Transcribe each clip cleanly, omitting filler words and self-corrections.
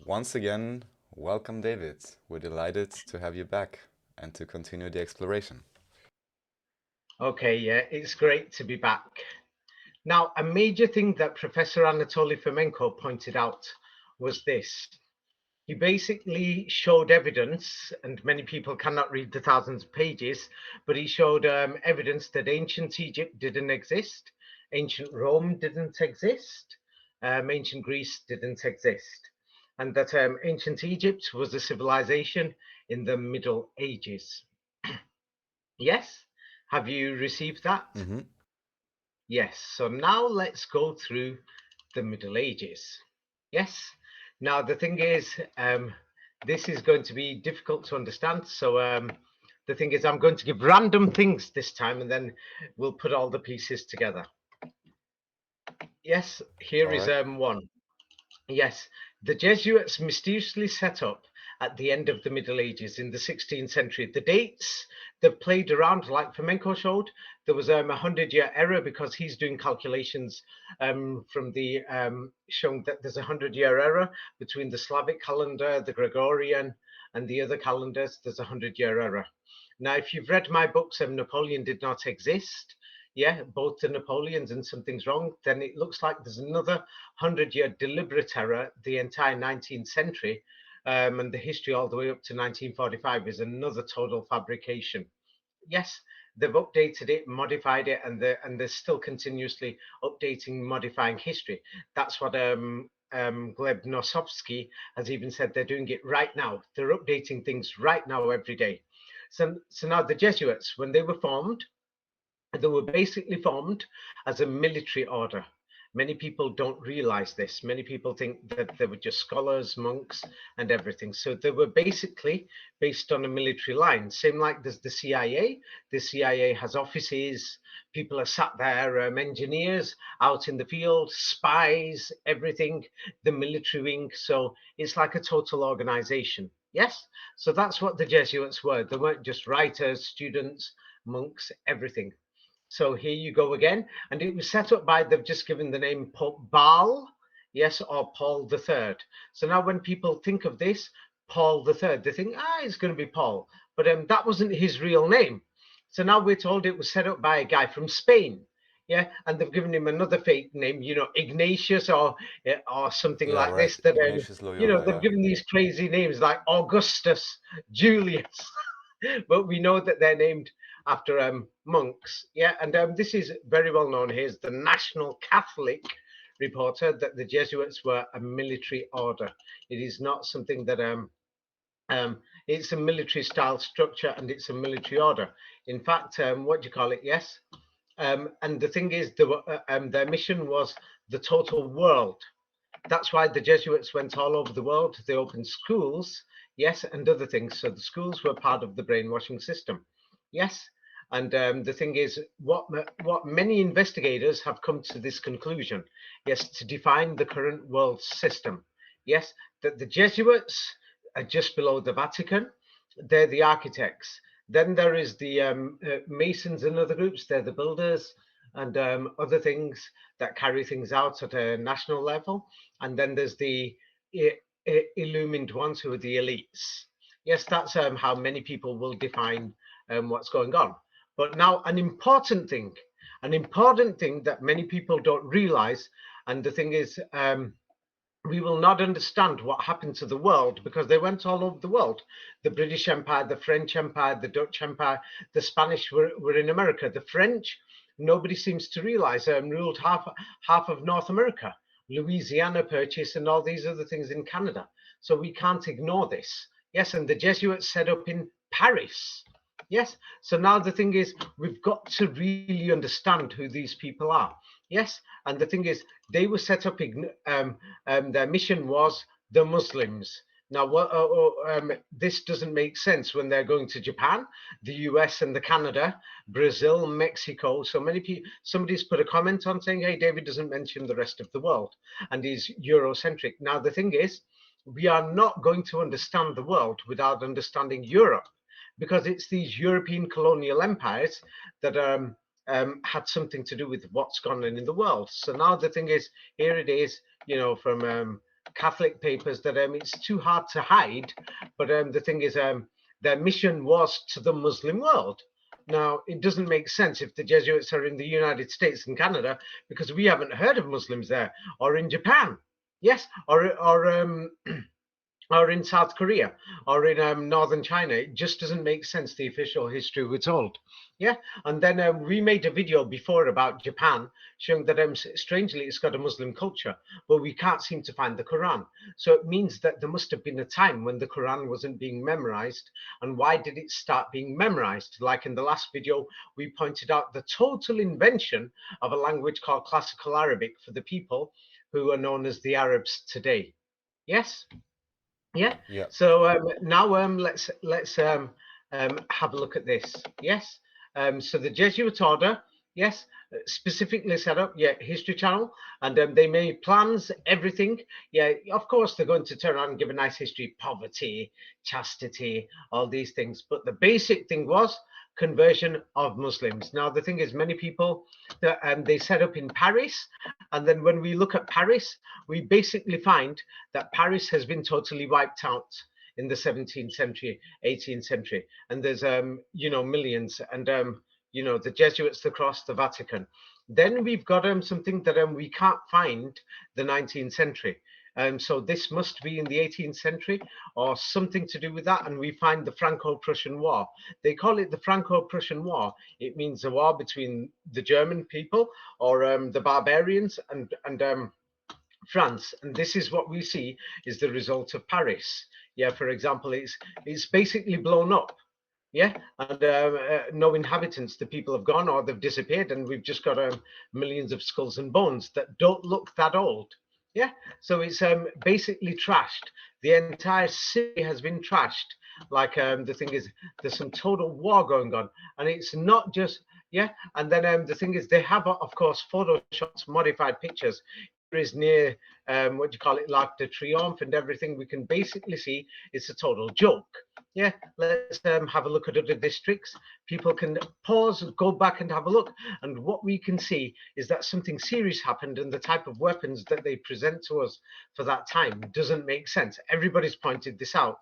Once again, welcome, David. We're delighted to have you back and to continue the exploration. Okay, yeah, it's great to be back. Now, a major thing that Professor Anatoly Fomenko pointed out was this. He basically showed evidence, and many people cannot read the thousands of pages, but he showed evidence that ancient Egypt didn't exist, ancient Rome didn't exist, ancient Greece didn't exist, and that ancient Egypt was a civilization in the Middle Ages. Yes? Have you received that? Yes. So now let's go through the Middle Ages. Yes. Now the thing is, this is going to be difficult to understand. So the thing is, I'm going to give random things this time, and then we'll put all the pieces together. Yes. Here is one. Yes, the Jesuits mysteriously set up at the end of the Middle Ages in the 16th century. The dates they've played around, like Fomenko showed, there was a 100-year error because he's doing calculations from the showing that there's a 100-year error between the Slavic calendar, the Gregorian, and the other calendars. There's a 100-year error. Now, if you've read my books, Napoleon did not exist. Yeah, both the Napoleons and something's wrong, then it looks like there's another 100-year deliberate error. The entire 19th century and the history all the way up to 1945 is another total fabrication. Yes, they've updated it, modified it, and they're still continuously updating, modifying history. That's what Gleb Nosovsky has even said. They're doing it right now. They're updating things right now every day. So now the Jesuits, when they were formed, they were basically formed as a military order. Many people don't realize this. Many people think that they were just scholars, monks, and everything. So they were basically based on a military line. Same like there's the CIA. The CIA has offices. People are sat there, engineers out in the field, spies, everything, the military wing. So it's like a total organization. Yes. So that's what the Jesuits were. They weren't just writers, students, monks, everything. So here you go again. And it was set up by, they've just given the name Pope Baal, yes, or Paul III. So now when people think of this, Paul III, they think, it's going to be Paul. But that wasn't his real name. So now we're told it was set up by a guy from Spain. Yeah, and they've given him another fake name, Ignatius or something like right. this. That Ignatius Loyola, they've given these crazy names like Augustus, Julius, but we know that they're named after monks. Yeah, and this is very well known. Here's the National Catholic reporter that the Jesuits were a military order. It is not something that it's a military style structure and it's a military order. In fact, what do you call it? Yes. And the thing is, their mission was the total world. That's why the Jesuits went all over the world. They opened schools, yes, and other things. So the schools were part of the brainwashing system, yes. And the thing is, what many investigators have come to this conclusion, yes, to define the current world system, yes, that the Jesuits are just below the Vatican. They're the architects. Then there is the Masons and other groups. They're the builders and other things that carry things out at a national level. And then there's the illumined ones who are the elites. Yes, that's how many people will define what's going on. But now an important thing that many people don't realize, and the thing is, we will not understand what happened to the world because they went all over the world. The British Empire, the French Empire, the Dutch Empire, the Spanish were in America. The French, nobody seems to realize, ruled half of North America, Louisiana Purchase, and all these other things in Canada. So we can't ignore this. Yes, and the Jesuits set up in Paris. Yes. So now the thing is, we've got to really understand who these people are. Yes. And the thing is, they were set up, their mission was the Muslims. Now, this doesn't make sense when they're going to Japan, the US and the Canada, Brazil, Mexico. So many people, somebody's put a comment on saying, hey, David doesn't mention the rest of the world and he's Eurocentric. Now, the thing is, we are not going to understand the world without understanding Europe, because it's these European colonial empires that had something to do with what's gone on in the world. So now the thing is, here it is, from Catholic papers that it's too hard to hide. But the thing is, their mission was to the Muslim world. Now, it doesn't make sense if the Jesuits are in the United States and Canada, because we haven't heard of Muslims there, or in Japan, yes, or in South Korea, or in northern China. It just doesn't make sense, the official history we're told. Yeah, and then we made a video before about Japan, showing that strangely it's got a Muslim culture, but we can't seem to find the Quran. So it means that there must have been a time when the Quran wasn't being memorized. And why did it start being memorized? Like in the last video, we pointed out the total invention of a language called Classical Arabic for the people who are known as the Arabs today. Yes. Yeah. Yeah. So now let's have a look at this. Yes. So the Jesuit order, yes, specifically set up, yeah, History Channel, and they made plans, everything. Yeah, of course they're going to turn around and give a nice history, poverty, chastity, all these things. But the basic thing was conversion of Muslims. Now the thing is, many people they set up in Paris, and then when we look at Paris, we basically find that Paris has been totally wiped out in the 17th century, 18th century, and there's millions, and the Jesuits, the cross, the Vatican. Then we've got something that we can't find, the 19th century. So this must be in the 18th century or something to do with that. And we find the Franco-Prussian War. They call it the Franco-Prussian War. It means a war between the German people, or the barbarians, and France. And this is what we see is the result of Paris. Yeah, for example, it's basically blown up. Yeah, and no inhabitants. The people have gone or they've disappeared, and we've just got millions of skulls and bones that don't look that old. Yeah, so it's basically trashed. The entire city has been trashed. Like the thing is, there's some total war going on, and it's not just, yeah. And then the thing is, they have, of course, photoshopped, modified pictures. Here is near what do you call it, L'Arc de Triomphe and everything. We can basically see it's a total joke. Yeah, let's have a look at other districts. People can pause, go back and have a look. And what we can see is that something serious happened, and the type of weapons that they present to us for that time doesn't make sense. Everybody's pointed this out,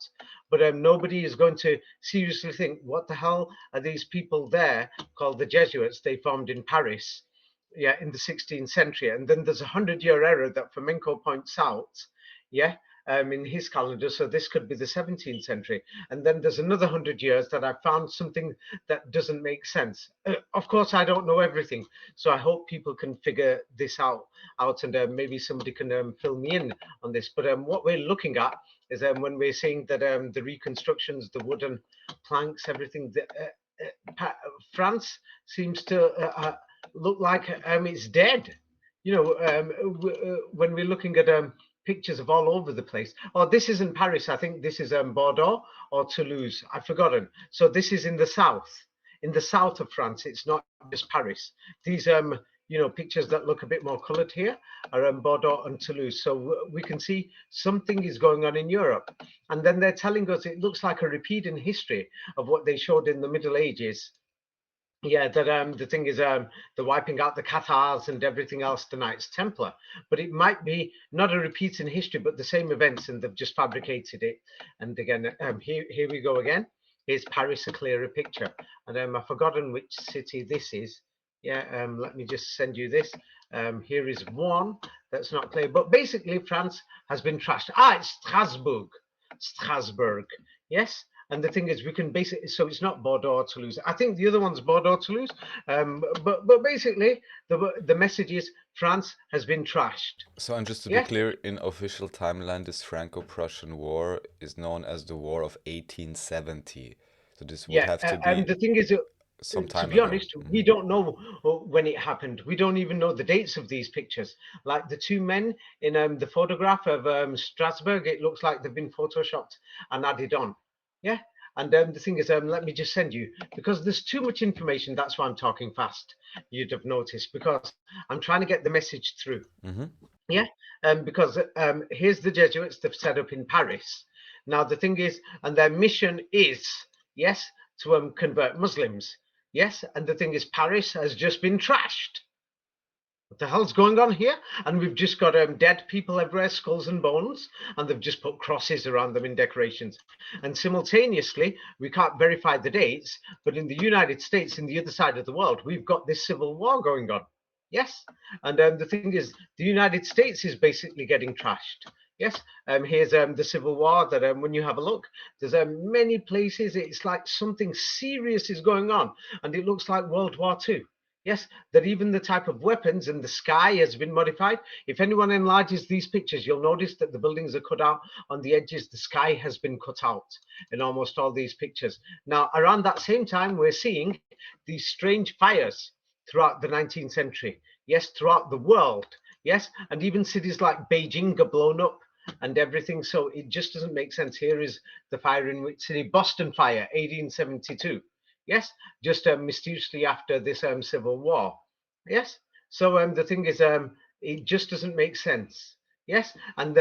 but nobody is going to seriously think, what the hell are these people there called the Jesuits? They formed in Paris, yeah, in the 16th century. And then there's a 100-year error that Flamenco points out, yeah, in his calendar. So this could be the 17th century. And then there's another 100 years that I found something that doesn't make sense. Of course, I don't know everything. So I hope people can figure this out and maybe somebody can fill me in on this. But what we're looking at is when we're saying that the reconstructions, the wooden planks, everything, France seems to look like it's dead. When we're looking at pictures of all over the place. Oh, this isn't Paris. I think this is Bordeaux or Toulouse. I've forgotten. So this is in the south of France. It's not just Paris. These pictures that look a bit more colored here are Bordeaux and Toulouse. So we can see something is going on in Europe. And then they're telling us it looks like a repeat in history of what they showed in the Middle Ages. Yeah, that the thing is the wiping out the Cathars and everything else, the Knights Templar. But it might be not a repeat in history, but the same events, and they've just fabricated it. And again, here we go again. Here's Paris, a clearer picture. And I've forgotten which city this is. Yeah, let me just send you this. Here is one that's not clear, but basically France has been trashed. It's Strasbourg. Yes. And the thing is, we can basically, so it's not Bordeaux or Toulouse. I think the other one's Bordeaux, Toulouse. But basically, the message is France has been trashed. So, and just to be clear, in official timeline, this Franco-Prussian War is known as the War of 1870. So this would have to be. And the thing is, sometime to be honest, we don't know when it happened. We don't even know the dates of these pictures. Like the two men in the photograph of Strasbourg, it looks like they've been photoshopped and added on. Yeah, and the thing is, let me just send you, because there's too much information. That's why I'm talking fast. You'd have noticed, because I'm trying to get the message through. Yeah, because here's the Jesuits they've set up in Paris. Now the thing is, and their mission is, yes, to convert Muslims. Yes, and the thing is, Paris has just been trashed. what the hell's going on here? And we've just got dead people everywhere, skulls and bones, and they've just put crosses around them in decorations. And simultaneously, we can't verify the dates, but in the United States, in the other side of the world, we've got this civil war going on. Yes, and the thing is, the United States is basically getting trashed. Yes, here's the Civil War that when you have a look, there's many places, it's like something serious is going on, and it looks like World War II. Yes, that even the type of weapons and the sky has been modified. If anyone enlarges these pictures, you'll notice that the buildings are cut out on the edges. The sky has been cut out in almost all these pictures. Now, around that same time, we're seeing these strange fires throughout the 19th century. Yes, throughout the world. Yes, and even cities like Beijing are blown up and everything. So it just doesn't make sense. Here is the fire in which city? Boston Fire, 1872. Yes, just mysteriously after this civil war. Yes, so the thing is, it just doesn't make sense. Yes, and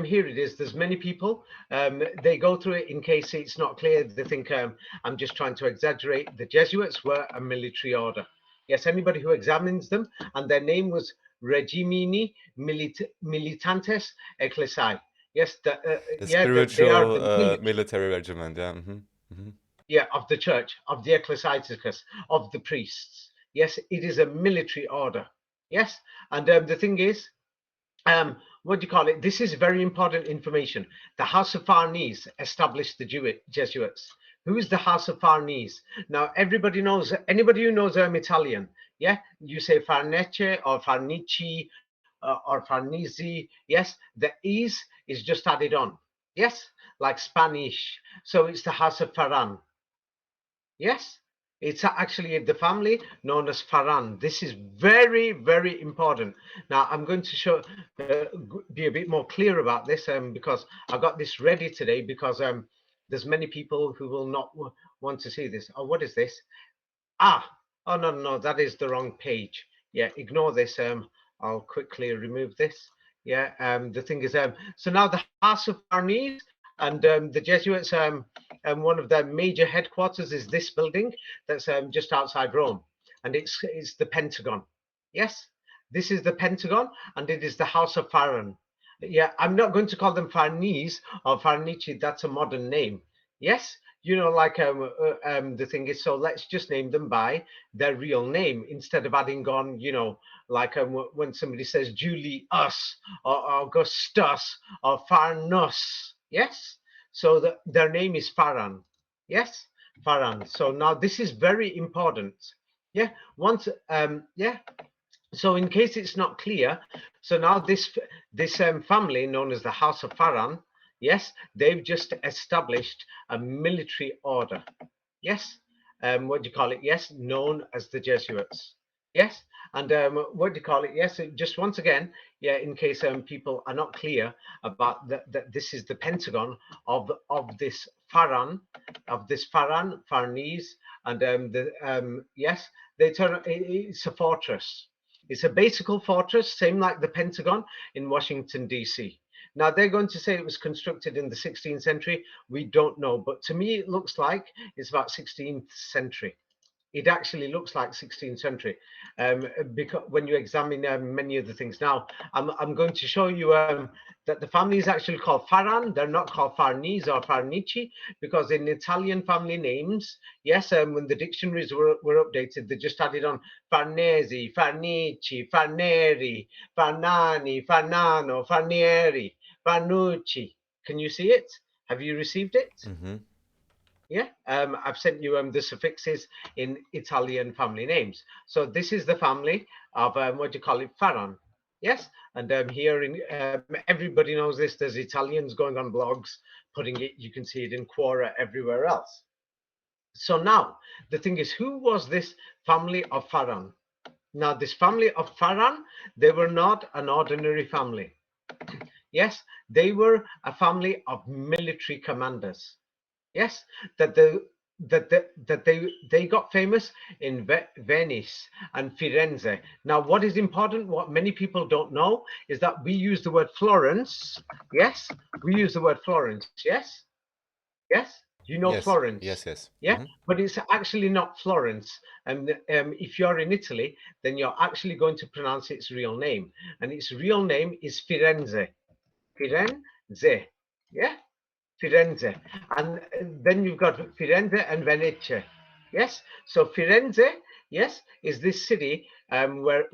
here it is. There's many people. They go through it in case it's not clear. They think I'm just trying to exaggerate. The Jesuits were a military order. Yes, anybody who examines them, and their name was Regimini Militantes Ecclesiae. Yes, The yeah, they are spiritual the military. military regiment, yeah. Yeah, of the church, of the ecclesiasticus, of the priests. Yes, it is a military order. Yes, and the thing is, what do you call it? This is very important information. The House of Farnese established the Jesuits. Who is the House of Farnese? Now, everybody knows, anybody who knows Italian, yeah, you say Farnece or Farnici or Farnese. Yes, the is just added on. Yes, like Spanish. So it's the House of Ferran. Yes, it's actually the family known as Farhan. This is very, very important. Now, I'm going to be a bit more clear about this because I got this ready today because there's many people who will not want to see this. Oh, what is this? Ah, oh, no, that is the wrong page. Yeah, ignore this. I'll quickly remove this. Yeah, the thing is, so now the House of Farnese and the Jesuits, one of their major headquarters is this building that's just outside Rome, and it's the Pentagon. Yes, this is the Pentagon, and it is the House of Farron. Yeah, I'm not going to call them Farnese or Farnici. That's a modern name. Yes, you know, like the thing is, so let's just name them by their real name instead of adding on, you know, like when somebody says Julius or Augustus or Farnus. Yes, so their name is Farhan. Yes, Farhan. So now this is very important. Yeah, once yeah. So in case it's not clear, so now this family known as the House of Farhan, yes, they've just established a military order. Yes, what do you call it? Yes, known as the Jesuits. Yes, and what do you call it? Yes, just once again, yeah, in case people are not clear about that this is the Pentagon of this Farhan, Farnese, and yes, it's a fortress. It's a basic fortress, same like the Pentagon in Washington, D.C. Now, they're going to say it was constructed in the 16th century. We don't know. But to me, it looks like it's about 16th century. It actually looks like 16th century because when you examine many of the things. Now, I'm going to show you that the family is actually called Farhan. They're not called Farnese or Farnici because in Italian family names, yes, when the dictionaries were updated, they just added on Farnese, Farnici, Farneri, Farnani, Farnano, Farnieri, Farnucci. Can you see it? Have you received it? Yeah, I've sent you the suffixes in Italian family names. So this is the family of what do you call it, Farhan. Yes, and here in everybody knows this. There's Italians going on blogs putting it. You can see it in Quora everywhere else. So now the thing is, who was this family of Farhan? Now this family of Farhan, they were not an ordinary family. Yes, they were a family of military commanders. Yes, that they got famous in Venice and Firenze. Now, what is important, what many people don't know, is that we use the word Florence. Yes, we use the word Florence. Yes, yes. Do you know Yes, Florence? yes, yes. Yeah, but it's actually not Florence. And if you're in Italy, then you're actually going to pronounce its real name, and its real name is Firenze. Firenze. Yeah, Firenze. And then you've got Firenze and Venezia. Yes. So Firenze, yes, is this city where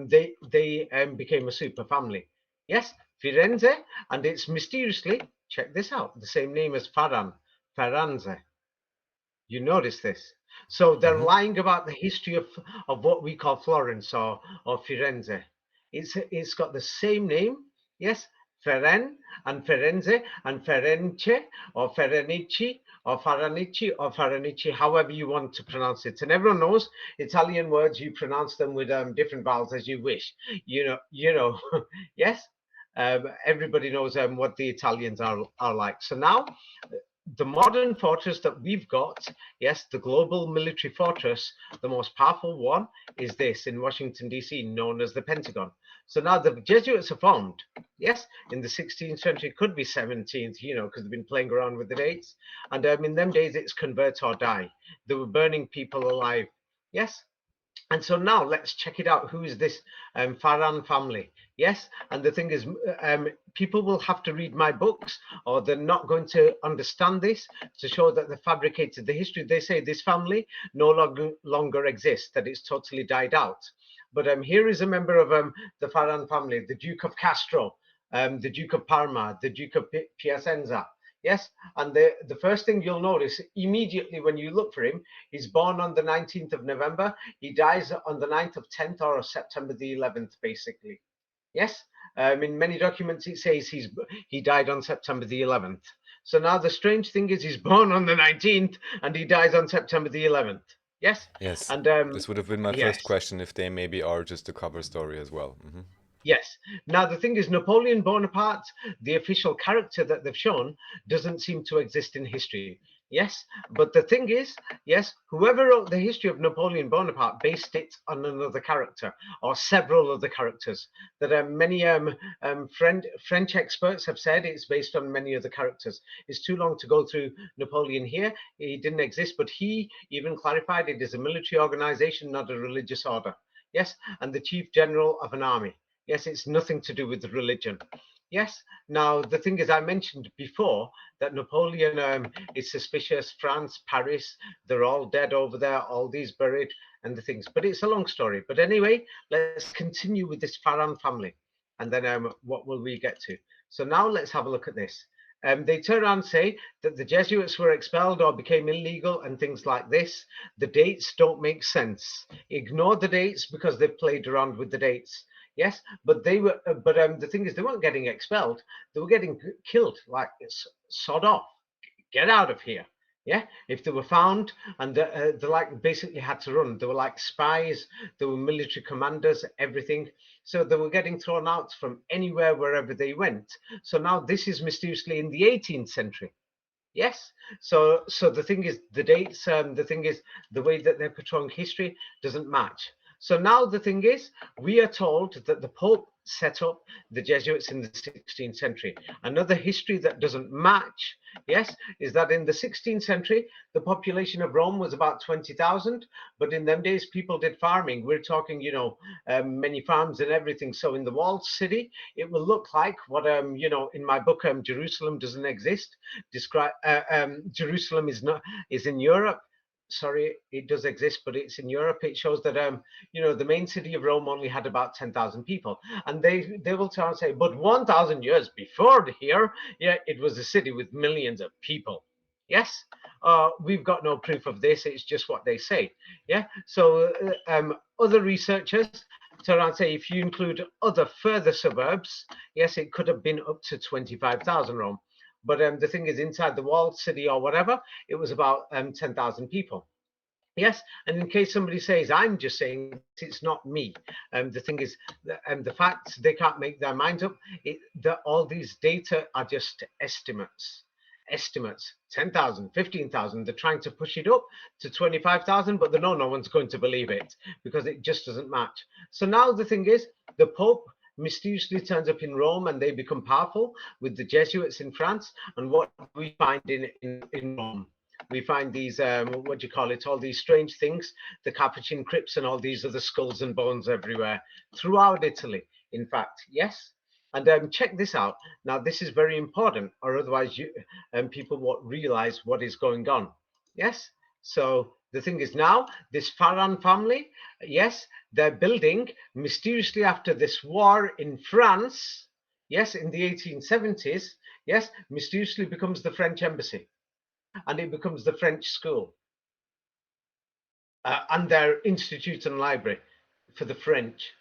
they became a super family. Yes, Firenze, and it's mysteriously, check this out, the same name as Faranze. You notice this? So they're Hmm. lying about the history of what we call Florence or Firenze. It's got the same name, yes, Feren and Firenze and Ference or Ferenici or Faranici or Faranici, however you want to pronounce it. And everyone knows Italian words, you pronounce them with different vowels as you wish. Yes. Everybody knows what the Italians are like. So now the modern fortress that we've got, yes, the global military fortress, the most powerful one is this in Washington, D.C., known as the Pentagon. So now the Jesuits are formed, yes, in the 16th century, could be 17th, because they've been playing around with the dates. And in them days, it's convert or die. They were burning people alive, yes. And so now let's check it out. Who is this Farhan family? Yes, and the thing is, people will have to read my books, or they're not going to understand this to show that they fabricated the history. They say this family no longer exists, that it's totally died out. But here is a member of the Farhan family, the Duke of Castro, the Duke of Parma, the Duke of Piacenza. Yes, and the first thing you'll notice immediately when you look for him, he's born on the 19th of November. He dies on the 9th of 10th or September the 11th, basically. Yes, in many documents it says he died on September the 11th. So now the strange thing is he's born on the 19th and he dies on September the 11th. Yes, Yes, and this would have been my yes. first question if they maybe are just a cover story as well. Yes. Now, the thing is, Napoleon Bonaparte, the official character that they've shown, doesn't seem to exist in history. Yes. But the thing is, yes, whoever wrote the history of Napoleon Bonaparte based it on another character or several other characters that many French experts have said it's based on many other characters. It's too long to go through Napoleon here. He didn't exist, but he even clarified it is a military organization, not a religious order. Yes. And the chief general of an army. Yes, it's nothing to do with religion. Yes. Now, the thing is, I mentioned before that Napoleon is suspicious. France, Paris, they're all dead over there, all these buried and the things. But it's a long story. But anyway, let's continue with this Farhan family. And then what will we get to? So now let's have a look at this. They turn around and say that the Jesuits were expelled or became illegal and things like this. The dates don't make sense. Ignore the dates because they've played around with the dates. Yes, but they were. But the thing is, they weren't getting expelled; they were getting killed. Like it's sod off, get out of here. Yeah, if they were found and they like basically had to run. They were like spies. They were military commanders, everything. So they were getting thrown out from anywhere, wherever they went. So now this is mysteriously in the 18th century. Yes. So the thing is, the dates. The thing is, the way that they're portraying history doesn't match. So now the thing is, we are told that the Pope set up the Jesuits in the 16th century. Another history that doesn't match, yes, is that in the 16th century, the population of Rome was about 20,000, but in them days, people did farming. We're talking, many farms and everything. So in the walled city, it will look like what, in my book, Jerusalem doesn't exist. Jerusalem is in Europe. Sorry, it does exist, but it's in Europe. It shows that the main city of Rome only had about 10,000 people, and they will try and say, but 1,000 years before here, yeah, it was a city with millions of people. Yes, we've got no proof of this. It's just what they say. Yeah. So other researchers turn around and say if you include other further suburbs, yes, it could have been up to 25,000 Rome. But the thing is, inside the walled city or whatever, it was about 10,000 people. Yes, and in case somebody says, I'm just saying it's not me. The thing is, the facts, they can't make their minds up. All these data are just estimates. Estimates, 10,000, 15,000. They're trying to push it up to 25,000, but they know no one's going to believe it because it just doesn't match. So now the thing is, the Pope mysteriously turns up in Rome and they become powerful with the Jesuits in France. And what we find in Rome? we find these, what do you call it, all these strange things, the Capuchin crypts and all these other skulls and bones everywhere throughout Italy, in fact, yes. And check this out. Now, this is very important, or otherwise people won't realize what is going on. Yes. So the thing is now, this Farhan family, yes, they're building mysteriously after this war in France, yes, in the 1870s, yes, mysteriously becomes the French embassy, and it becomes the French school and their institute and library for the French.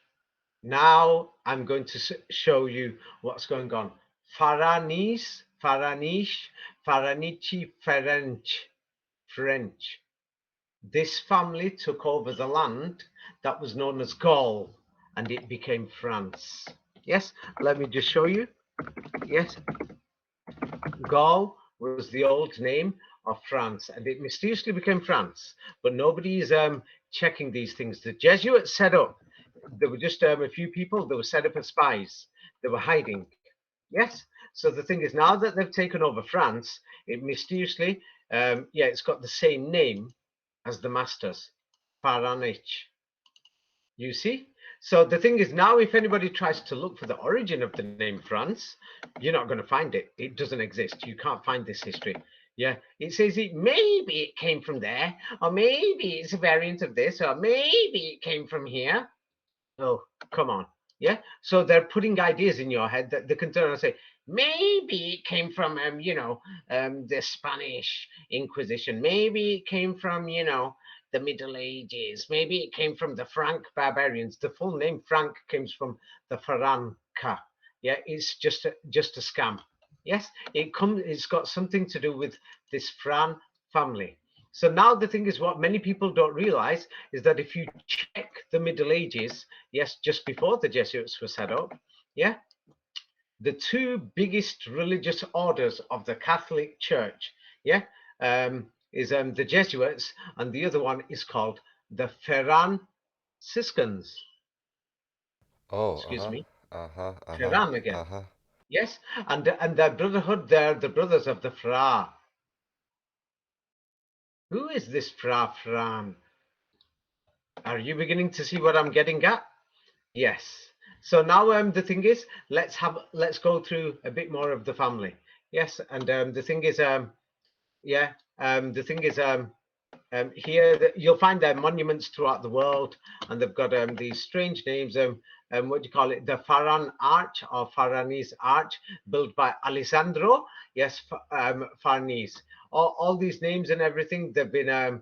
Now I'm going to show you what's going on. Farnese, Farnese, Faranici, French. This family took over the land that was known as Gaul, and it became France. Yes, let me just show you. Yes, Gaul was the old name of France, and it mysteriously became France. But nobody is checking these things. The Jesuits set up. There were just a few people that were set up as spies. They were hiding. Yes. So the thing is, now that they've taken over France, it mysteriously, it's got the same name as the masters, Pharaonic. You see? So the thing is, now if anybody tries to look for the origin of the name France, you're not going to find it. It doesn't exist. You can't find this history. Yeah, it says maybe it came from there, or maybe it's a variant of this, or maybe it came from here. Oh, come on. Yeah. So they're putting ideas in your head that they can turn and say, maybe it came from, the Spanish Inquisition. Maybe it came from, the Middle Ages. Maybe it came from the Frank barbarians. The full name Frank comes from the Faranca. Yeah, it's just a scam. Yes, it's got something to do with this Fran family. So now the thing is, what many people don't realize is that if you check the Middle Ages, yes, just before the Jesuits were set up, yeah, the two biggest religious orders of the Catholic Church, yeah, is the Jesuits, and the other one is called the Franciscans. Oh, Excuse me, uh-huh, Ferran again. uh-huh. Yes, and their brotherhood, they're the brothers of the Fra. Who is this Fran? Are you beginning to see what I'm getting at? Yes. So now the thing is, let's go through a bit more of the family. Yes, and the thing is, here you'll find their monuments throughout the world, and they've got these strange names. What do you call it? The Farhan Arch or Farnese Arch, built by Alessandro. Yes, Farnese. All these names and everything, they've been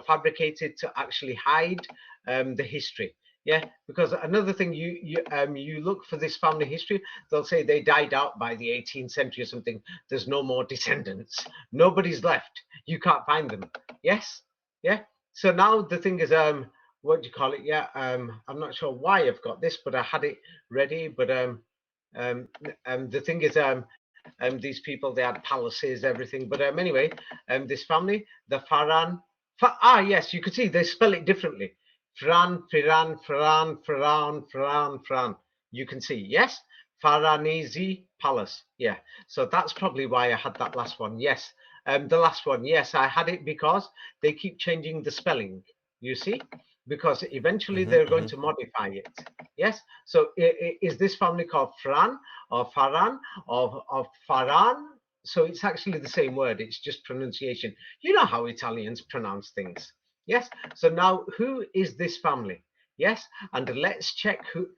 fabricated to actually hide the history. Yeah, because another thing, you look for this family history, they'll say they died out by the 18th century or something. There's no more descendants. Nobody's left. You can't find them. Yes. Yeah. So now the thing is, what do you call it? Yeah. I'm not sure why I've got this, but I had it ready. But the thing is, these people, they had palaces, everything. But anyway, this family, the Farhan. Yes, you could see they spell it differently. Fran. You can see, yes, Farnese Palace. Yeah. So that's probably why I had that last one. Yes. The last one, yes, I had it because they keep changing the spelling. You see, because eventually they're going to modify it. Yes. So is this family called Fran or Farhan or Farhan? So it's actually the same word. It's just pronunciation. You know how Italians pronounce things. Yes. So now, who is this family? Yes. And let's check who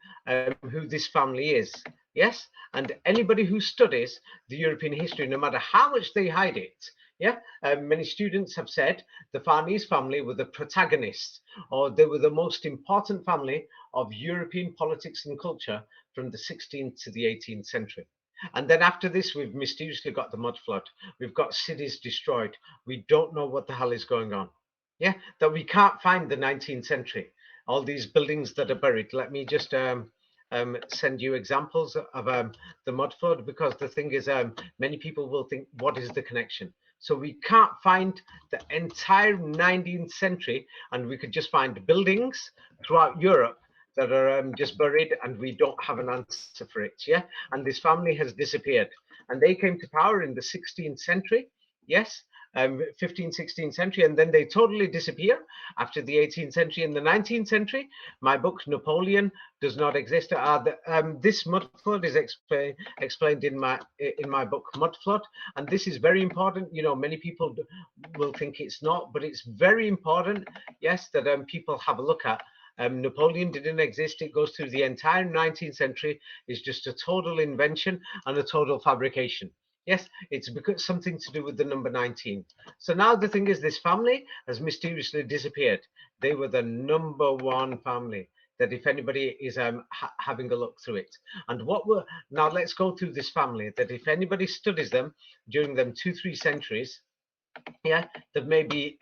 this family is. Yes. And anybody who studies the European history, no matter how much they hide it, yeah, many students have said the Farnese family were the protagonists, or they were the most important family of European politics and culture from the 16th to the 18th century. And then after this, we've mysteriously got the mud flood. We've got cities destroyed. We don't know what the hell is going on. Yeah, that we can't find the 19th century. All these buildings that are buried. Let me just send you examples of the mud flood, because the thing is, many people will think, what is the connection? So we can't find the entire 19th century, and we could just find buildings throughout Europe that are just buried, and we don't have an answer for it. Yeah, and this family has disappeared, and they came to power in the 16th century. Yes, 15th, 16th century, and then they totally disappear after the 18th century. In the 19th century, my book Napoleon does not exist. This mud flood is explained in my book Mud Flood, and this is very important. You know, many people will think it's not, but it's very important. Yes, that people have a look at. Napoleon didn't exist. It goes through the entire 19th century. It's just a total invention and a total fabrication. Yes, it's because something to do with the number 19. So now the thing is, this family has mysteriously disappeared. They were the number one family that if anybody is having a look through it. And now let's go through this family, that if anybody studies them during them 2-3 centuries, yeah, that maybe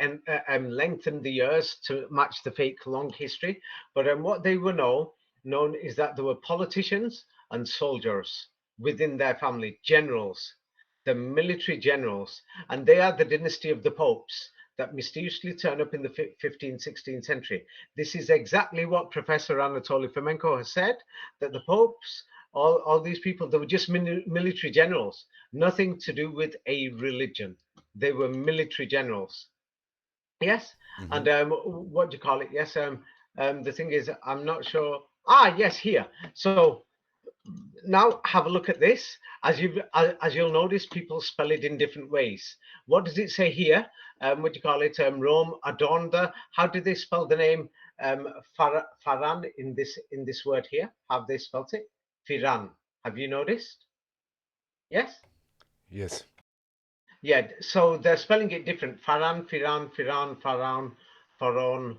lengthened the years to match the fake long history. But what they were known is that there were politicians and soldiers within their family, generals, the military generals, and they are the dynasty of the popes that mysteriously turn up in the 15th, 16th century. This is exactly what Professor Anatoly Fomenko has said, that the popes, all these people, they were just military generals, nothing to do with a religion. They were military generals. Yes. And what do you call it? Yes. The thing is, I'm not sure. Yes, here. So now have a look at this. As you'll notice, people spell it in different ways. What does it say here? What do you call it? Rome adorned. How do they spell the name Faran in this word here? Have they spelt it? Firan. Have you noticed? Yes. Yes. Yeah, so they're spelling it different. Faran, Firan, Firan, Faran, Faron,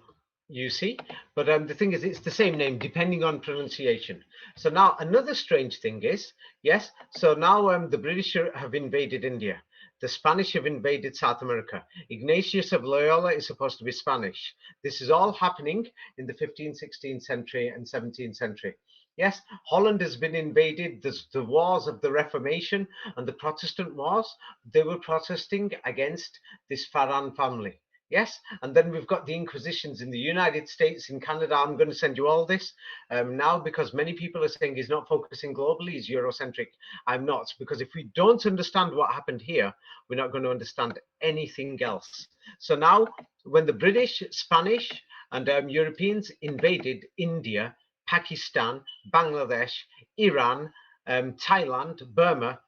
you see. But the thing is, it's the same name depending on pronunciation. So now another strange thing is, yes, so now the British have invaded India. The Spanish have invaded South America. Ignatius of Loyola is supposed to be Spanish. This is all happening in the 15th, 16th century and 17th century. Yes, Holland has been invaded. There's the wars of the Reformation and the Protestant wars. They were protesting against this Faran family. Yes, and then we've got the Inquisitions in the United States, in Canada. I'm going to send you all this now, because many people are saying he's not focusing globally, he's Eurocentric. I'm not, because if we don't understand what happened here, we're not going to understand anything else. So now, when the British, Spanish, and Europeans invaded India, Pakistan, Bangladesh, Iran, Thailand, Burma,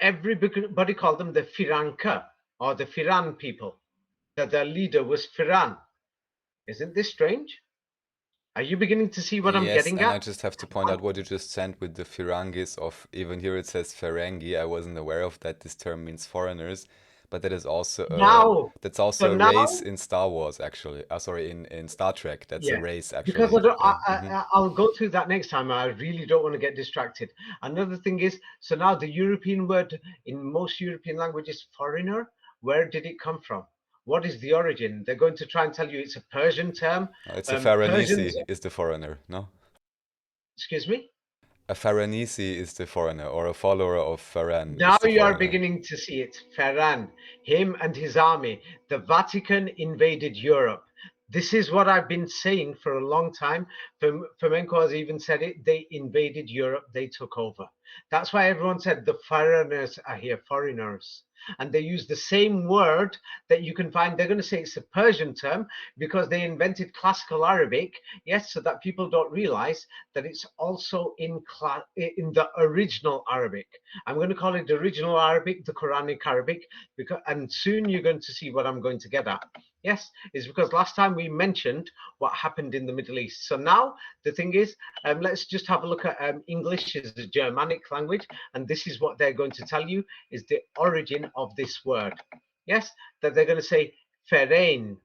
everybody called them the Firanka, or the Firan people, that their leader was Firan. Isn't this strange? Are you beginning to see what I'm Yes, getting and I at? just have to point out what you just sent with the Firangis of, even here it says Ferengi. I wasn't aware of that. This term means foreigners, but that is also Now, that's so also a race now, in Star Wars actually. Sorry, in Star Trek. That's a yeah, race because actually. Yeah. I'll go through that next time. I really don't want to get distracted. Another thing is, so now the European word in most European languages, foreigner, where did it come from? What is the origin? They're going to try and tell you it's a Persian term. It's a Persians, Farnese is the foreigner, no? excuse me? A Farnese is the foreigner, or a follower of Faran Now is the you are foreigner. beginning to see it. Ferran, him and his army, the Vatican invaded Europe. This is what I've been saying for a long time. Fomenko has even said it. They invaded Europe. They took over. That's why everyone said the foreigners are here, foreigners. And they use the same word that you can find. They're going to say it's a Persian term because they invented classical Arabic. Yes, so that people don't realize that it's also in the original Arabic. I'm going to call it the original Arabic, the Quranic Arabic, because, and soon you're going to see what I'm going to get at. Yes, is because last time we mentioned what happened in the Middle East. So now the thing is, let's just have a look at English is the Germanic language, and this is what they're going to tell you is the origin of this word. Yes, that they're going to say ferein,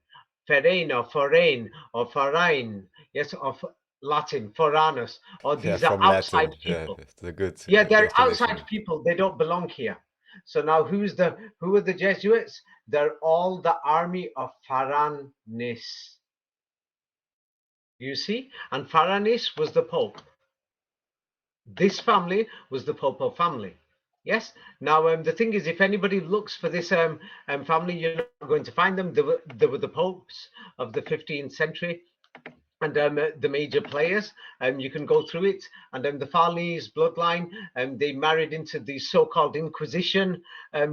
ferein or foreign or foreign. Yes, of Latin, foranus, or Yeah, these are from outside Latin. Yeah, people. it's a good Yeah, they're outside explanation. people. They don't belong here. So now who are the Jesuits? They're all the army of Farnese. You see? And Farnese was the Pope. This family was the Pope family. Yes. Now, the thing is, if anybody looks for this family, you're not going to find them. They were the popes of the 15th century. and the major players, you can go through it. And then the Farnese bloodline, they married into the so-called Inquisition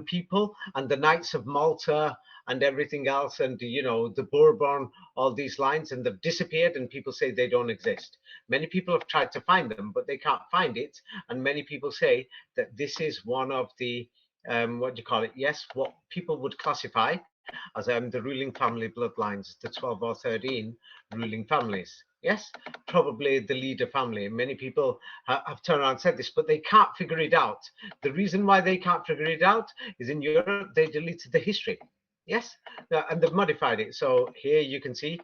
people, and the Knights of Malta and everything else, and you know, the Bourbon, all these lines, and they've disappeared, and people say they don't exist. Many people have tried to find them, but they can't find it. And many people say that this is one of the what do you call it? Yes, what people would classify as the ruling family bloodlines, the 12 or 13 ruling families. Yes, probably the leader family. Many people have turned around and said this, but they can't figure it out. The reason why they can't figure it out is in Europe, they deleted the history. Yes, and they've modified it. So here you can see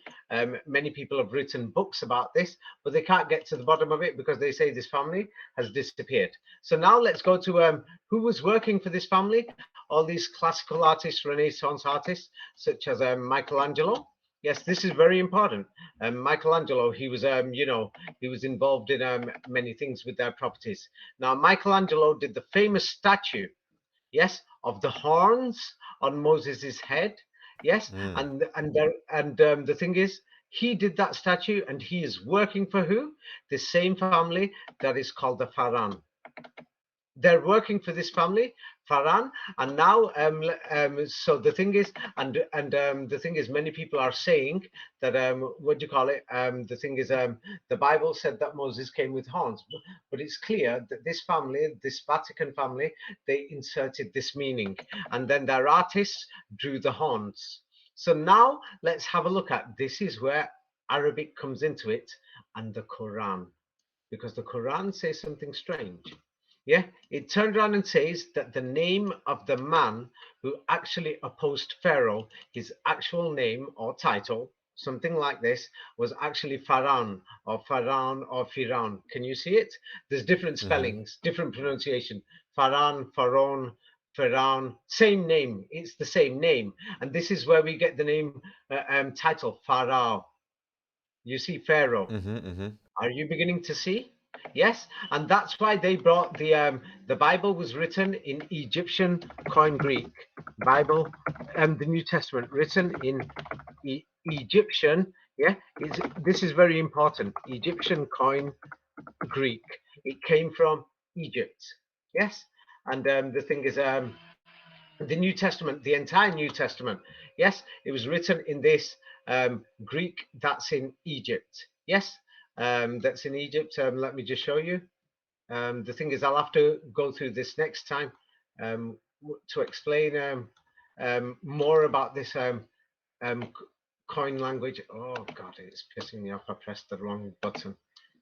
many people have written books about this, but they can't get to the bottom of it because they say this family has disappeared. So now let's go to who was working for this family. All these classical artists, Renaissance artists, such as Michelangelo. Yes, this is very important. Michelangelo, he was, you know, he was involved in many things with their properties. Now, Michelangelo did the famous statue, yes, of the horns on Moses's head. Yes, and the thing is, he did that statue, and he is working for who? The same family that is called the Pharaoh. They're working for this family, Pharaoh, and now so the thing is, and the thing is, many people are saying that what do you call it? The thing is, the Bible said that Moses came with horns, but it's clear that this family, this Vatican family, they inserted this meaning, and then their artists drew the horns. So now let's have a look at this. Is where Arabic comes into it, and the Quran, because the Quran says something strange. Yeah, it turned around and says that the name of the man who actually opposed Pharaoh, his actual name or title, something like this, was actually Pharaoh or Pharaoh or Firaun. Can you see it? There's different spellings, different pronunciation. Pharaoh, Pharaoh, Pharaoh, same name. It's the same name. And this is where we get the name title, Pharaoh. You see Pharaoh. Are you beginning to see? Yes, and that's why they brought the Bible was written in Egyptian Koine Greek. Bible and the New Testament written in Egyptian. Yeah, this is very important. Egyptian Koine Greek. It came from Egypt. Yes, and the thing is, the New Testament, the entire New Testament. Yes, it was written in this Greek that's in Egypt. Yes, that's in Egypt. Let me just show you. The thing is, I'll have to go through this next time to explain more about this Koine language. Oh God, it's pissing me off. I pressed the wrong button.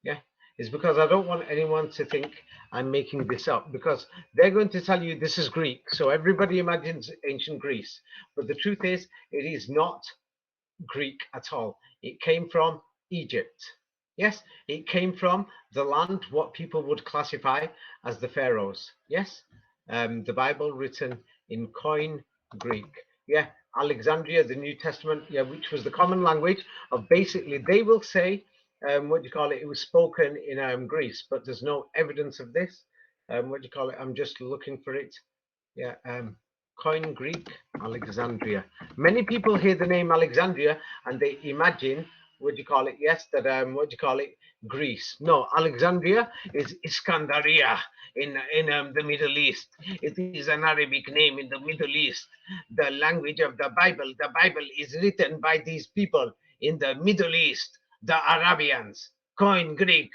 Yeah, it's because I don't want anyone to think I'm making this up, because they're going to tell you this is Greek. So everybody imagines ancient Greece, but the truth is, it is not Greek at all. It came from Egypt. Yes, it came from the land, what people would classify as the Pharaohs. Yes, the Bible written in Koine Greek. Yeah, Alexandria, the New Testament, yeah, which was the common language of basically, they will say, what do you call it? It was spoken in Greece, but there's no evidence of this. What do you call it? I'm just looking for it. Yeah, Koine Greek, Alexandria. Many people hear the name Alexandria and they imagine, what do you call it? Yes, that what do you call it? Greece. No, Alexandria is Iskandaria in the Middle East. It is an Arabic name in the Middle East. The language of the Bible. The Bible is written by these people in the Middle East, the Arabians. Koine Greek.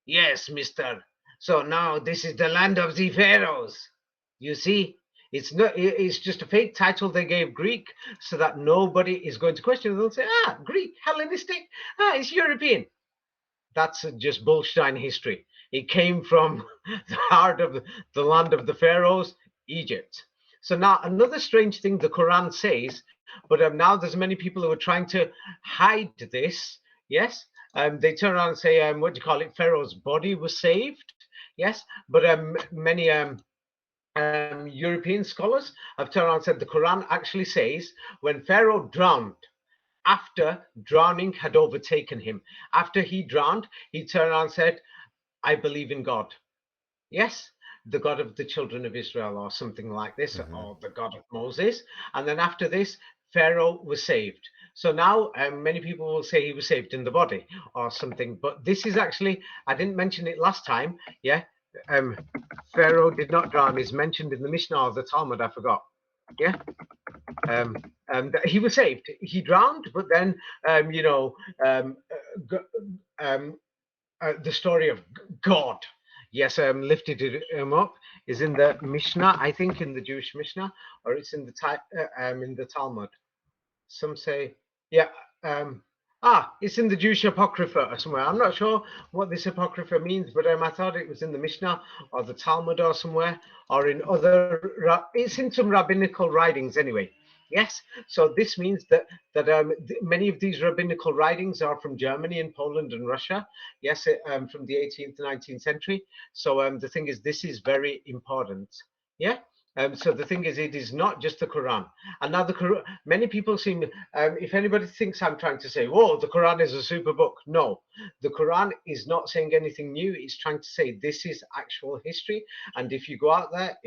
Yes, Mister. So now this is the land of the pharaohs. You see, it's not. It's just a fake title they gave Greek, so that nobody is going to question it. They'll say, "Ah, Greek, Hellenistic. Ah, it's European." That's just bullshit history. It came from the heart of the land of the pharaohs, Egypt. So now another strange thing the Quran says, but now there's many people who are trying to hide this. Yes, they turn around and say, what do you call it? Pharaoh's body was saved. Yes, but many European scholars have turned around and said the Quran actually says when Pharaoh drowned, after drowning had overtaken him, after he drowned, he turned around and said, I believe in God. Yes, the God of the children of Israel, or something like this, or the God of Moses. And then after this, Pharaoh was saved. So now many people will say he was saved in the body or something, but this is actually, I didn't mention it last time. Yeah. Pharaoh did not drown is mentioned in the Mishnah or the Talmud. I forgot. Yeah. He was saved. He drowned, but then, the story of God, yes, lifted him up, is in the Mishnah. I think in the Jewish Mishnah, or it's in the Talmud. Some say, yeah. It's in the Jewish Apocrypha or somewhere. I'm not sure what this Apocrypha means, but I thought it was in the Mishnah or the Talmud or somewhere, or in other. It's in some rabbinical writings anyway. Yes. So this means that many of these rabbinical writings are from Germany and Poland and Russia. Yes, from the 18th to 19th century. So the thing is, this is very important. Yeah. So the thing is, it is not just the Quran. And now the Quran, many people seem, if anybody thinks I'm trying to say, whoa, the Quran is a super book. No, the Quran is not saying anything new. It's trying to say this is actual history. And if you go out there,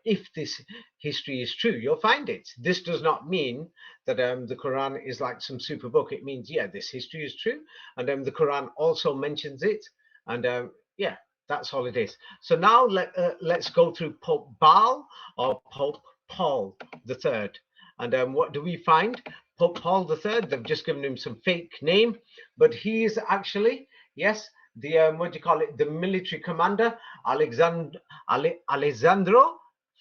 if this history is true, you'll find it. This does not mean that the Quran is like some super book. It means, yeah, this history is true. And the Quran also mentions it. And yeah. That's all it is. So now let's go through Pope Baal or Pope Paul III. And what do we find? Pope Paul III, they've just given him some fake name, but he is actually, yes, the, what do you call it, the military commander, Alessandro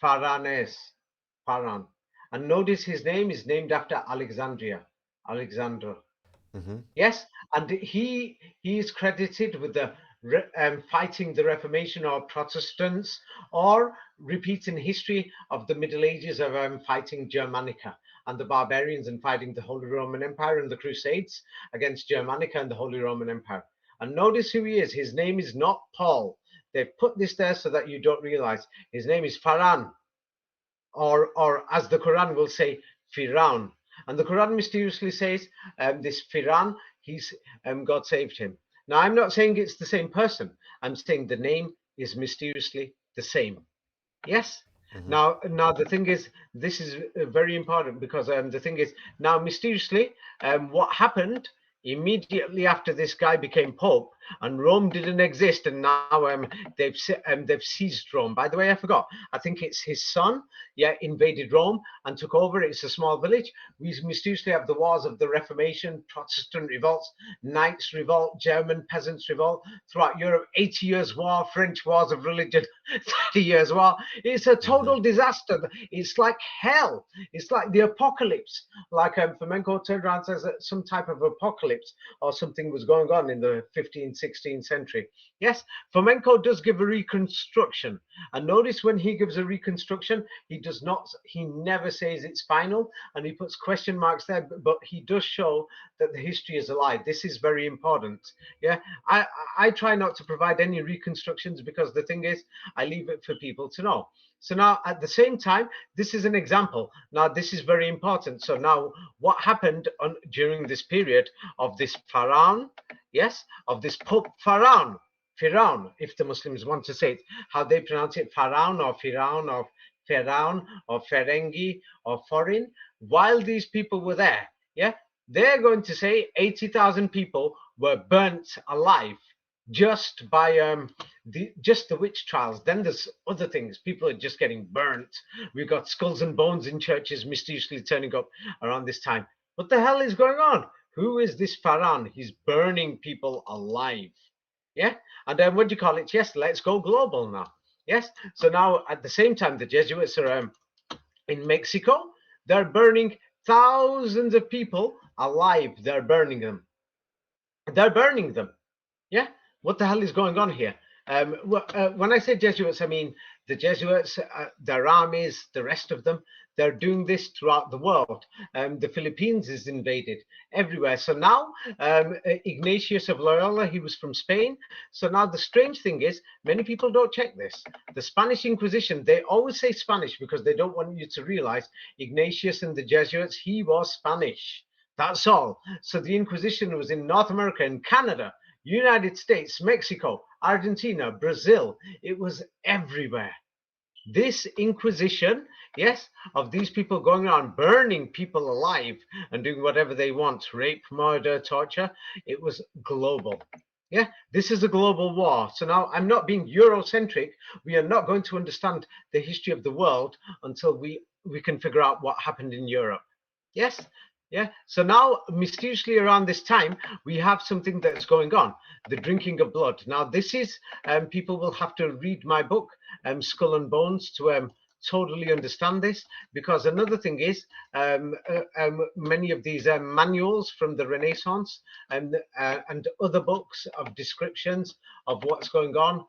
Farnese. And notice his name is named after Alexandria, Alexander. Mm-hmm. Yes, and he is credited with the fighting the Reformation or Protestants, or repeating history of the Middle Ages of fighting Germanica and the barbarians and fighting the Holy Roman Empire and the Crusades against Germanica and the Holy Roman Empire. And notice who he is. His name is not Paul. They've put this there so that you don't realize. His name is Faran, or as the Quran will say, Firaun. And the Quran mysteriously says this Firan, God saved him. Now, I'm not saying it's the same person. I'm saying the name is mysteriously the same. Yes? Mm-hmm. Now the thing is, this is very important because the thing is, now mysteriously, what happened immediately after this guy became Pope, and Rome didn't exist, and now they've seized Rome. By the way, I forgot. I think it's his son, invaded Rome and took over. It's a small village. We mysteriously have the wars of the Reformation, Protestant revolts, Knights revolt, German peasants revolt throughout Europe. 80 Years' War, French wars of religion, 30 Years' War. It's a total disaster. It's like hell. It's like the apocalypse. Like Fomenko turned around and says that some type of apocalypse or something was going on in the 15th, 16th century. Yes, Fomenko does give a reconstruction. And notice when he gives a reconstruction, he never says it's final, and he puts question marks there, but he does show that the history is a lie. This is very important. Yeah, I try not to provide any reconstructions because the thing is, I leave it for people to know. So now, at the same time, this is an example. Now, this is very important. So now, what happened during this period of this Pharaoh, yes, of this Pope Pharaoh, if the Muslims want to say it, how they pronounce it, Pharaoh or Firaun or Pharaoh or Ferengi or Foreign, while these people were there, yeah, they're going to say 80,000 people were burnt alive just by the witch trials. Then there's other things. People are just getting burnt. We've got skulls and bones in churches mysteriously turning up around this time. What the hell is going on? Who is this Pharaoh? He's burning people alive. Yeah. And then what do you call it? Yes, let's go global now. Yes. So now at the same time, the Jesuits are in Mexico. They're burning thousands of people alive. They're burning them. Yeah. What the hell is going on here? When I say Jesuits, I mean the Jesuits, their armies, the rest of them. They're doing this throughout the world. The Philippines is invaded everywhere. So now Ignatius of Loyola, he was from Spain. So now the strange thing is, many people don't check this. The Spanish Inquisition, they always say Spanish because they don't want you to realize Ignatius and the Jesuits, he was Spanish. That's all. So the Inquisition was in North America and Canada, United States, Mexico, Argentina, Brazil. It was everywhere. This Inquisition, yes, of these people going around burning people alive and doing whatever they want, rape, murder, torture, it was global. Yeah, this is a global war. So now I'm not being Eurocentric. We are not going to understand the history of the world until we can figure out what happened in Europe. Yes, yeah. So now, mysteriously around this time, we have something that's going on: the drinking of blood. Now, this is people will have to read my book, Skull and Bones, to totally understand this. Because another thing is, many of these manuals from the Renaissance and other books of descriptions of what's going on.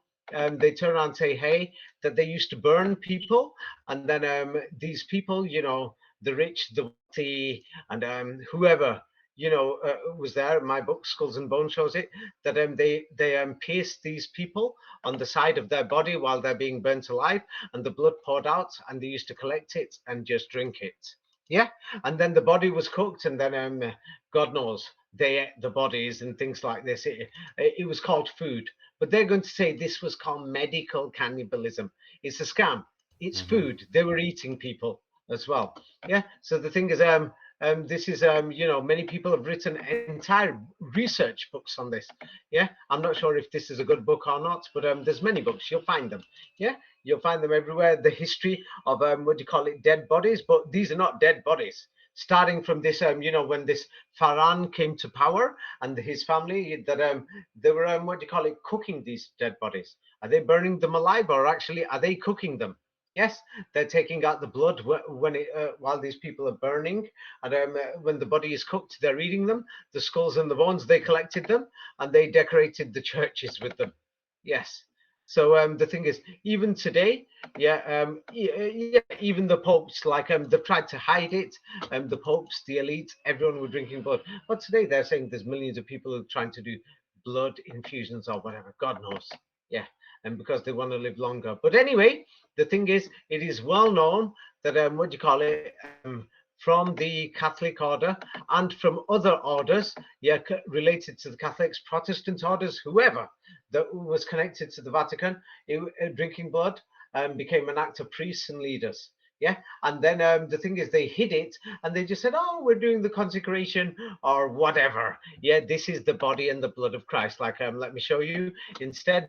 They turn around and say, hey, that they used to burn people, and then these people, the rich, the wealthy, and whoever, was there. My book, Skulls and Bones, shows it, that they pierced these people on the side of their body while they're being burnt alive, and the blood poured out, and they used to collect it and just drink it. Yeah, and then the body was cooked, and then God knows they ate the bodies and things like this. It was called food, but they're going to say this was called medical cannibalism. It's a scam. It's food. They were eating people as well. Yeah. So the thing is, this is, many people have written entire research books on this. Yeah. I'm not sure if this is a good book or not, but there's many books. You'll find them. Yeah. You'll find them everywhere. The history of what do you call it? Dead bodies, but these are not dead bodies. Starting from this, when this Pharaoh came to power and his family, that they were what do you call it? Cooking these dead bodies. Are they burning them alive, or actually are they cooking them? Yes, they're taking out the blood while these people are burning, and when the body is cooked, they're eating them. The skulls and the bones, they collected them, and they decorated the churches with them. Yes. So the thing is, even today, yeah, even the popes, like they've tried to hide it. The popes, the elite, everyone were drinking blood. But today they're saying there's millions of people who are trying to do blood infusions or whatever. God knows. Yeah, and because they want to live longer. But anyway, the thing is, it is well known that what do you call it? From the Catholic order and from other orders, yeah, related to the Catholics, Protestant orders, whoever that was connected to the Vatican, drinking blood became an act of priests and leaders. Yeah, and then the thing is, they hid it and they just said, "Oh, we're doing the consecration or whatever." Yeah, this is the body and the blood of Christ. Like, let me show you. Instead,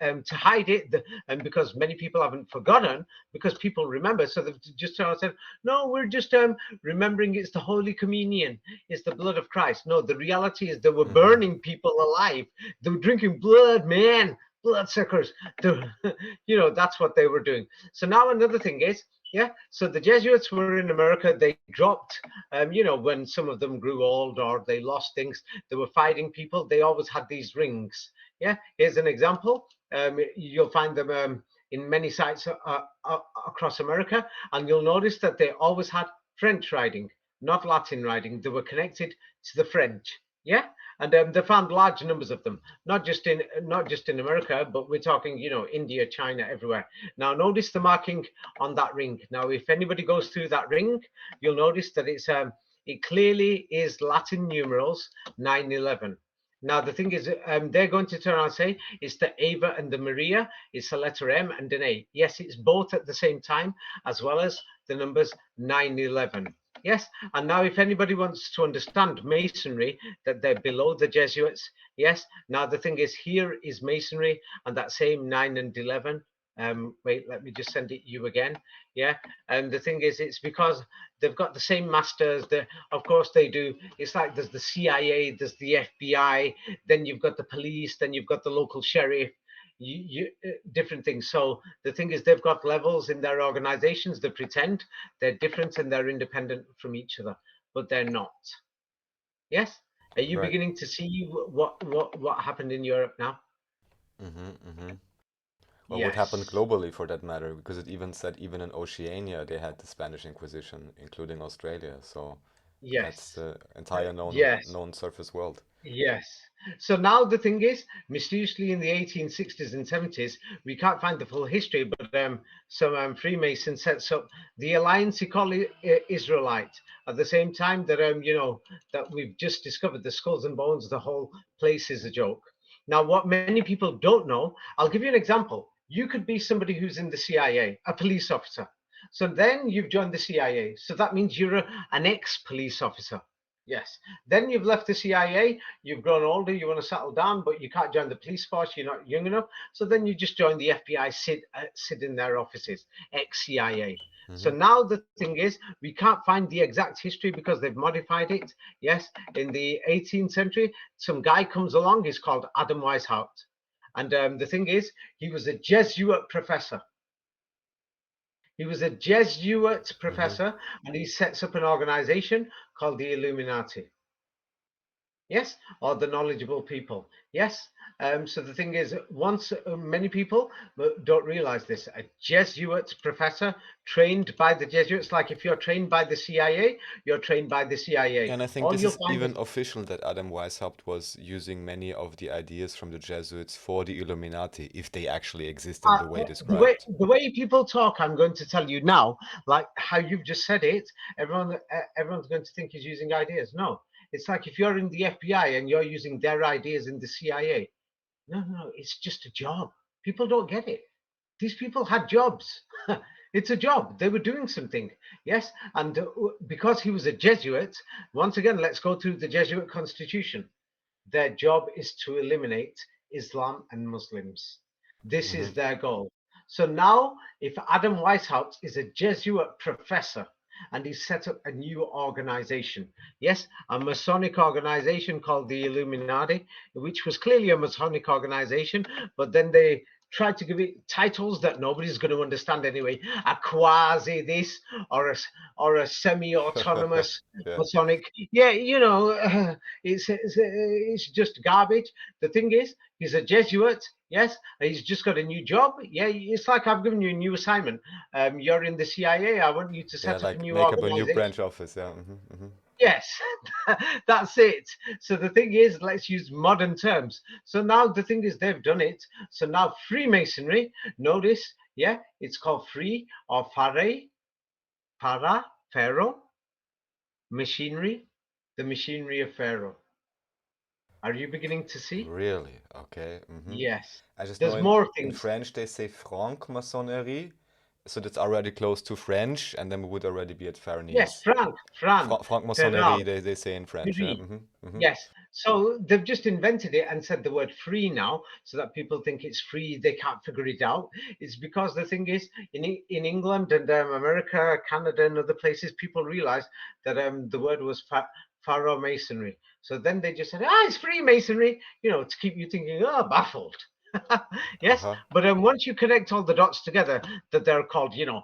to hide it, and because many people haven't forgotten, because people remember, so they've just said, "No, we're just remembering it's the Holy Communion, it's the blood of Christ." No, the reality is they were burning people alive. They were drinking blood, man. Bloodsuckers. That's what they were doing. So now another thing is, yeah, so the Jesuits were in America. They dropped, when some of them grew old or they lost things, they were fighting people. They always had these rings. Yeah, here's an example. You'll find them in many sites across America, and you'll notice that they always had French writing, not Latin writing. They were connected to the French. Yeah, and they found large numbers of them, not just in America, but we're talking, India, China, everywhere. Now, notice the marking on that ring. Now, if anybody goes through that ring, you'll notice that it clearly is Latin numerals 911. Now, the thing is, they're going to turn around and say it's the Ava and the Maria. It's a letter M and an A. Yes, it's both at the same time, as well as the numbers 911. Yes, and now if anybody wants to understand Masonry, that they're below the Jesuits. Yes, now the thing is, here is Masonry, and that same 9 and 11. Wait, let me just send it you again. Yeah, and the thing is, it's because they've got the same masters. Of course they do. It's like there's the CIA, there's the FBI, then you've got the police, then you've got the local sheriff. Different things. So the thing is, they've got levels in their organizations. They pretend they're different and they're independent from each other, but they're not. Yes, are you beginning to see what happened in Europe now? Well, what happened globally for that matter, because it even said even in Oceania they had the Spanish Inquisition, including Australia. So that's the entire known surface world. Yes. So now the thing is, mysteriously in the 1860s and 70s, we can't find the full history, but some Freemasons sets up the Alliance Israelite at the same time that that we've just discovered the skulls and bones. The whole place is a joke. Now, what many people don't know, I'll give you an example. You could be somebody who's in the CIA, a police officer. So then you've joined the CIA. So that means you're an ex-police officer. Yes. Then you've left the CIA, you've grown older, you want to settle down, but you can't join the police force, you're not young enough. So then you just join the FBI, sit in their offices, ex-CIA. So now the thing is, we can't find the exact history because they've modified it. Yes, in the 18th century, some guy comes along, he's called Adam Weishaupt. And the thing is, he was a Jesuit professor. He was a Jesuit professor, and he sets up an organization called the Illuminati. Yes, or the knowledgeable people. Yes. So the thing is, once many people don't realize this, a Jesuit professor trained by the Jesuits, like if you're trained by the CIA, you're trained by the CIA. And I think this is even official that Adam Weishaupt was using many of the ideas from the Jesuits for the Illuminati, if they actually exist in the way described. The way people talk, I'm going to tell you now, like how you've just said it, everyone's going to think he's using ideas. No. It's like if you're in the FBI and you're using their ideas in the CIA. No, it's just a job. People don't get it. These people had jobs. It's a job. They were doing something. Yes. And because he was a Jesuit, once again, let's go through the Jesuit constitution. Their job is to eliminate Islam and Muslims. This is their goal. So now, if Adam Weishaupt is a Jesuit professor, and he set up a new organization. Yes, a Masonic organization called the Illuminati, which was clearly a Masonic organization, but then they tried to give it titles that nobody's going to understand anyway. A quasi this or a semi-autonomous Masonic. Yeah, you know, it's just garbage. The thing is, he's a Jesuit. Yes, he's just got a new job. Yeah, it's like I've given you a new assignment. You're in the CIA. I want you to set up a new organization. Make up a new branch office. Yeah. Yes, that's it. So the thing is, let's use modern terms. So now the thing is, they've done it. So now Freemasonry, notice, yeah, it's called Free or Pharaoh, machinery, the machinery of Pharaoh. Are you beginning to see? Really? Okay. Yes. I just There's know more things. In French they say franc-maçonnerie, so that's already close to French, and then we would already be at Farnese. Yes, franc-maçonnerie they say in French. Yeah? Yes. So they've just invented it and said the word free now, so that people think it's free. They can't figure it out. It's because the thing is, in England and America, Canada, and other places, people realized that the word was Pharaoh Masonry. So then they just said, it's Freemasonry, you know, to keep you thinking, baffled. Yes. But once you connect all the dots together, that they're called, you know,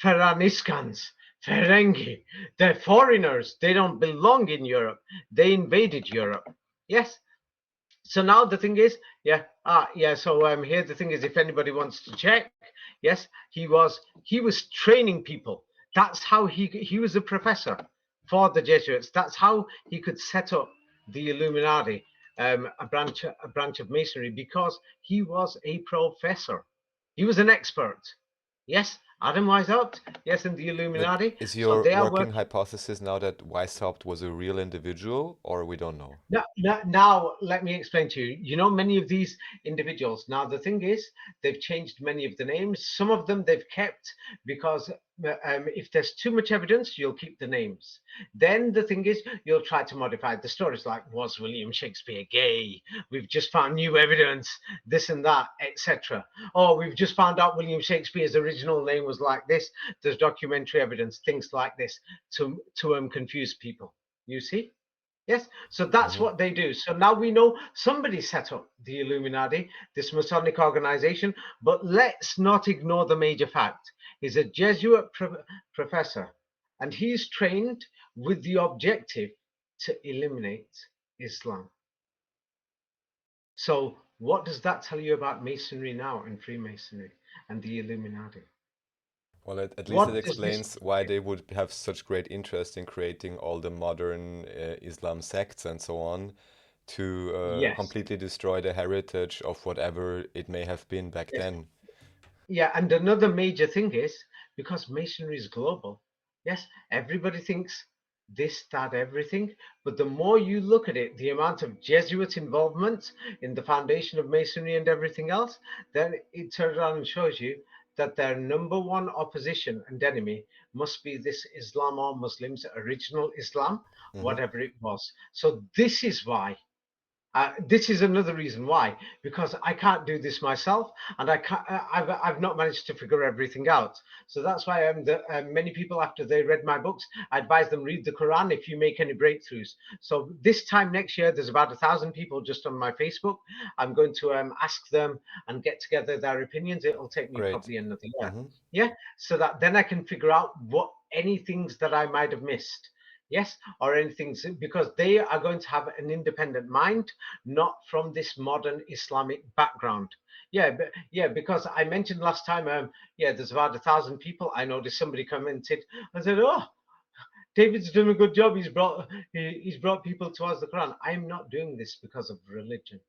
Pharaoniscans, Ferengi, they're foreigners. They don't belong in Europe. They invaded Europe. Yes. So now the thing is, so here the thing is, if anybody wants to check, yes, he was training people. That's how he was a professor for the Jesuits. That's how he could set up the Illuminati, a branch of Masonry, because he was a professor. He was an expert. Yes, Adam Weishaupt, yes, in the Illuminati. But is your working hypothesis now that Weishaupt was a real individual, or we don't know? Now, let me explain to you. You know, many of these individuals, now the thing is, they've changed many of the names. Some of them they've kept because if there's too much evidence, you'll keep the names. Then the thing is, you'll try to modify the stories, like, was William Shakespeare gay? We've just found new evidence, this and that, etc. Or we've just found out William Shakespeare's original name was like this. There's documentary evidence, things like this, to confuse people. You see? Yes, so that's what they do. So now we know somebody set up the Illuminati, this Masonic organization, but let's not ignore the major fact. He's a Jesuit professor, and he's trained with the objective to eliminate Islam. So what does that tell you about Masonry now and Freemasonry and the Illuminati? Well, at least it explains why they would have such great interest in creating all the modern Islam sects and so on to completely destroy the heritage of whatever it may have been back then. Yeah, and another major thing is, because Masonry is global, yes, everybody thinks this, that, everything. But the more you look at it, the amount of Jesuit involvement in the foundation of Masonry and everything else, then it turns around and shows you that their number one opposition and enemy must be this Islam or Muslims, original Islam, Mm-hmm. whatever it was. So this is why. This is another reason why, because I can't do this myself, and I can't. I've not managed to figure everything out. So that's why many people, after they read my books, I advise them read the Quran if you make any breakthroughs. So this time next year, there's about 1,000 people just on my Facebook. I'm going to ask them and get together their opinions. It'll take me Great. probably another year. Mm-hmm. Yeah, so that then I can figure out what any things that I might have missed. Yes, or anything, because they are going to have an independent mind, not from this modern Islamic background. Yeah, because I mentioned last time, yeah, there's about 1,000 people. I noticed somebody commented. I said, "Oh, David's done a good job. He's brought people towards the Quran." I'm not doing this because of religion.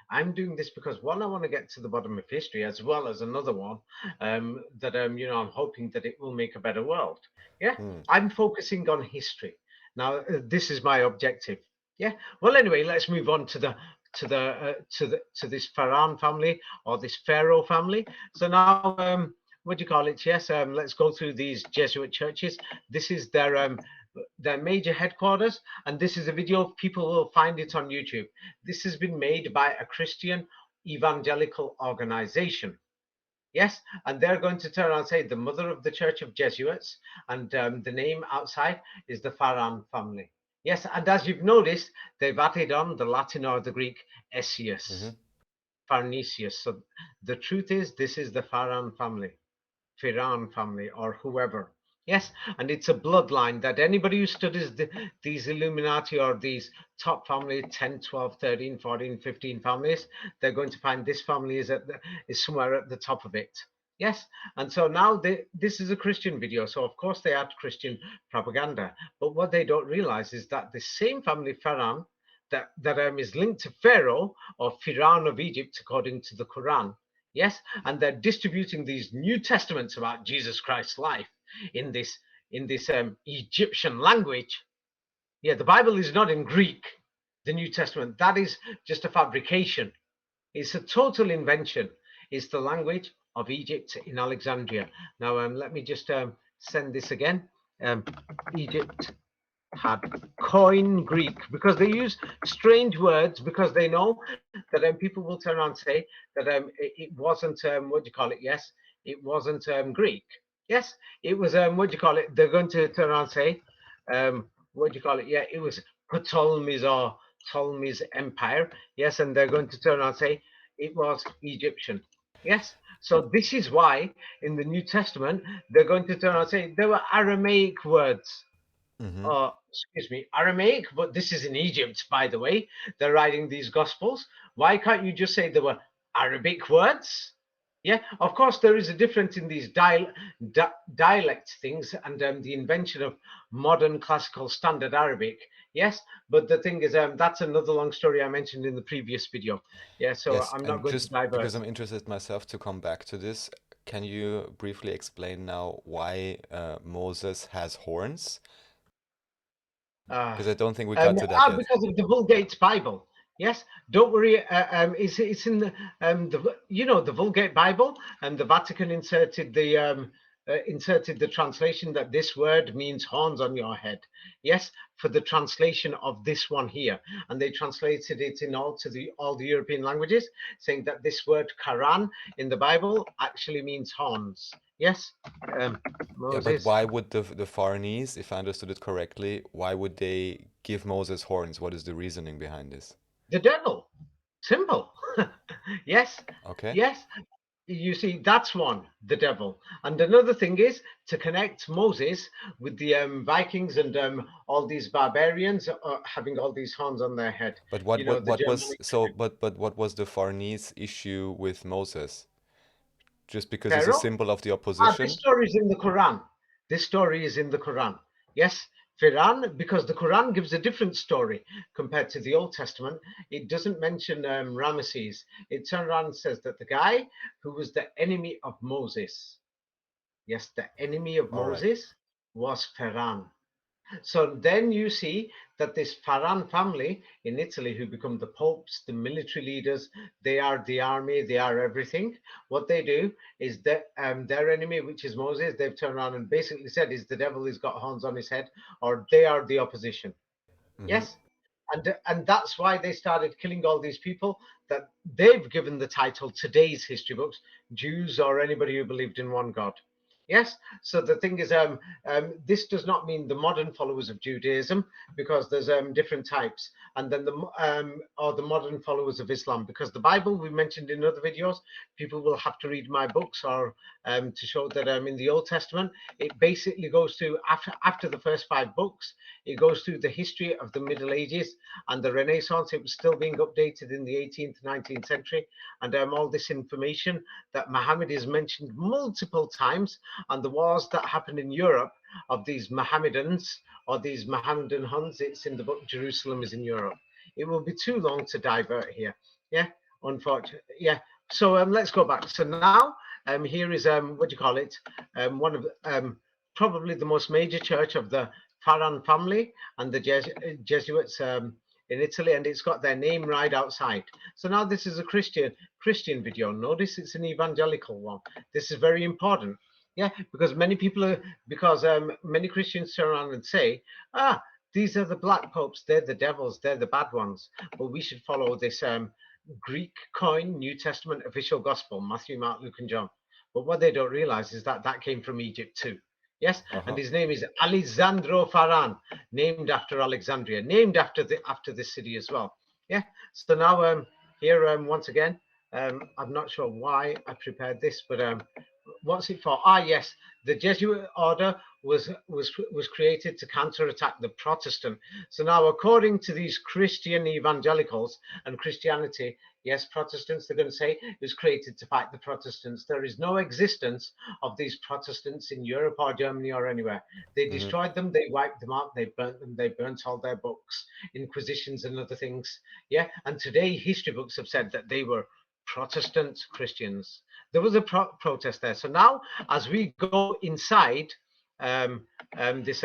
I'm doing this because one, I want to get to the bottom of history, as well as another one that I'm hoping that it will make a better world. Yeah, Mm. I'm focusing on history now. This is my objective. Yeah. Well, anyway, let's move on to this Pharaoh family, or this Pharaoh family. So now, what do you call it? Yes. Let's go through these Jesuit churches. This is their major headquarters, and this is a video. People will find it on YouTube. This has been made by a Christian evangelical organization. Yes, and they're going to turn around and say the mother of the Church of Jesuits, and the name outside is the Pharaoh family. Yes, and as you've noticed, they've added on the Latin or the Greek Mm-hmm. Esius, Farnese. So the truth is, this is the Pharaoh family. Pharaoh family, or whoever. Yes, and it's a bloodline that anybody who studies these Illuminati or these top family, 10, 12, 13, 14, 15 families, they're going to find this family is somewhere at the top of it. Yes, and so now this is a Christian video, so of course they add Christian propaganda. But what they don't realize is that the same family, Pharaoh, that is linked to Pharaoh, or Pharaoh of Egypt, according to the Quran. Yes, and they're distributing these New Testaments about Jesus Christ's life in this Egyptian language. Yeah, the Bible is not in Greek. The New Testament, that is just a fabrication. It's a total invention. It's the language of Egypt in Alexandria. Now, let me just send this again. Egypt had coin Greek, because they use strange words, because they know that people will turn around and say that it wasn't what do you call it? Yes, it wasn't Greek. Yes, it was what do you call it? They're going to turn around and say what do you call it? Yeah, it was Ptolemy's or Ptolemy's empire. Yes, and they're going to turn around and say it was Egyptian. Yes, so this is why in the New Testament they're going to turn around and say there were Aramaic words, Mm-hmm. excuse me, Aramaic, but this is in Egypt, by the way. They're writing these Gospels. Why can't you just say there were Arabic words? Yeah, of course, there is a difference in these dialect things and the invention of modern classical standard Arabic. Yes, but the thing is, that's another long story I mentioned in the previous video. Yeah, so Yes, I'm not and going to just because divert. I'm interested myself to come back to this, can you briefly explain now why Moses has horns? Uh, Because I don't think we got to that yet. because of the Vulgate Bible. Yes, don't worry. It's in the Vulgate Bible, and the Vatican inserted the translation that this word means horns on your head. Yes, for the translation of this one here, and they translated it in all the European languages, saying that this word Quran in the Bible actually means horns. Yes, Yeah, but Moses. why would the Farnese, if I understood it correctly, why would they give Moses horns? What is the reasoning behind this? The devil. Simple. Yes, Okay. yes. You see, that's one, the devil. And another thing is to connect Moses with the Vikings and all these barbarians having all these horns on their head. But You know, the what was Germanic so but what was the Farnese issue with Moses? Just because he's a Pharaoh. symbol of the This opposition? story is in the Quran. This story is in the Quran. Yes, Firan, because the Quran gives a different story compared to the Old Testament. It doesn't mention Ramesses. It turns around and says that the guy who was the enemy of Moses, yes, the enemy of All right. Moses was Pharaoh. So then you see that this Farhan family in Italy, who become the popes, the military leaders, they are the army, they are everything. What they do is that their enemy, which is Moses, they've turned around and basically said is the devil has got horns on his head, or they are the opposition. Mm-hmm. Yes, and that's why they started killing all these people that they've given the title today's history books, Jews or anybody who believed in one God. Yes, so the thing is, this does not mean the modern followers of Judaism, because there's different types, and then or the modern followers of Islam, because the Bible we mentioned in other videos, people will have to read my books or to show that in the Old Testament, it basically goes through after the first 5 books, it goes through the history of the Middle Ages and the Renaissance. It was still being updated in the 18th, 19th century, and all this information that Muhammad is mentioned multiple times, and the wars that happened in Europe of these Mohammedans or these Mohammedan Huns. It's in the book Jerusalem is in Europe. It will be too long to divert here. Yeah, unfortunately. Yeah. So let's go back. So now here is what do you call it? One of probably the most major church of the Farhan family and the Jesuits in Italy, and it's got their name right outside. So now this is a Christian video. Notice it's an evangelical one. This is very important. Yeah, because many people are, because many Christians turn around and say, these are the black popes, they're the devils, they're the bad ones. But we should follow this Greek coin New Testament official gospel, Matthew, Mark, Luke, and John. But what they don't realize is that that came from Egypt too. Yes, and Uh-huh. his name is Alessandro Farhan, named after Alexandria, named after the city as well. Yeah. So now here once again, I'm not sure why I prepared this, but what's it for? Ah, yes, the Jesuit order was created to counterattack the Protestant. So now, according to these Christian evangelicals and Christianity, yes, Protestants, they're going to say it was created to fight the Protestants. There is no existence of these Protestants in Europe or Germany or anywhere. They Mm-hmm. destroyed them, they wiped them out, they burnt them, they burnt all their books, inquisitions and other things. Yeah, and today history books have said that they were Protestant Christians. There was a protest there. So now, as we go inside this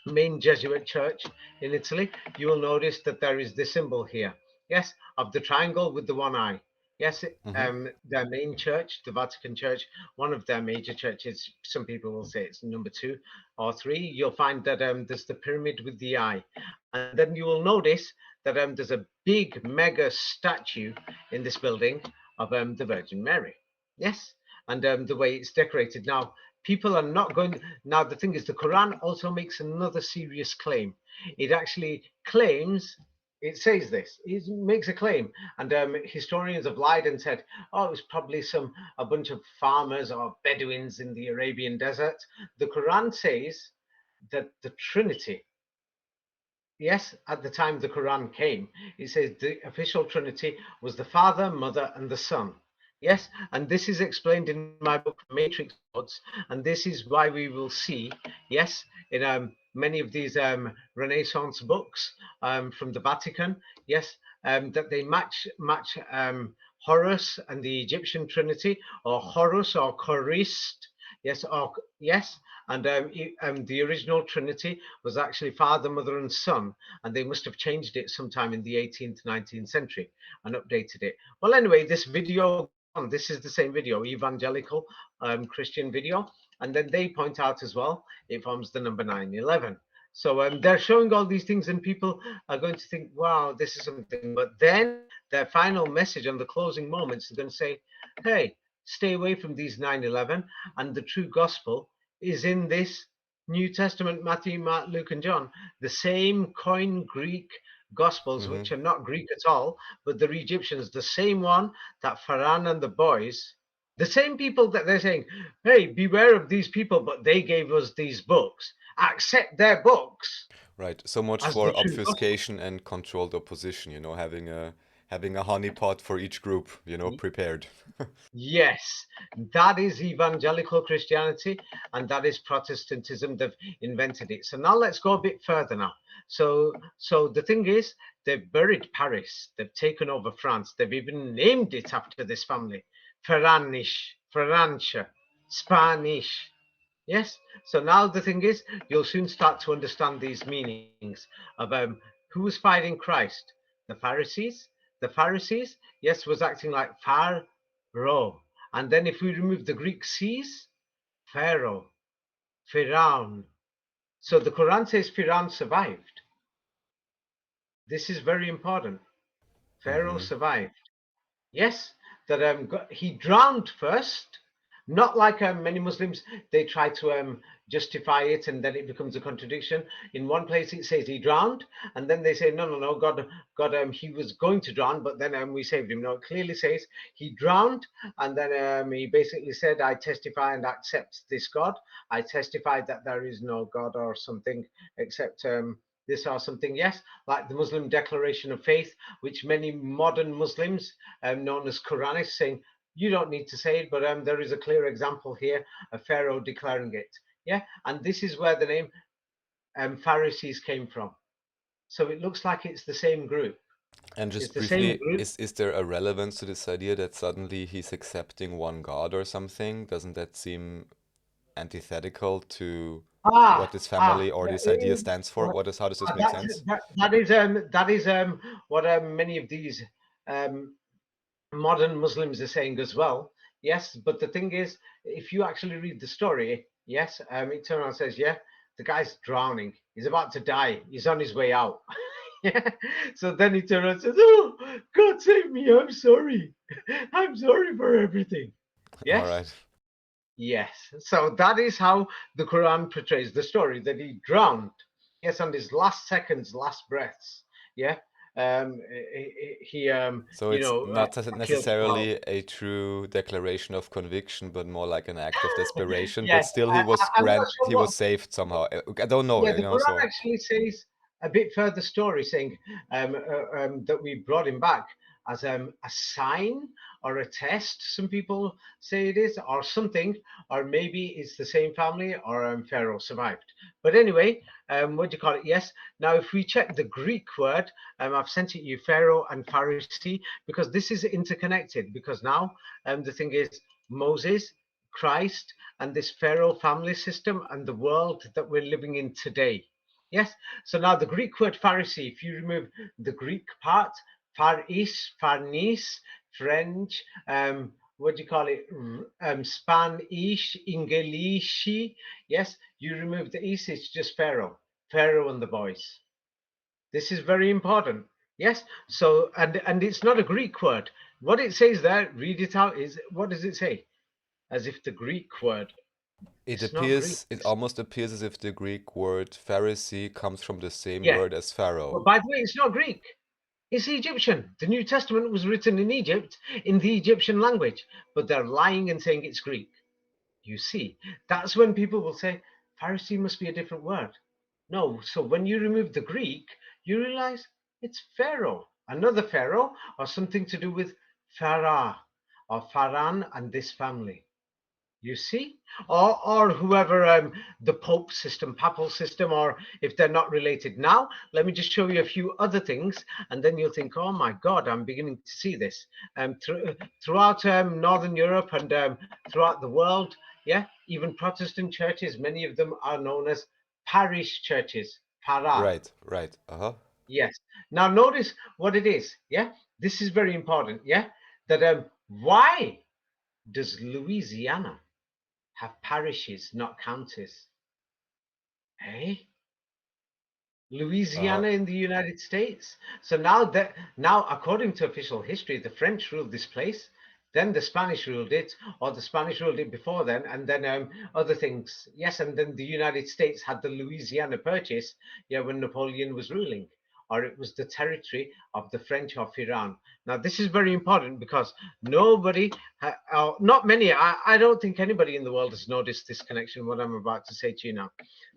main Jesuit church in Italy, you will notice that there is the symbol here, yes, of the triangle with the one eye. Yes, Mm-hmm. their main church, the Vatican Church, one of their major churches, some people will say it's number 2 or 3, you'll find that there's the pyramid with the eye. And then you will notice that there's a big mega statue in this building of the Virgin Mary. Yes, and the way it's decorated. Now, people are not going. Now, the thing is, the Quran also makes another serious claim. It actually claims, it says this, it makes a claim, and historians have lied and said, oh, it was probably a bunch of farmers or Bedouins in the Arabian desert. The Quran says that the Trinity, yes, at the time the Quran came, it says the official Trinity was the Father, Mother, and the Son. Yes, and this is explained in my book Matrix Codes, and this is why we will see, yes, in many of these Renaissance books from the Vatican, yes, that they match Horus and the Egyptian Trinity, or Horus or Chorist, yes, or yes, and the original Trinity was actually Father, Mother, and Son, and they must have changed it sometime in the 18th, 19th century and updated it. Well, anyway, this video, this is the same video, evangelical Christian video, and then they point out as well, it forms the number 911. So they're showing all these things, and people are going to think, wow, this is something. But then their final message on the closing moments is going to say, hey, stay away from these 911, and the true gospel is in this New Testament, Matthew, Mark, Luke, and John, the same Koine Greek Gospels, Mm-hmm. which are not Greek at all, but they're Egyptians, the same one that Farhan and the boys, the same people that they're saying, hey, beware of these people, but they gave us these books. Accept their books Right. So much as the for true gospel. obfuscation and controlled opposition, having a honeypot for each group, prepared. Yes, that is evangelical Christianity, and that is Protestantism. They've invented it. So now let's go a bit further now. So the thing is, they've buried Paris. They've taken over France. They've even named it after this family, Farnese, Francia, Spanish. Yes. So now the thing is, you'll soon start to understand these meanings of who was fighting Christ. The Pharisees. The Pharisees, yes, was acting like Pharaoh. And then if we remove the Greek C's, Pharaoh, Pharaon. So the Quran says Pharaon survived. This is very important. Pharaoh Mm-hmm. survived. Yes, that he drowned first. Not like many Muslims, they try to justify it and then it becomes a contradiction. In one place it says he drowned, and then they say no, no, no, God, he was going to drown, but then we saved him. No, it clearly says he drowned, and then he basically said, "I testify and accept this God. I testify that there is no God or something except this or something." Yes, like the Muslim Declaration of Faith, which many modern Muslims, known as Quranists, saying you don't need to say it, but there is a clear example here of Pharaoh declaring it. Yeah, and this is where the name Pharisees came from. So it looks like it's the same group. And It's just the same briefly, group. is there a relevance to this idea that suddenly he's accepting one God or something? Doesn't that seem antithetical to what Ah, this ah, family or this idea stands for? How does this make that's sense? that is what many of these um, modern Muslims are saying as well. Yes, but the thing is, if you actually read the story, yes, it turns out says, yeah, the guy's drowning. He's about to die. He's on his way out. Yeah. So then he turns around and says, "Oh, God save me! I'm sorry. I'm sorry for everything." All Yes, right. yes. So that is how the Quran portrays the story that he drowned. Yes, on his last seconds, last breaths. Yeah, he So it's not killed Pharaoh. necessarily a true declaration of conviction, but more like an act of desperation. But Yes, still, I'm not sure he what. was saved somehow. I don't know, Yeah, you the know. Quran So actually says a bit further story, saying that we brought him back as a sign or a test. Some people say it is, or something, or maybe it's the same family, or Pharaoh survived. But anyway, what do you call it? Yes. Now, if we check the Greek word, I've sent it you, Pharaoh and Pharisee, because this is interconnected. Because now, the thing is, Moses, Christ, and this Pharaoh family system and the world that we're living in today. Yes. So now the Greek word Pharisee, if you remove the Greek part, Farnese, French, what do you call it? Spanish, English. Yes, you remove the East, it's just Pharaoh, Pharaoh and the boys. This is very important. Yes. So and it's not a Greek word. What it says there, read it out. Is what does it say? As if the Greek word. It's not Greek. it almost appears as if the Greek word Pharisee comes from the same Yeah. word as Pharaoh. But by the way, it's not Greek. It's Egyptian. The New Testament was written in Egypt in the Egyptian language, but they're lying and saying it's Greek. You see, that's when people will say Pharisee must be a different word. No. So when you remove the Greek, you realize it's Pharaoh, another Pharaoh, or something to do with Pharaoh or Pharan and this family. You see, or whoever the Pope system, papal system, or if they're not related. Now, let me just show you a few other things, and then you'll think, "Oh my God, I'm beginning to see this." Throughout Northern Europe and throughout the world, yeah, even Protestant churches, many of them are known as parish churches, para. Right, right. Uh-huh. Yes. Now notice what it is. Yeah, this is very important. Yeah, that why does Louisiana have parishes, not counties? Eh? Uh-huh. Louisiana in the United States. So now, according to official history, the French ruled this place, then the Spanish ruled it, or the Spanish ruled it before then, and then other things. Yes, and then the United States had the Louisiana Purchase, yeah, when Napoleon was ruling, or it was the territory of the French of Iran. Now, this is very important because nobody, not many, I don't think anybody in the world has noticed this connection, what I'm about to say to you now.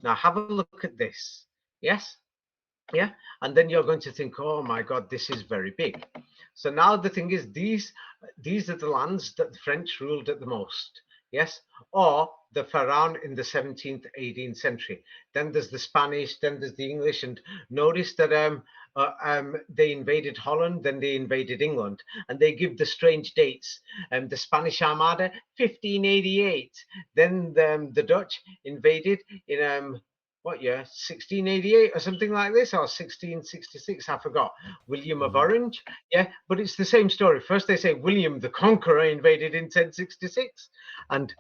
Now, have a look at this. Yes? Yeah, and then you're going to think, oh my God, this is very big. So now the thing is, these are the lands that the French ruled at the most. Yes, or the Pharaoh in the 17th 18th century. Then there's the Spanish, then there's the English. And notice that they invaded Holland, then they invaded England, and they give the strange dates. The Spanish Armada, 1588. Then the Dutch invaded in what year? 1688 or something like this, or 1666, I forgot. William of Orange. Yeah, but it's the same story. First they say William the Conqueror invaded in 1066, and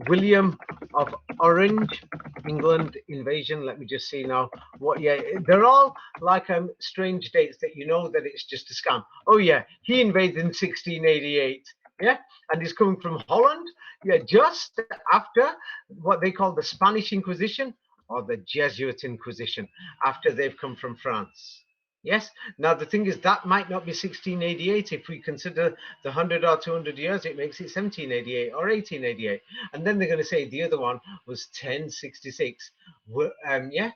William of Orange, England invasion. Let me just see now. What? Yeah, they're all like strange dates that you know that it's just a scam. Oh yeah, he invaded in 1688. Yeah, and he's coming from Holland. Yeah, just after what they call the Spanish Inquisition or the Jesuit Inquisition, after they've come from France. Yes. Now the thing is that might not be 1688 if we consider the 100 or 200 years. It makes it 1788 or 1888, and then they're going to say the other one was 1066. Yeah,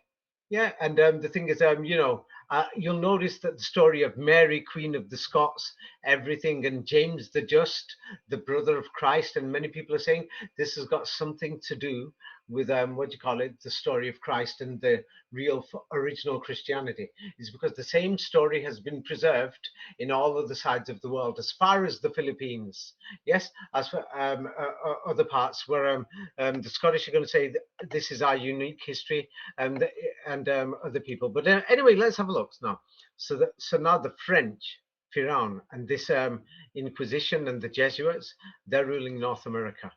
yeah, and the thing is, you'll notice that the story of Mary, Queen of the Scots, everything, and James the Just, the brother of Christ, and many people are saying this has got something to do with what do you call it, the story of Christ and the real original Christianity. Is because the same story has been preserved in all of the sides of the world, as far as the Philippines. Yes, as for other parts where the Scottish are going to say this is our unique history, and other people. But anyway, let's have a look now. So now the French, Pharaoh, and this Inquisition and the Jesuits, they're ruling North America.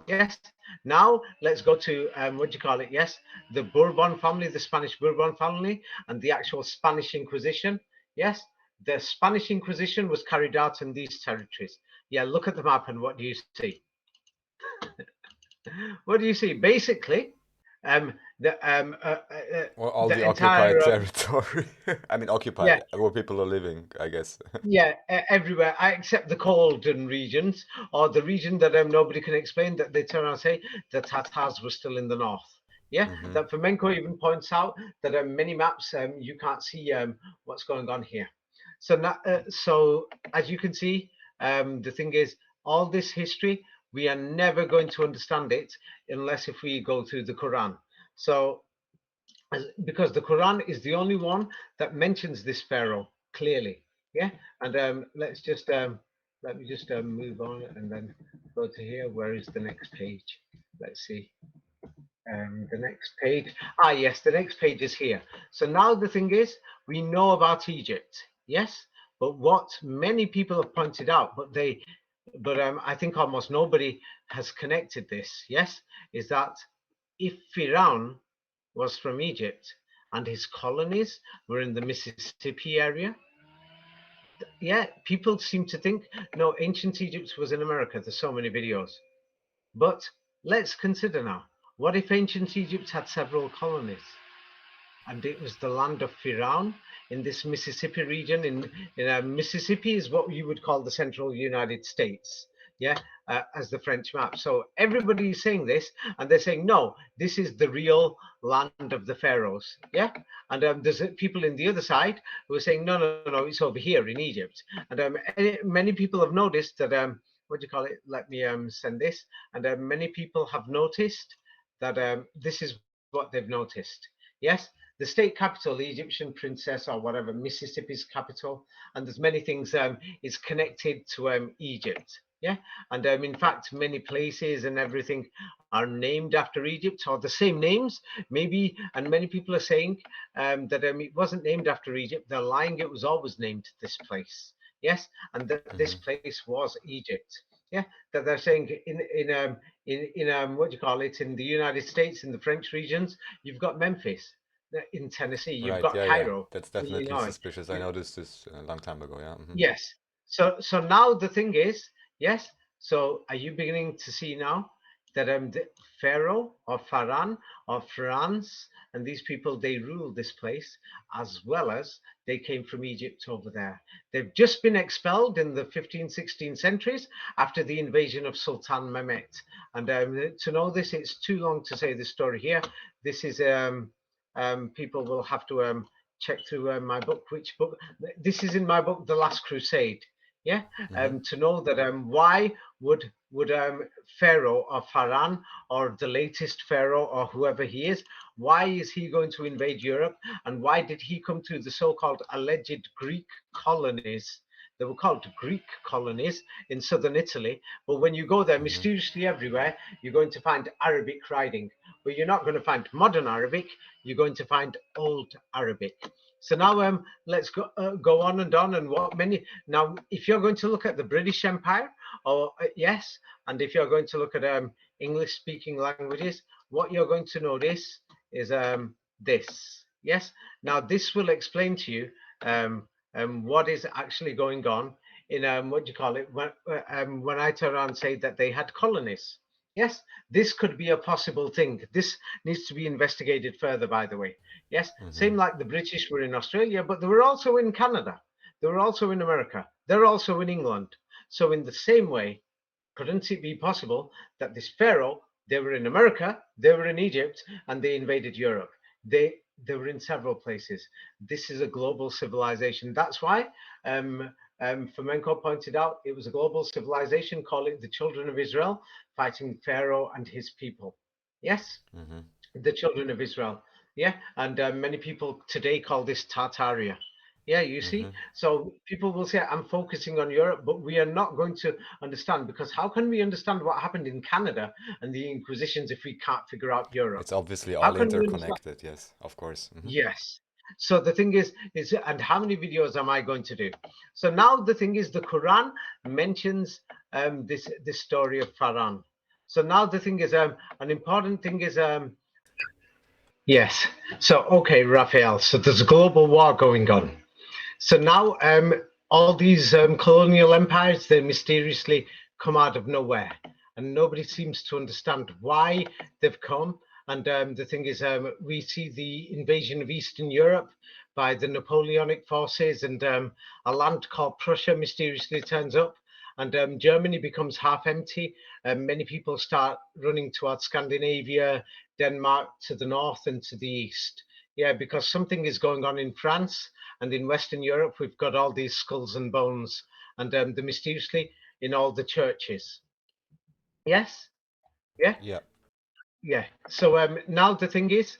Yes. Now let's go to what do you call it? Yes, the Bourbon family, the Spanish Bourbon family, and the actual Spanish Inquisition. Yes, the Spanish Inquisition was carried out in these territories. Yeah, look at the map, and what do you see? What do you see? Basically, all the entire, occupied territory. I mean, occupied, yeah, where people are living, I guess. Yeah, everywhere, except the Calden regions, or the region that nobody can explain, that they turn around and say the Tatars were still in the north. Yeah, that Fomenko even points out that many maps you can't see what's going on here. So now, so as you can see, the thing is, all this history, we are never going to understand it unless if we go through the Quran. So, because the Quran is the only one that mentions this Pharaoh clearly. Yeah, and let's just let me just move on and then go to here. Where is the next page? Let's see. The next page. Ah, yes, the next page is here. So now the thing is, we know about Egypt. Yes, but what many people have pointed out, but I think almost nobody has connected this. Yes, is that if Pharaoh was from Egypt and his colonies were in the Mississippi area, yeah, people seem to think, no, ancient Egypt was in America. There's so many videos. But let's consider now, what if ancient Egypt had several colonies? And it was the land of Pharaoh in this Mississippi region. In Mississippi is what you would call the central United States. Yeah, as the French map. So everybody is saying this, and they're saying, no, this is the real land of the pharaohs. Yeah, and there's people in the other side who are saying, no, no, no, it's over here in Egypt. And many people have noticed that, what do you call it? Let me send this. And many people have noticed that this is what they've noticed. Yes, the state capital, the Egyptian princess or whatever, Mississippi's capital, and there's many things is connected to Egypt. Yeah, and in fact, many places and everything are named after Egypt, or the same names, maybe. And many people are saying that it wasn't named after Egypt. They're lying. It was always named this place. Yes, and that this place was Egypt. Yeah, that they're saying in what do you call it, in the United States, in the French regions, you've got Memphis. In Tennessee, you've got Cairo. Yeah. That's definitely suspicious. I noticed this a long time ago. Yeah. Yes. So now the thing is, yes. So are you beginning to see now that the Pharaoh or Pharaoh or France and these people, they ruled this place, as well as they came from Egypt over there. They've just been expelled in the 15th, 16th centuries after the invasion of Sultan Mehmet. And to know this, it's too long to say this story here. This is people will have to check through my book. Which book? This is in my book, The Last Crusade. Yeah, Mm-hmm. to know that why would Pharaoh or Pharaoh or the latest Pharaoh or whoever he is, why is he going to invade Europe, and why did he come to the so-called alleged Greek colonies? They were called Greek colonies in southern Italy, but when you go there, Mm-hmm. mysteriously everywhere, you're going to find Arabic writing, but you're not going to find modern Arabic. You're going to find old Arabic. So now let's go on and on. And what many now, if you're going to look at the British Empire, or yes, and if you're going to look at English-speaking languages, what you're going to notice is this. Yes. Now this will explain to you what is actually going on in what do you call it when I turn around and say that they had colonies. Yes, this could be a possible thing. This needs to be investigated further, by the way. Yes, Mm-hmm. same like the British were in Australia, but they were also in Canada. They were also in America. They're also in England. So in the same way, couldn't it be possible that this Pharaoh, they were in America, they were in Egypt, and they invaded Europe? They they were in several places. This is a global civilization. That's why Fomenko pointed out it was a global civilization, call it the children of Israel, fighting Pharaoh and his people. Yes, Mm-hmm. the children of Israel. Yeah, and many people today call this Tartaria. Yeah, you Mm-hmm. see, so people will say I'm focusing on Europe, but we are not going to understand, because how can we understand what happened in Canada and the Inquisitions if we can't figure out Europe? It's obviously How all can we understand? interconnected. Yes, of course. Mm-hmm. Yes. So the thing is, and how many videos am I going to do? So now the thing is, the Quran mentions this story of Pharaoh. So now the thing is, an important thing is, yes. So okay, Raphael. So there's a global war going on. So now all these colonial empires, they mysteriously come out of nowhere, and nobody seems to understand why they've come. And the thing is, we see the invasion of Eastern Europe by the Napoleonic forces, and a land called Prussia mysteriously turns up, and Germany becomes half empty. Many people start running towards Scandinavia, Denmark to the north and to the east. Yeah, because something is going on in France, and in Western Europe, we've got all these skulls and bones, and the mysteriously in all the churches. Yes, yeah, Yeah. yeah. So now the thing is,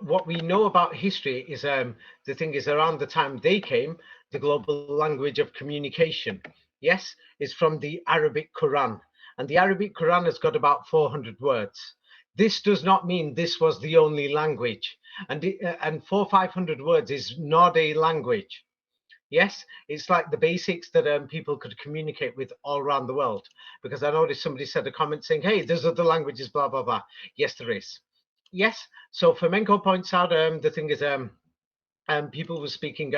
what we know about history is the thing is around the time they came, the global language of communication, yes, is from the Arabic Quran, and the Arabic Quran has got about 400 words. This does not mean this was the only language, and 500 words is not a language. Yes, it's like the basics that people could communicate with all around the world. Because I noticed somebody said a comment saying, "Hey, there's other languages, blah blah blah." Yes, there is. Yes. So Flamenco points out the thing is people were speaking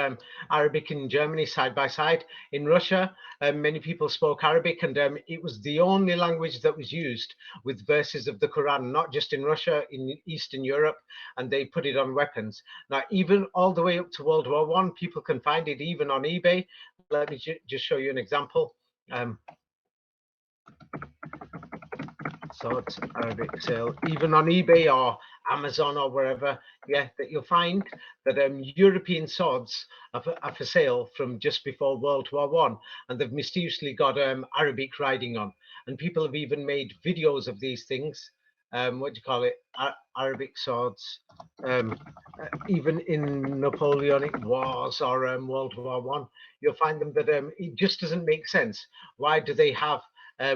Arabic in Germany side by side. In Russia, many people spoke Arabic, and it was the only language that was used with verses of the Quran, not just in Russia, in Eastern Europe, and they put it on weapons. Now, even all the way up to World War One, people can find it even on eBay. Let me just show you an example. Um, so it's Arabic sale, even on eBay or Amazon or wherever, yeah, that you'll find that European swords are for sale from just before World War One, and they've mysteriously got Arabic writing on, and people have even made videos of these things. What do you call it? Arabic swords, um, even in Napoleonic wars or World War One, you'll find them that it just doesn't make sense. Why do they have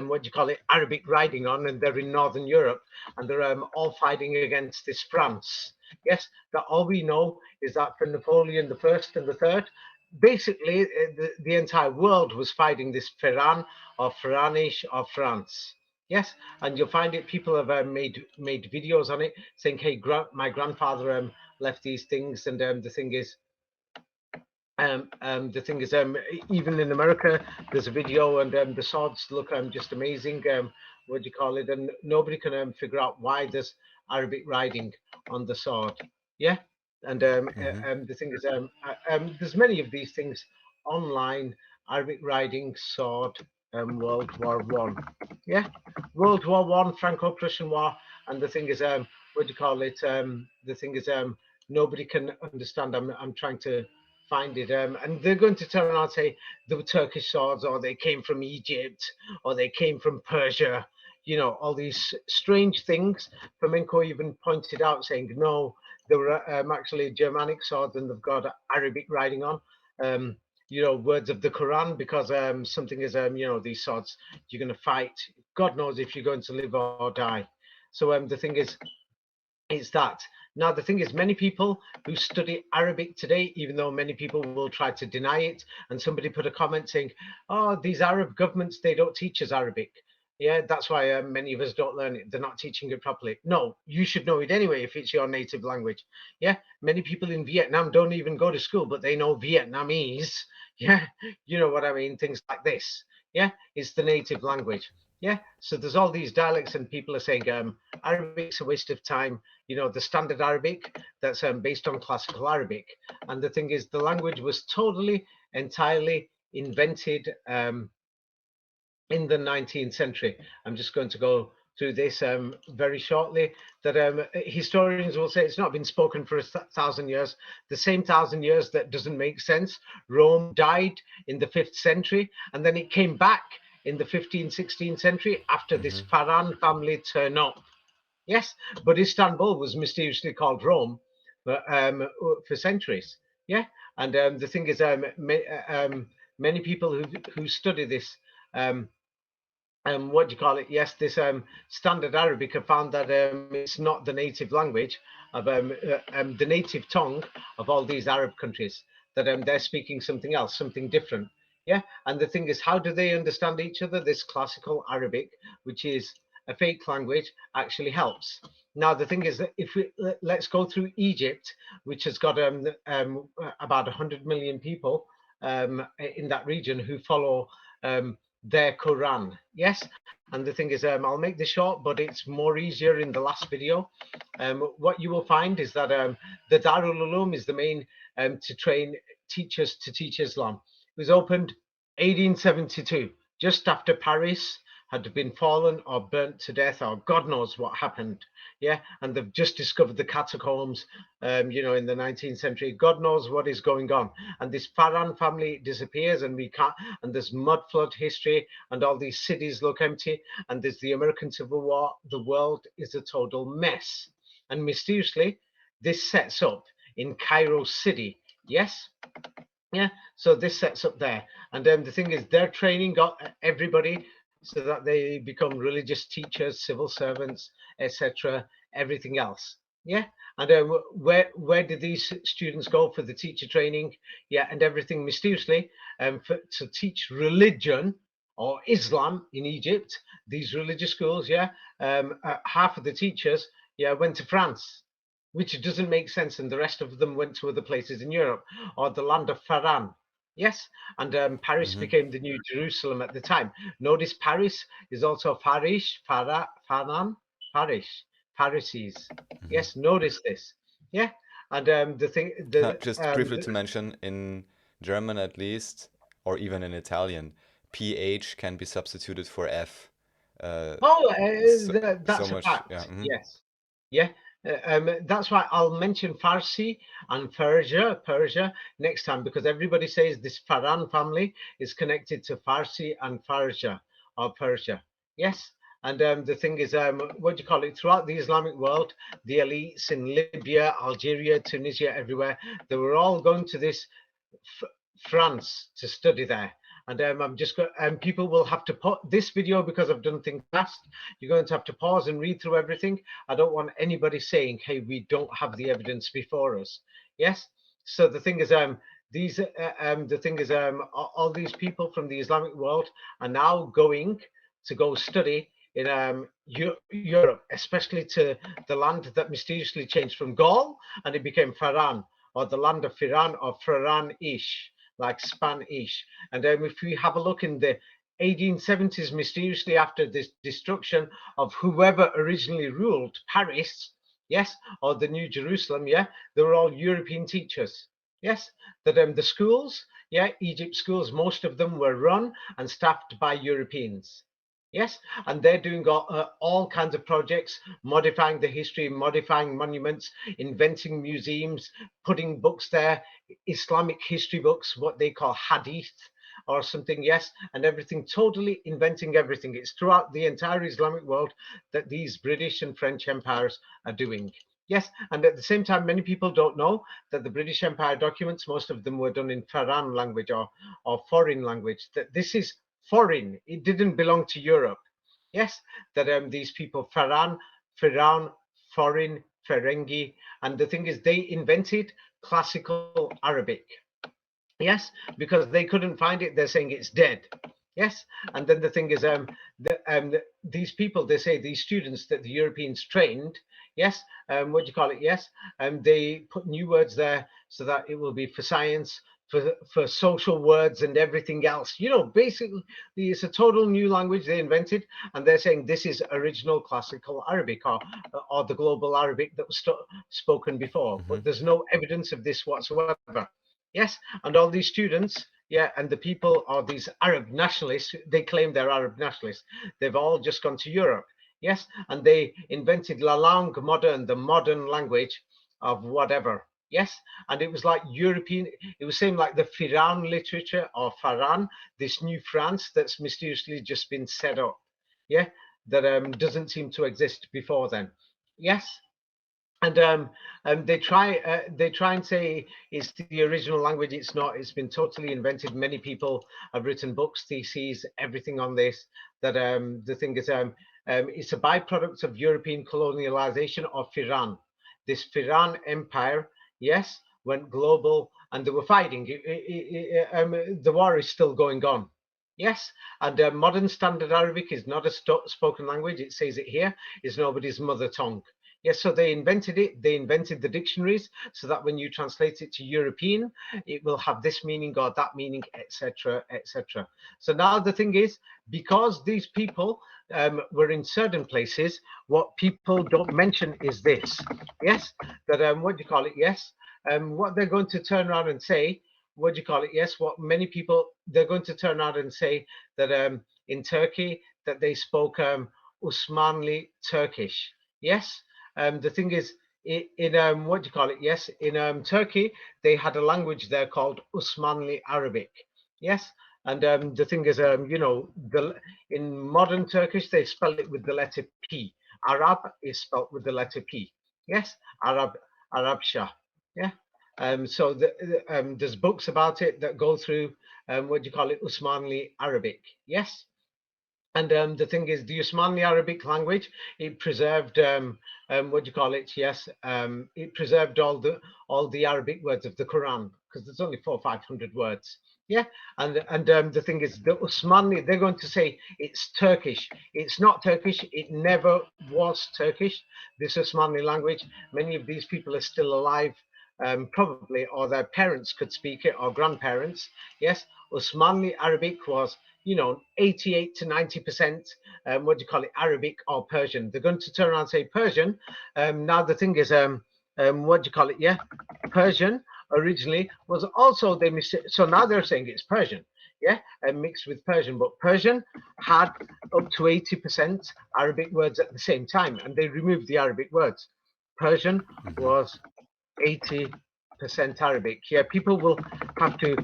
what do you call it, Arabic writing on, and they're in Northern Europe, and they're all fighting against this France? Yes, that all we know is that for Napoleon the First and the Third, basically the entire world was fighting this Ferran or Farnese or France. Yes, and you'll find it. People have made videos on it saying, "Hey, my grandfather left these things," and the thing is, even in America, there's a video, and the swords look just amazing. What do you call it? And nobody can figure out why there's Arabic writing on the sword. Yeah, and Mm-hmm. the thing is, there's many of these things online. Arabic writing sword, World War One. Yeah, World War One, Franco-Prussian War, and the thing is, what do you call it? The thing is, nobody can understand. I'm trying to find it. And they're going to turn around and say they were Turkish swords, or they came from Egypt, or they came from Persia. You know, all these strange things. Flamenco even pointed out, saying, no, they were actually Germanic swords, and they've got Arabic writing on. You know, words of the Quran, because something is, you know, these swords, you're going to fight. God knows if you're going to live or die. So the thing is that. Now, the thing is, many people who study Arabic today, even though many people will try to deny it, and somebody put a comment saying, oh, these Arab governments, they don't teach us Arabic. Yeah, that's why many of us don't learn it. They're not teaching it properly. No, you should know it anyway if it's your native language. Yeah, many people in Vietnam don't even go to school, but they know Vietnamese. Yeah, you know what I mean? Things like this. Yeah, it's the native language. Yeah, so there's all these dialects, and people are saying Arabic's a waste of time. You know, the standard Arabic that's based on classical Arabic. And the thing is, the language was totally, entirely invented in the 19th century. I'm just going to go through this very shortly. That historians will say it's not been spoken for 1,000 years. The same 1,000 years that doesn't make sense. Rome died in the 5th century, and then it came back in the 15th, 16th century after this Farhan family turn up. Yes, but Istanbul was mysteriously called Rome for centuries. Yeah, and the thing is, many people who study this, what do you call it? Yes, this standard Arabic have found that it's not the native language of the native tongue of all these Arab countries. That they're speaking something else, something different. Yeah, and the thing is, how do they understand each other? This classical Arabic, which is a fake language, actually helps. Now, the thing is that if we let's go through Egypt, which has got about 100 million people in that region who follow their Quran. Yes, and the thing is, I'll make this short, but it's more easier in the last video. What you will find is that the Darul Uloom is the main to train teachers to teach Islam. It was opened 1872, just after Paris had been fallen or burnt to death, or God knows what happened. Yeah, and they've just discovered the catacombs, you know, in the 19th century. God knows what is going on. And this Farhan family disappears, and we can't. And there's mud flood history, and all these cities look empty. And there's the American Civil War. The world is a total mess. And mysteriously, this sets up in Cairo City. Yes. Yeah, so this sets up there, and the thing is, they're training everybody so that they become religious teachers, civil servants, etc., everything else. Yeah, and where did these students go for the teacher training? Yeah, and everything mysteriously to teach religion or Islam in Egypt. These religious schools, yeah, half of the teachers, yeah, went to France, which doesn't make sense, and the rest of them went to other places in Europe or the land of Faran. Yes, and Paris became the new Jerusalem at the time. Notice Paris is also Farish, Faran, Parish, Pharisees. Yes, notice this. Yeah, and the thing, just briefly to mention, in German at least, or even in Italian, PH can be substituted for F. that's so a much, fact. yeah. Yes, yeah. That's why I'll mention Farsi and Persia next time, because everybody says this Farhan family is connected to Farsi and Persia or Persia. Yes, and the thing is, what do you call it? Throughout the Islamic world, the elites in Libya, Algeria, Tunisia, everywhere, they were all going to this France to study there. And I'm just going, and people will have to put this video, because I've done things fast. You're going to have to pause and read through everything. I don't want anybody saying, "Hey, we don't have the evidence before us." Yes. So the thing is, all these people from the Islamic world are now going to go study in Europe, especially to the land that mysteriously changed from Gaul and it became Faran, or the land of Firan, or Faran-ish, like Spanish. And if we have a look in the 1870s, mysteriously after this destruction of whoever originally ruled Paris, yes, or the New Jerusalem, yeah, they were all European teachers. Yes, that the schools, yeah, Egypt schools, most of them were run and staffed by Europeans. Yes, and they're doing all kinds of projects, modifying the history, modifying monuments, inventing museums, putting books there, Islamic history books, what they call hadith or something, yes, and everything, totally inventing everything. It's throughout the entire Islamic world that these British and French empires are doing. Yes, and at the same time, many people don't know that the British Empire documents, most of them were done in Farang language or foreign language, that this is foreign. It didn't belong to Europe. Yes, that these people, Firan, foreign, Ferengi, and the thing is, they invented classical Arabic. Yes, because they couldn't find it. They're saying it's dead. Yes, and then the thing is, these people, they say these students that the Europeans trained. Yes, what do you call it? Yes, and they put new words there so that it will be for science, for social words and everything else. You know, basically, it's a total new language they invented, and they're saying this is original classical Arabic or the global Arabic that was spoken before. Mm-hmm. But there's no evidence of this whatsoever. Yes, and all these students, yeah, and the people are these Arab nationalists. They claim they're Arab nationalists. They've all just gone to Europe. Yes, and they invented la langue moderne, the modern language of whatever. Yes, and it was like European. It was same like the Firan literature or Faran, this new France that's mysteriously just been set up. Yeah, that doesn't seem to exist before then. Yes, and they try and say it's the original language. It's not. It's been totally invented. Many people have written books, theses, everything on this. That the thing is, it's a byproduct of European colonialization of Iran. This Iran empire, yes, went global, and they were fighting. The war is still going on. Yes, and modern standard Arabic is not a spoken language. It says it here is nobody's mother tongue. Yes, so they invented it. They invented the dictionaries so that when you translate it to European, it will have this meaning or that meaning, etc., etc. So now the thing is, because these people were in certain places, what people don't mention is this. Yes, that what do you call it? Yes, what they're going to turn around and say. What do you call it? Yes, what many people they're going to turn around and say that in Turkey that they spoke Osmanli Turkish. Yes, the thing is, in what do you call it? Yes, in Turkey, they had a language there called Osmanli Arabic. Yes, and the thing is, in modern Turkish, they spell it with the letter P. Arab is spelled with the letter P. Yes, Arabsha. Yeah. So there's books about it that go through what do you call it? Osmanli Arabic. Yes. And the thing is, the Osmanli Arabic language, it preserved what do you call it? Yes, it preserved all the Arabic words of the Quran because there's only 400-500 words. Yeah, and the thing is, the Osmanli, they're going to say it's Turkish. It's not Turkish. It never was Turkish. This Osmanli language. Many of these people are still alive. Probably, or their parents could speak it, or grandparents. Yes, Osmanli Arabic was 88 to 90%, what do you call it, Arabic or Persian. They're going to turn around and say Persian. Now the thing is, what do you call it? Yeah, Persian originally was also so now they're saying it's Persian. Yeah, mixed with Persian, but Persian had up to 80% Arabic words at the same time, and they removed the Arabic words. Persian Mm-hmm. was 80% Arabic. Yeah, people will have to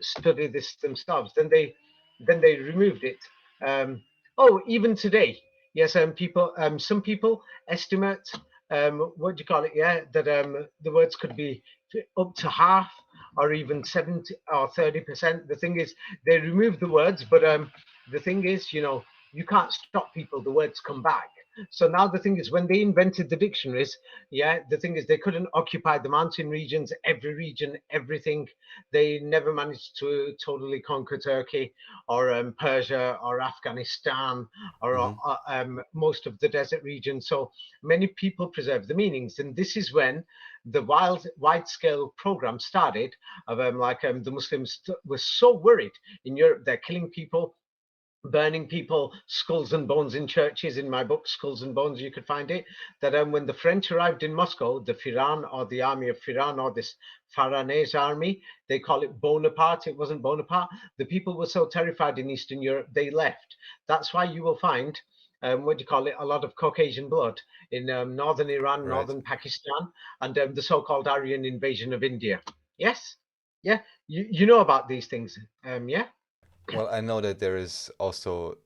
study this themselves. Then they removed it. Even today, yes, some people estimate what do you call it? Yeah, that the words could be up to half or even 70 or 30%. The thing is, they remove the words, but the thing is, you can't stop people. The words come back. So now the thing is, when they invented the dictionaries, yeah, the thing is they couldn't occupy the mountain regions, every region, everything. They never managed to totally conquer Turkey or Persia or Afghanistan or Mm-hmm. most of the desert region. So many people preserve the meanings, and this is when the wide-scale program started of the Muslims were so worried in Europe they're killing people burning people, skulls and bones in churches. In my book, Skulls and Bones, you could find it. That when the French arrived in Moscow, the Firan, or the army of Firan, or this Farnese army, they call it Bonaparte. It wasn't Bonaparte. The people were so terrified in Eastern Europe, they left. That's why you will find, what do you call it, a lot of Caucasian blood in northern Iran, Right. northern Pakistan, and the so-called Aryan invasion of India. Yes, yeah, you know about these things, yeah. Well, I know that there is also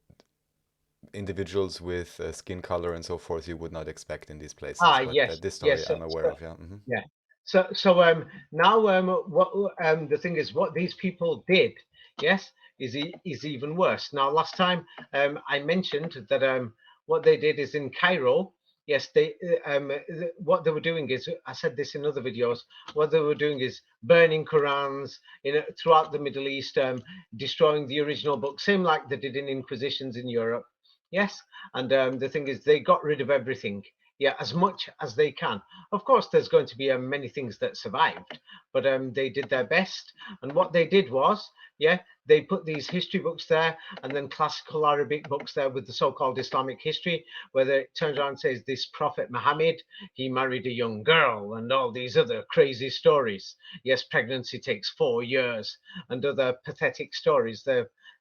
individuals with skin color and so forth you would not expect in these places, Ah, but yes, this story yes. I'm aware of, yeah. Yeah. So now what the thing is, what these people did, yes, is even worse. Now, last time I mentioned that what they did is in Cairo. Yes, what they were doing is, I said this in other videos. What they were doing is burning Qurans throughout the Middle East, destroying the original book, same like they did in Inquisitions in Europe. Yes, and the thing is, they got rid of everything. Yeah, as much as they can. Of course, there's going to be many things that survived, but they did their best. And what they did was, yeah, they put these history books there, and then classical Arabic books there with the so-called Islamic history, where it turns around and says this Prophet Muhammad, he married a young girl, and all these other crazy stories. Yes, pregnancy takes 4 years, and other pathetic stories.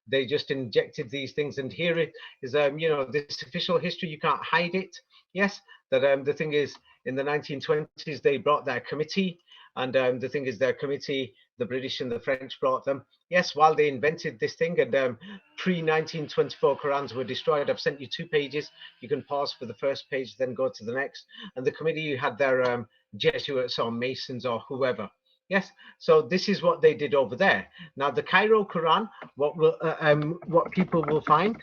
They just injected these things, and here it is. This official history, you can't hide it. Yes, that the thing is, in the 1920s, they brought their committee, and the thing is, their committee, the British and the French brought them. Yes, while they invented this thing, and pre-1924 Qurans were destroyed. I've sent you 2 pages. You can pause for the first page, then go to the next. And the committee had their Jesuits or Masons or whoever. Yes, so this is what they did over there. Now, the Cairo Quran, what people will find,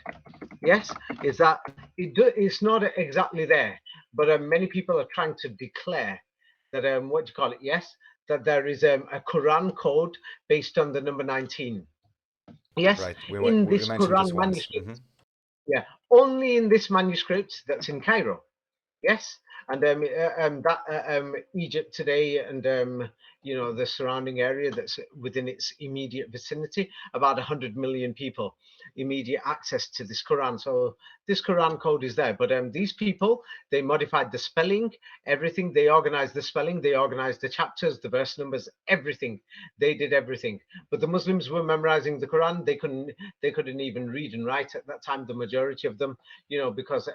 yes, is that it's not exactly there, but many people are trying to declare that what do you call it? Yes, that there is a Quran code based on the number 19. Yes, Right, in we this mentioned this Quran once. manuscript. Yeah, only in this manuscript that's in Cairo. Yes, and that Egypt today, and the surrounding area that's within its immediate vicinity, about 100 million people, immediate access to this Quran. So this Quran code is there, but these people, they modified the spelling, everything. They organized the spelling, they organized the chapters, the verse numbers, everything. They did everything. But the Muslims were memorizing the Quran. They couldn't even read and write at that time. The majority of them, because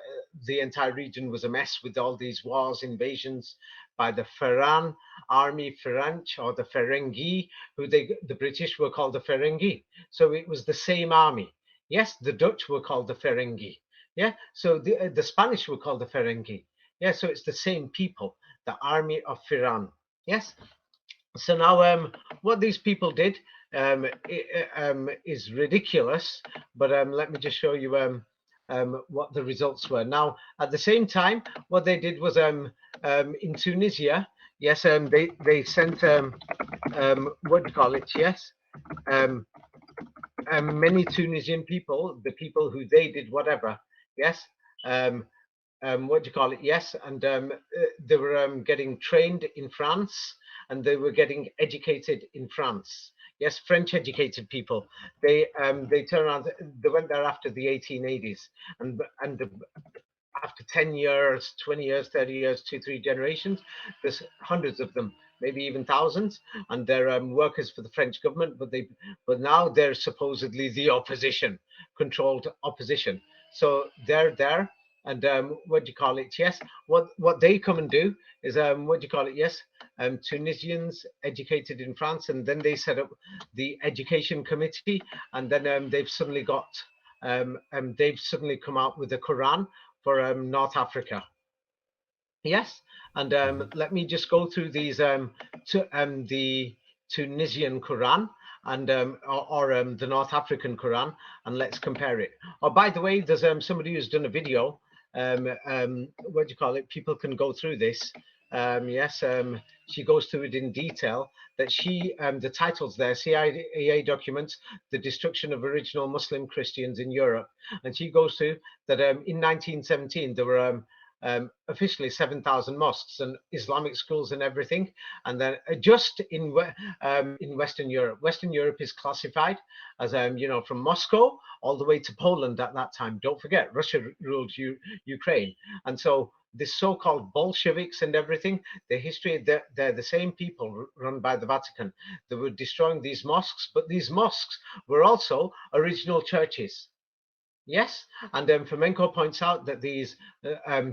the entire region was a mess with all these wars, invasions by the Ferran army, French, or the Ferengi, the British were called the Ferengi. So it was the same army. Yes, the Dutch were called the Ferengi. Yeah, so the Spanish were called the Ferengi. Yeah, so it's the same people, the army of Ferran. Yes. So now, what these people did is ridiculous, but let me just show you what the results were. Now, at the same time, what they did was in Tunisia, yes, they sent what do you call it? Yes, um, many Tunisian people, the people who they did whatever, yes, um, what do you call it? Yes, and they were getting trained in France, and they were getting educated in France. Yes, French educated people. They turned around. They went there after the 1880s, and after 10 years, 20 years, 30 years, 2, 3 generations, there's hundreds of them, maybe even thousands, and they're workers for the French government. But now they're supposedly the opposition, controlled opposition. So they're there, and what do you call it? Yes, what they come and do is what do you call it? Yes, Tunisians educated in France, and then they set up the education committee, and then they've suddenly come out with the Quran for North Africa. Yes, and let me just go through these the Tunisian Quran and or the North African Quran, and let's compare it. Oh, by the way, there's somebody who's done a video. What do you call it? People can go through this. Yes, she goes through it in detail. That the titles there, CIA documents, the destruction of original Muslim Christians in Europe, and she goes through that in 1917 there were officially 7,000 mosques and Islamic schools and everything. And then just in Western Europe, Western Europe is classified as from Moscow all the way to Poland at that time. Don't forget, Russia ruled Ukraine, and so this so-called Bolsheviks and everything, the history, they're the same people run by the Vatican. They were destroying these mosques, but these mosques were also original churches. Yes, and Fomenko points out that these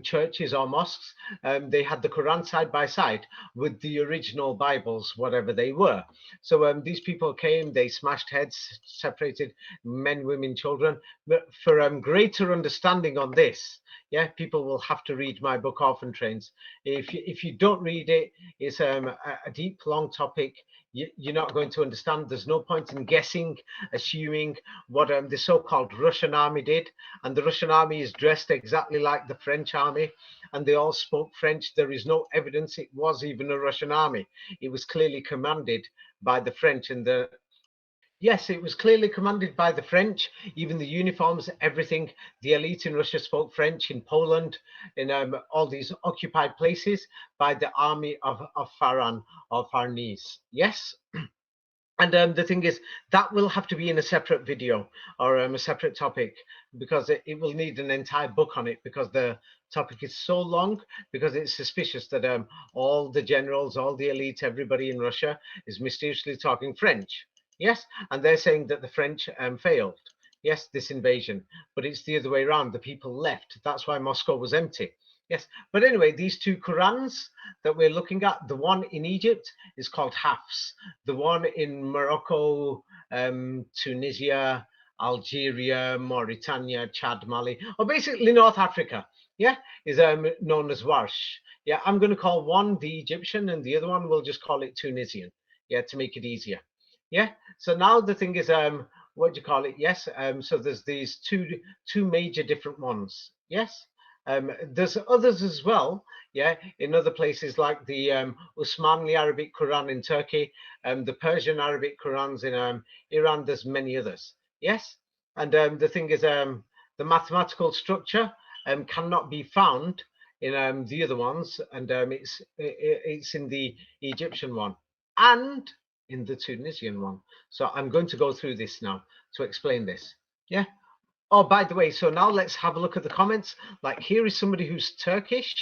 churches or mosques, they had the Quran side by side with the original Bibles, whatever they were. So these people came, they smashed heads, separated men, women, children. But for greater understanding on this, yeah, people will have to read my book, Orphan Trains. If you don't read it, it's a deep, long topic. You're not going to understand. There's no point in guessing, assuming what the so-called Russian army did. And the Russian army is dressed exactly like the French army, and they all spoke French. There is no evidence it was even a Russian army. It was clearly commanded by the French and the Yes, it was clearly commanded by the French, even the uniforms, everything. The elite in Russia spoke French, in Poland, in all these occupied places, by the army of Pharaoh or Farnese. Yes. And the thing is, that will have to be in a separate video or a separate topic, because it will need an entire book on it, because the topic is so long, because it's suspicious that all the generals, all the elite, everybody in Russia is mysteriously talking French. Yes, and they're saying that the French failed. Yes, this invasion, but it's the other way around. The people left. That's why Moscow was empty. Yes, but anyway, these two Qurans that we're looking at, the one in Egypt is called Hafs. The one in Morocco, Tunisia, Algeria, Mauritania, Chad, Mali, or basically North Africa, yeah, is known as Warsh. Yeah, I'm going to call one the Egyptian and the other one we'll just call it Tunisian, yeah, to make it easier. Yeah, so now the thing is, what do you call it? Yes, so there's these two major different ones. Yes, there's others as well. Yeah, in other places like the Osmanli Arabic Quran in Turkey, the Persian Arabic Qurans in Iran. There's many others. Yes, and the thing is, the mathematical structure cannot be found in the other ones, and it's in the Egyptian one and in the Tunisian one. So I'm going to go through this now to explain this. Yeah. Oh, by the way, so now let's have a look at the comments. Like, here is somebody who's Turkish.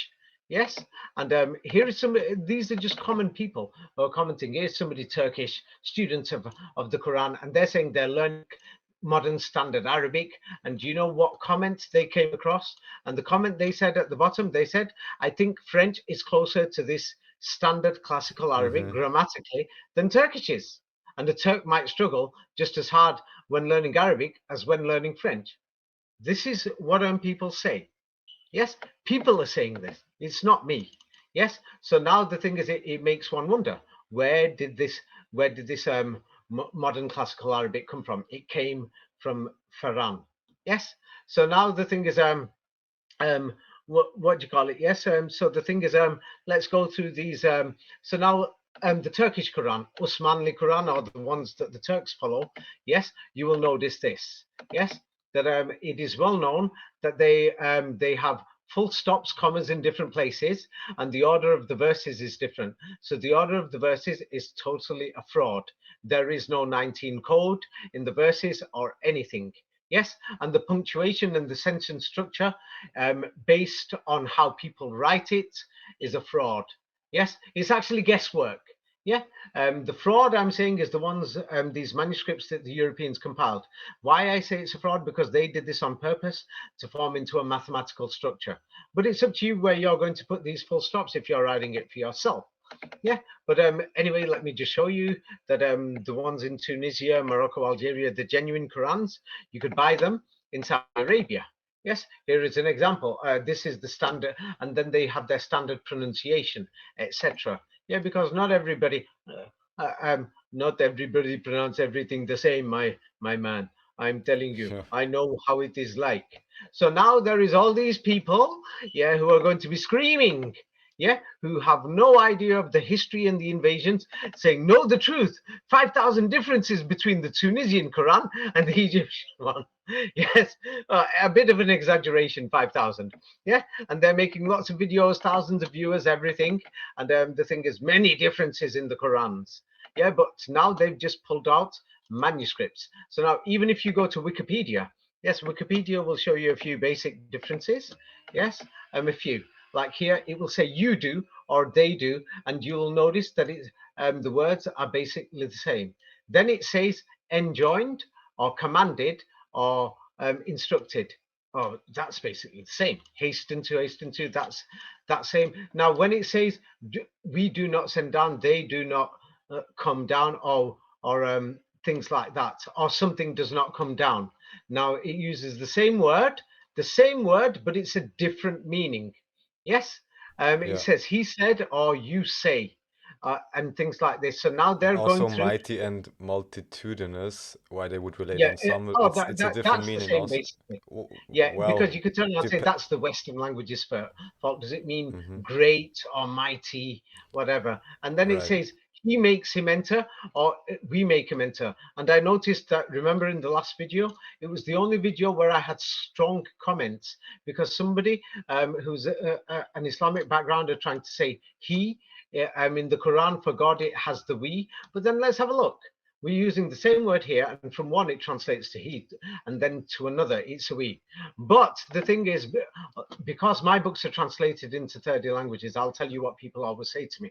Yes. And here is somebody, these are just common people who are commenting. Here's somebody Turkish, students of the Quran, and they're saying they're learning modern standard Arabic. And do you know what comments they came across? And the comment they said at the bottom, they said, I think French is closer to this standard classical Arabic grammatically than Turkish is. And a Turk might struggle just as hard when learning Arabic as when learning French. This is what people say. Yes, people are saying this. It's not me. Yes. So now the thing is, it makes one wonder, where did this modern classical Arabic come from? It came from Pharaoh. Yes. So now the thing is, what do you call it? Yes. So the thing is, let's go through these. So now the Turkish Quran, Osmanli Quran, or the ones that the Turks follow. Yes, you will notice this. Yes, that it is well known that they have full stops, commas in different places, and the order of the verses is different. So the order of the verses is totally a fraud. There is no 19 code in the verses or anything. Yes, and the punctuation and the sentence structure based on how people write it is a fraud. Yes, it's actually guesswork. Yeah, the fraud I'm saying is the ones, these manuscripts that the Europeans compiled. Why I say it's a fraud? Because they did this on purpose to form into a mathematical structure. But it's up to you where you're going to put these full stops if you're writing it for yourself. Yeah, but anyway, let me just show you that the ones in Tunisia, Morocco, Algeria, the genuine Qurans, you could buy them in Saudi Arabia. Yes, here is an example. This is the standard, and then they have their standard pronunciation, etc. Yeah, because not everybody pronounce everything the same, my man. I'm telling you, I know how it is like. So now there is all these people, yeah, who are going to be screaming. yeah, who have no idea of the history and the invasions, saying, know the truth, 5,000 differences between the Tunisian Quran and the Egyptian one. Yes, a bit of an exaggeration, 5,000. Yeah, and they're making lots of videos, thousands of viewers, everything. And the thing is, many differences in the Qurans. Yeah, but now they've just pulled out manuscripts. So now, even if you go to Wikipedia, yes, Wikipedia will show you a few basic differences. Yes, a few. Like here, it will say you do or they do, and you'll notice that the words are basically the same. Then it says enjoined or commanded or instructed. Oh, that's basically the same. Hasten to, that same. Now, when it says we do not send down, they do not come down, or things like that, or something does not come down. Now, it uses the same word, but it's a different meaning. Yes, it says he said or you say, and things like this. So now And they're going also through. mighty and multitudinous, why they would relate Yeah. on some, Oh, it's a different that's the meaning same also. basically. Yeah, because Well, you could turn around and say dep that's the Western languages fault. Does it mean hmm great or mighty, whatever? And then it right. says he makes him enter or we make him enter. And I noticed that, remember in the last video, it was the only video where I had strong comments because somebody who's an Islamic background are trying to say he, in the Quran for God, it has the we. But then let's have a look. We're using the same word here, and from one it translates to he, and then to another it's a we. But the thing is, because my books are translated into 30 languages, I'll tell you what people always say to me.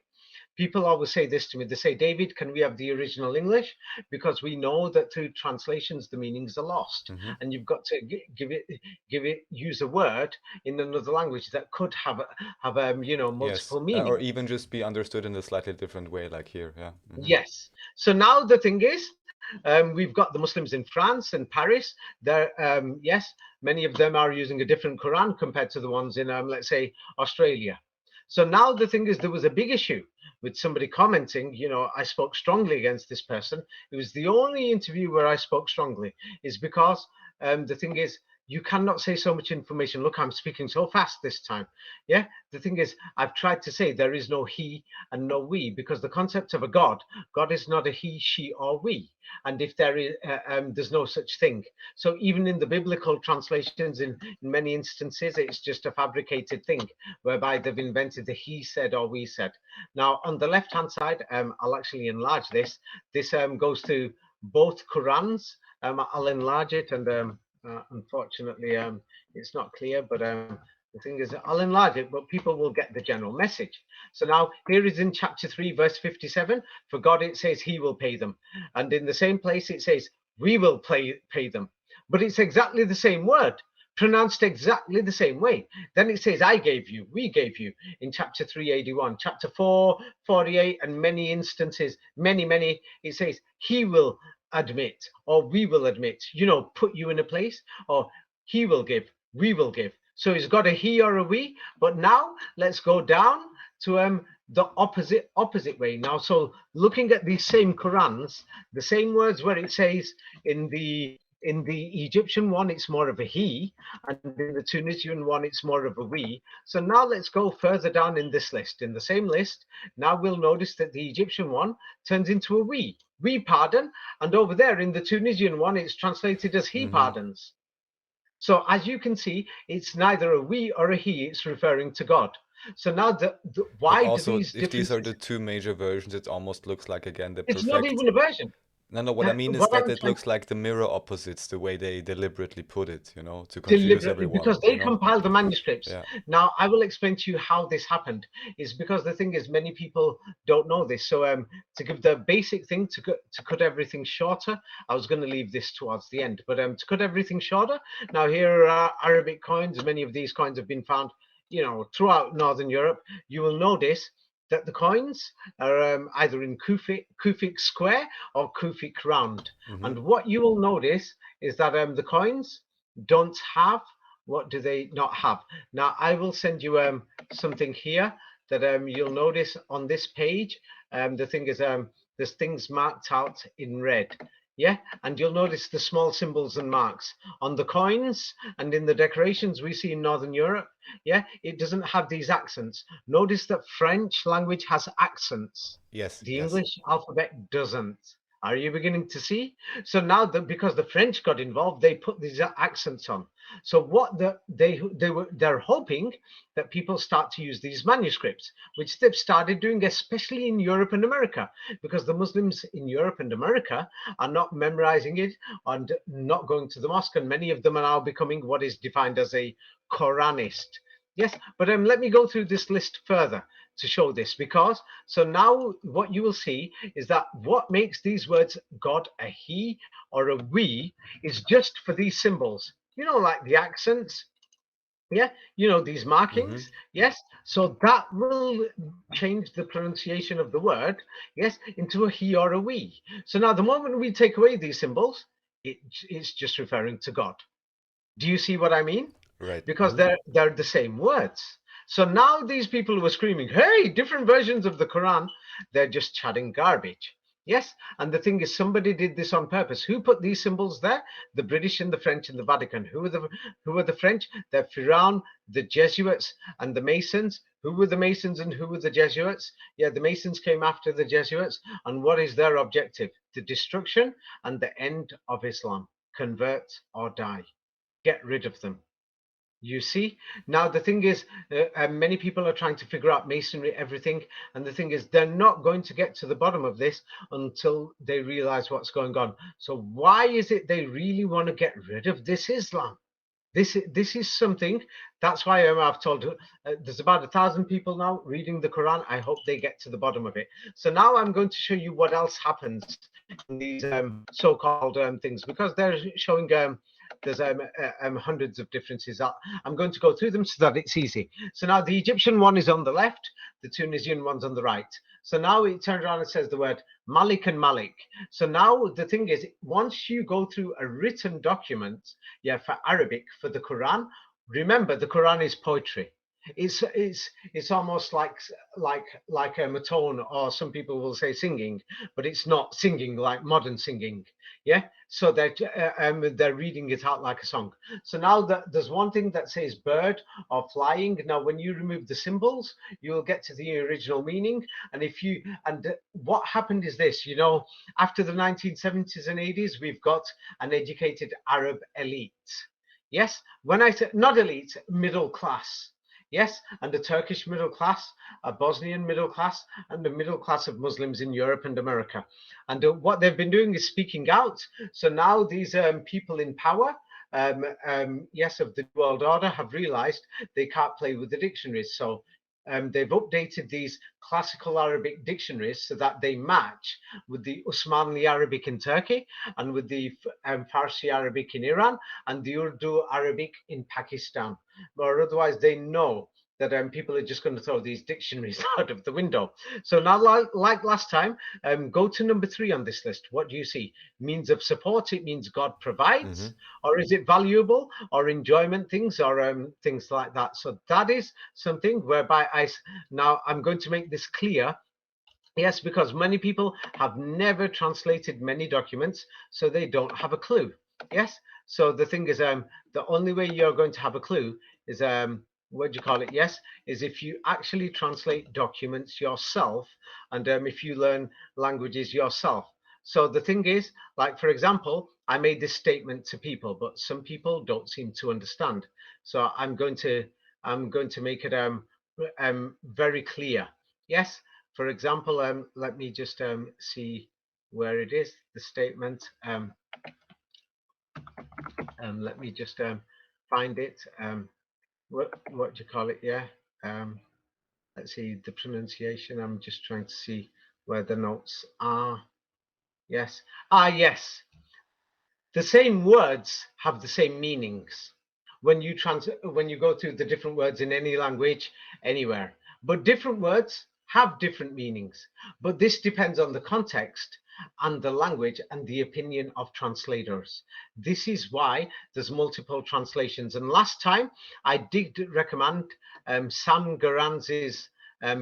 People always say this to me. They say, David, can we have the original English? Because we know that through translations the meanings are lost, hmm and you've got to use a word in another language that could have Yes, multiple or meanings. even just be understood in a slightly different way, like here. Yeah. Yes. So now the thing is, we've got the Muslims in France and Paris. There, yes, many of them are using a different Quran compared to the ones in, let's say, Australia. So now the thing is, there was a big issue with somebody commenting, I spoke strongly against this person. It was the only interview where I spoke strongly, is because the thing is, you cannot say so much information. Look, I'm speaking so fast this time. Yeah. The thing is, I've tried to say there is no he and no we, because the concept of a God is not a he, she, or we. And if there is, there's no such thing. So even in the biblical translations, in many instances, it's just a fabricated thing whereby they've invented the he said or we said. Now, on the left-hand side, I'll actually enlarge this. This goes to both Qurans. I'll enlarge it, and unfortunately, it's not clear, but the thing is, I'll enlarge it, but people will get the general message. So now here is in chapter 3, verse 57. For God, it says he will pay them. And in the same place, it says we will pay them. But it's exactly the same word, pronounced exactly the same way. Then it says, I gave you, we gave you, in chapter 381, chapter 4, 48, and many instances, many, it says, he will admit, or we will admit, put you in a place, or he will give, we will give. So it's got a he or a we. But now let's go down to the opposite way. Now, so looking at these same Qurans, the same words where it says in the Egyptian one, it's more of a he, and in the Tunisian one, it's more of a we. So now let's go further down in this list. In the same list, now we'll notice that the Egyptian one turns into a we pardon, and over there in the Tunisian one, it's translated as he hmm pardons. So as you can see, it's neither a we or a he, it's referring to God. So now But why do also, these if these are differences? the two major versions, it almost looks like again the It's not perfect. even a version. No, no, what I mean is What that I'm it trying looks like the mirror opposites, the way they deliberately put it, to confuse deliberately, everyone, because they compiled the manuscripts. Yeah. Now I will explain to you how this happened. Is because the thing is, many people don't know this. So to give the basic thing, to cut everything shorter, I was going to leave this towards the end, but to cut everything shorter, now here are Arabic coins. Many of these coins have been found throughout Northern Europe. You will notice that the coins are either in Kufic square or Kufic round. hmm And what you will notice is that the coins don't have, what do they not have? Now I will send you something here that you'll notice on this page. The thing is, there's things marked out in red. Yeah, and you'll notice the small symbols and marks on the coins and in the decorations we see in Northern Europe. Yeah, it doesn't have these accents. Notice that French language has accents. Yes, The yes. English alphabet doesn't. Are you beginning to see? So now that because the French got involved, they put these accents on. So what they're hoping that people start to use these manuscripts, which they've started doing, especially in Europe and America, because the Muslims in Europe and America are not memorizing it and not going to the mosque, and many of them are now becoming what is defined as a Koranist. Yes, but let me go through this list further to show this, because so now what you will see is that what makes these words God, a he or a we, is just for these symbols, like the accents. Yeah, these Mm-hmm. markings. Yes, so that will change the pronunciation of the word, yes, into a he or a we. So now the moment we take away these symbols, it's just referring to God. Do you see what I mean? Right. Because Mm-hmm. they're the same words. So now these people who are screaming, hey, different versions of the Quran, they're just chatting garbage. Yes, and the thing is, somebody did this on purpose. Who put these symbols there? The British and the French and the Vatican. Who are the French? They're Pharaoh, the Jesuits, and the Masons. Who were the Masons and who were the Jesuits? Yeah, the Masons came after the Jesuits. And what is their objective? The destruction and the end of Islam. Convert or die. Get rid of them. You see, now the thing is, many people are trying to figure out masonry, everything, and the thing is, they're not going to get to the bottom of this until they realize what's going on. So, why is it they really want to get rid of this Islam? This is something. That's why I've told there's about 1,000 people now reading the Quran. I hope they get to the bottom of it. So now I'm going to show you what else happens in these so-called things, because they're showing there's hundreds of differences. I'm going to go through them so that it's easy. So now the Egyptian one is on the left, the Tunisian one's on the right. So now it turns around and says the word Malik and Malik. So now the thing is, once you go through a written document, yeah, for Arabic, for the Quran, remember the Quran is poetry. It's almost like a tone, or some people will say singing, but it's not singing like modern singing. Yeah, so they're reading it out like a song. So now there's one thing that says bird or flying. Now, when you remove the symbols, you will get to the original meaning. And what happened is this, after the 1970s and 80s, we've got an educated Arab elite. Yes, when I say not elite, middle class. Yes, and the Turkish middle class, a Bosnian middle class, and the middle class of Muslims in Europe and America. And what they've been doing is speaking out. So now these people in power, yes, of the world order, have realized they can't play with the dictionaries. So they've updated these classical Arabic dictionaries so that they match with the Osmanli Arabic in Turkey, and with the Farsi Arabic in Iran, and the Urdu Arabic in Pakistan. Or otherwise, they know that people are just going to throw these dictionaries out of the window. So now, like last time, go to number 3 on this list. What do you see? Means of support. It means God Mm-hmm. provides, or is it valuable, or enjoyment things, or things like that? So that is something whereby now I'm going to make this clear. Yes, because many people have never translated many documents, so they don't have a clue. Yes, so the thing is, the only way you're going to have a clue is what do you call it? Yes, is if you actually translate documents yourself, and if you learn languages yourself. So the thing is, like for example, I made this statement to people, but some people don't seem to understand. So I'm going to make it very clear. Yes. For example, let me just see where it is, the statement. Let me just find it. What do you call it? Yeah. Um, let's see the pronunciation. I'm just trying to see where the notes are. Yes. Yes. The same words have the same meanings when you go through the different words in any language anywhere, but different words have different meanings. But this depends on the context and the language and the opinion of translators. This is why there's multiple translations. And last time I did recommend Sam Garanz's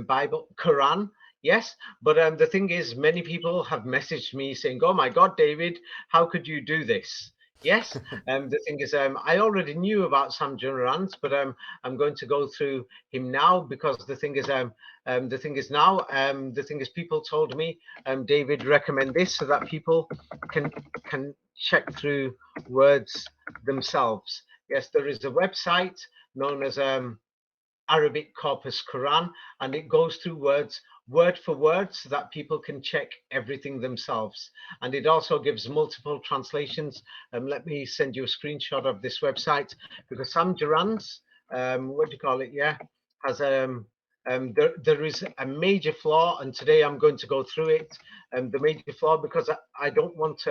Bible Quran. Yes, but the thing is, many people have messaged me saying, "Oh my God, David, how could you do this?" Yes, the thing is, I already knew about Sam Junarans, but I'm going to go through him now because the thing is now, the thing is, people told me, David, recommend this so that people can check through words themselves. Yes, there is a website known as Arabic Corpus Quran, and it goes through words word for word so that people can check everything themselves. And it also gives multiple translations. Let me send you a screenshot of this website because Sam Duran's, what do you call it? Yeah, has there is a major flaw, and today I'm going to go through it. The major flaw because I don't want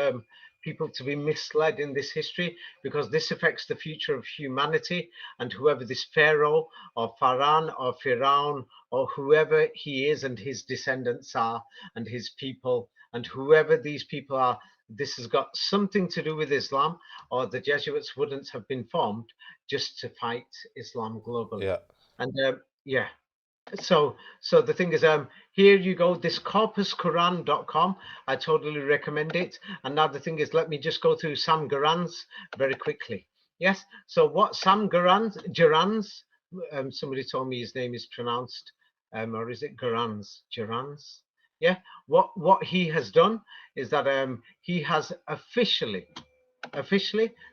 people to be misled in this history because this affects the future of humanity, and whoever this Pharaoh or Pharaoh or Pharaoh or whoever he is and his descendants are and his people and whoever these people are, this has got something to do with Islam, or the Jesuits wouldn't have been formed just to fight Islam globally. Yeah. And yeah, so the thing is, here you go, this corpusquran.com, I totally recommend it. And now the thing is, let me just go through Sam Garan's very quickly. Yes, so what Sam Garan's, somebody told me his name is pronounced, or is it Garan's? Yeah, what he has done is that he has officially,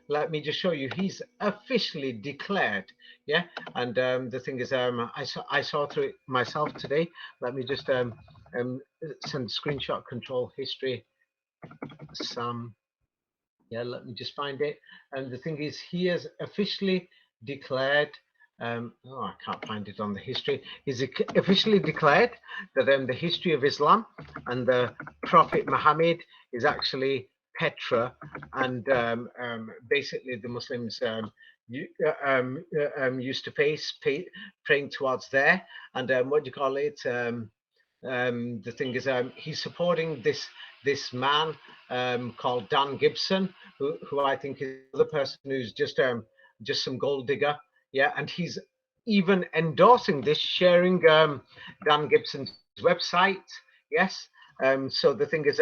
let me just show you, he's officially declared. Yeah, and the thing is, I saw through it myself today. Let me just send screenshot control history Sam. Yeah, let me just find it. And the thing is, he has officially declared, oh, I can't find it on the history. He's officially declared that the history of Islam and the Prophet Muhammad is actually Petra, and basically the Muslims used to face praying towards there. And what do you call it? The thing is, he's supporting this man called Dan Gibson, who I think is the person who's just some gold digger. Yeah, and he's even endorsing this, sharing Dan Gibson's website. Yes. So the thing is,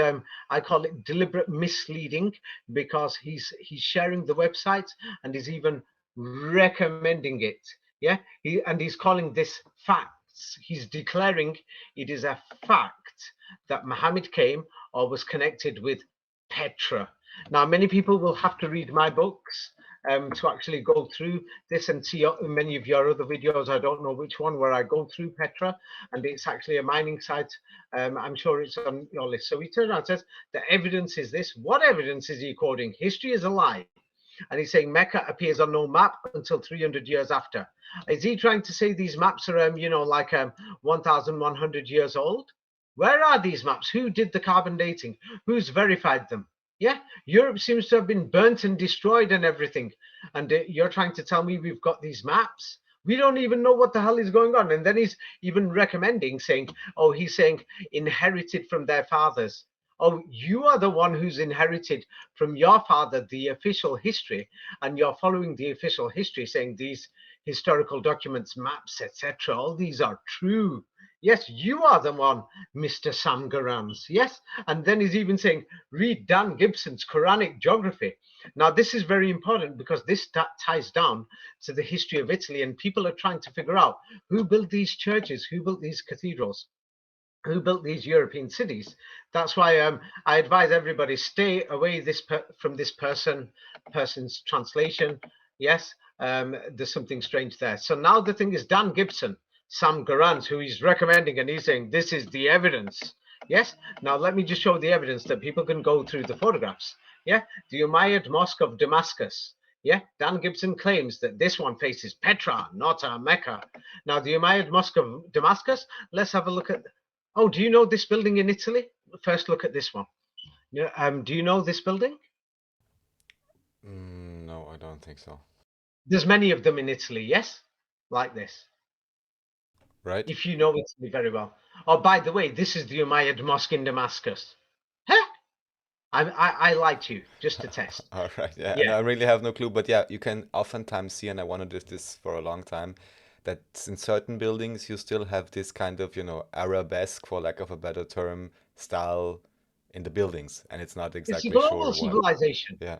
I call it deliberate misleading because he's sharing the website and he's even recommending it. Yeah, he's calling this fact. He's declaring it is a fact that Muhammad came or was connected with Petra. Now, many people will have to read my books to actually go through this and see many of your other videos. I don't know which one where I go through Petra, and it's actually a mining site. I'm sure it's on your list. So he turns around and says, the evidence is this. What evidence is he quoting? History is a lie. And he's saying Mecca appears on no map until 300 years after. Is he trying to say these maps are, like 1,100 years old? Where are these maps? Who did the carbon dating? Who's verified them? Yeah, Europe seems to have been burnt and destroyed and everything. And you're trying to tell me we've got these maps? We don't even know what the hell is going on. And then he's even recommending, saying, oh, he's saying inherited from their fathers. Oh, you are the one who's inherited from your father the official history, and you're following the official history, saying these historical documents, maps, etc., all these are true. Yes, you are the one, Mr. Sam Garans. Yes, and then he's even saying, read Dan Gibson's Quranic geography. Now, this is very important because this ties down to the history of Italy, and people are trying to figure out who built these churches, who built these cathedrals, who built these European cities. That's why I advise everybody stay away from this person's translation. Yes, there's something strange there. So now the thing is Dan Gibson, Sam Garans, who he's recommending, and he's saying this is the evidence. Yes. Now let me just show the evidence that people can go through the photographs. Yeah, the Umayyad Mosque of Damascus. Yeah, Dan Gibson claims that this one faces Petra, not Mecca. Now the Umayyad Mosque of Damascus. Let's have a look at. Oh, do you know this building in Italy? First, look at this one. Yeah, do you know this building? No, I don't think so. There's many of them in Italy, yes? Like this. Right. If you know Italy very well. Oh, by the way, this is the Umayyad Mosque in Damascus. Huh? I lied to you, just to test. All right, yeah, and I really have no clue, but yeah, you can oftentimes see, and I wanted this for a long time, that in certain buildings you still have this kind of, Arabesque, for lack of a better term, style in the buildings, and it's not It's a exactly global sure what. civilization. Yeah.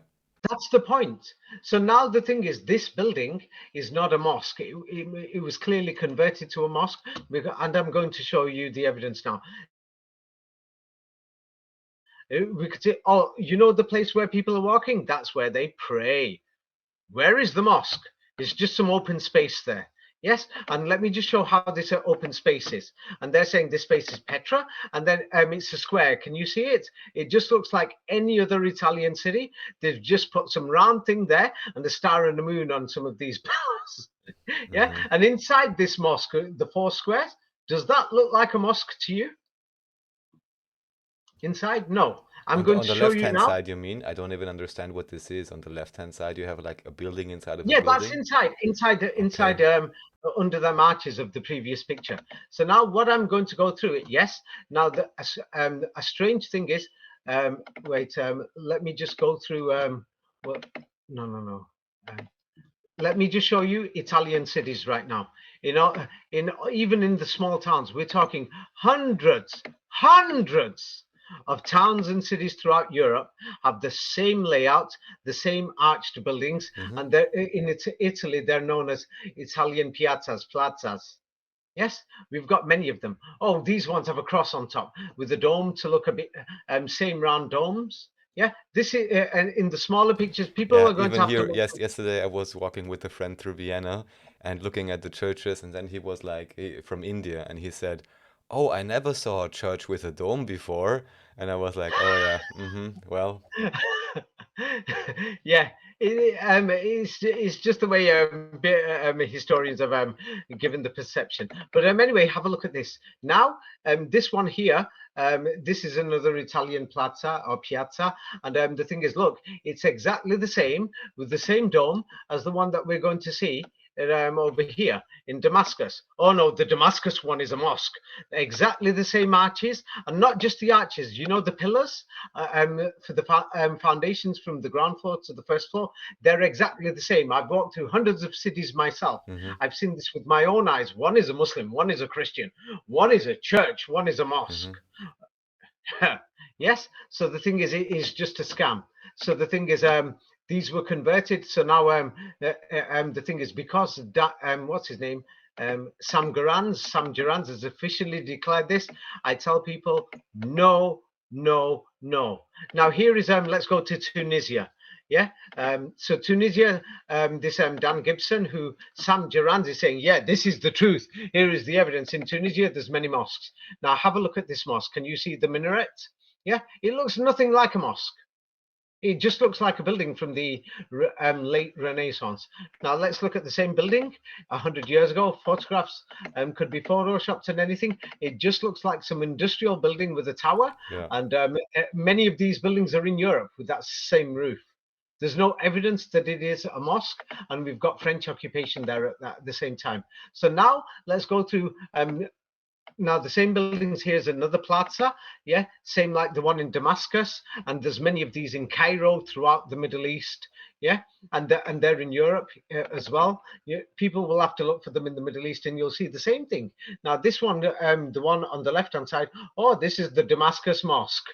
That's the point. So now the thing is, this building is not a mosque. It was clearly converted to a mosque, and I'm going to show you the evidence now. We could say, oh, you know the place where people are walking? That's where they pray. Where is the mosque? It's just some open space there. Yes, and let me just show how this open space is. And they're saying this space is Petra, and then it's a square. Can you see it? It just looks like any other Italian city. They've just put some round thing there and the star and the moon on some of these pillars. Yeah, Mm-hmm. and inside this mosque, the 4 squares, does that look like a mosque to you? Inside? No. I'm going On to the show you left-hand now. side, you mean? I don't even understand what this is. On the left-hand side, you have like a building inside of a Yeah, that's building. inside Okay. under the marches of the previous picture. So now what I'm going to go through it. Yes. Now a strange thing is, wait, let me just go through. Well, no. Let me just show you Italian cities right now. You know, even in the small towns, we're talking hundreds of towns and cities throughout Europe have the same layout, the same arched buildings, Mm-hmm. and in Italy they're known as Italian piazzas, plazas. Yes, we've got many of them. Oh, these ones have a cross on top with a dome to look a bit, same round domes. Yeah, this is, and in the smaller pictures, people Yeah, are going to even have to here, look. yes, yesterday I was walking with a friend through Vienna and looking at the churches, and then he was like from India, and he said, "Oh, I never saw a church with a dome before." And I was like, "Oh yeah, well, Yeah, it's just the way historians have given the perception. But anyway, have a look at this. Now, this one here, this is another Italian plaza or piazza. And the thing is, look, it's exactly the same with the same dome as the one that we're going to see over here in Damascus. Oh no, the Damascus one is a mosque. Exactly the same arches, and not just the arches. You know the pillars for the foundations from the ground floor to the first floor. They're exactly the same. I've walked through hundreds of cities myself. mm-hmm, I've seen this with my own eyes. One is a Muslim, one is a Christian, one is a church, one is a mm-hmm. mosque. Yes. So the thing is, it is just a scam. So the thing is, these were converted. So now, the thing is, because that, what's his name? Sam Gerrans has officially declared this. I tell people, no, no, no. Now here is, let's go to Tunisia. Yeah. So Tunisia, this Dan Gibson, who Sam Gerrans is saying, yeah, this is the truth. Here is the evidence. In Tunisia, there's many mosques. Now have a look at this mosque. Can you see the minaret? Yeah, it looks nothing like a mosque. It just looks like a building from the late Renaissance. Now let's look at the same building 100 years ago. Photographs could be photoshopped and anything. It just looks like some industrial building with a tower. Yeah. And many of these buildings are in Europe with that same roof. There's no evidence that it is a mosque, and we've got French occupation there at the same time. So now let's go through now the same buildings. Here's another plaza, yeah, same like the one in Damascus, and there's many of these in Cairo throughout the Middle East, yeah, and they're in Europe as well. Yeah, people will have to look for them in the Middle East, and you'll see the same thing. Now this one, the one on the left hand side, oh, this is the Damascus Mosque.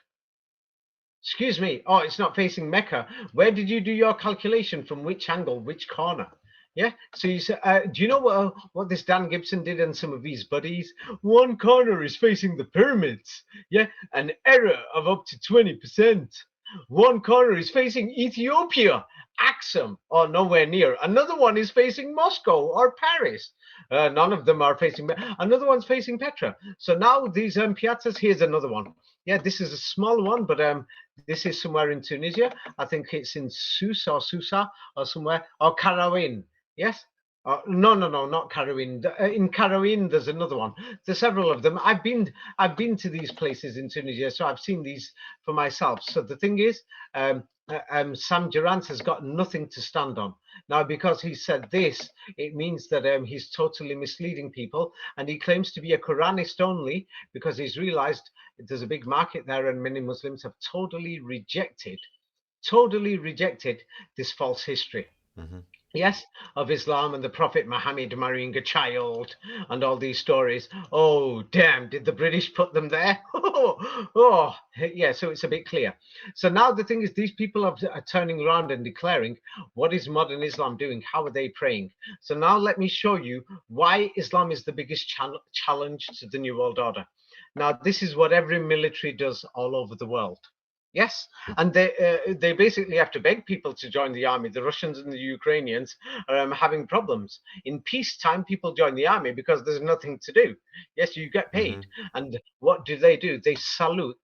Excuse me, oh, it's not facing Mecca. Where did you do your calculation? From which angle, which corner? Yeah. So you say, do you know what this Dan Gibson did and some of his buddies? One corner is facing the pyramids. Yeah. An error of up to 20%. One corner is facing Ethiopia, Axum, or nowhere near. Another one is facing Moscow or Paris. None of them are facing. Another one's facing Petra. So now these piazzas. Here's another one. Yeah, this is a small one, but this is somewhere in Tunisia. I think it's in Susa or somewhere, or Karaouin. Yes. No, not Karaouin. In Karaouin, there's another one. There's several of them. I've been to these places in Tunisia, so I've seen these for myself. So the thing is, Sam Gerrans has got nothing to stand on now because he said this. It means that he's totally misleading people, and he claims to be a Quranist only because he's realized there's a big market there, and many Muslims have totally rejected this false history. Mm-hmm. yes, of Islam and the Prophet Muhammad marrying a child and all these stories. Oh, damn, did the British put them there? Oh, yeah, so it's a bit clear. So now the thing is, these people are turning around and declaring, what is modern Islam doing? How are they praying? So now let me show you why Islam is the biggest challenge to the New World Order. Now, this is what every military does all over the world. Yes, and they basically have to beg people to join the army. The Russians and the Ukrainians are having problems. In peacetime, people join the army because there's nothing to do. Yes, you get paid. And what do? They salute.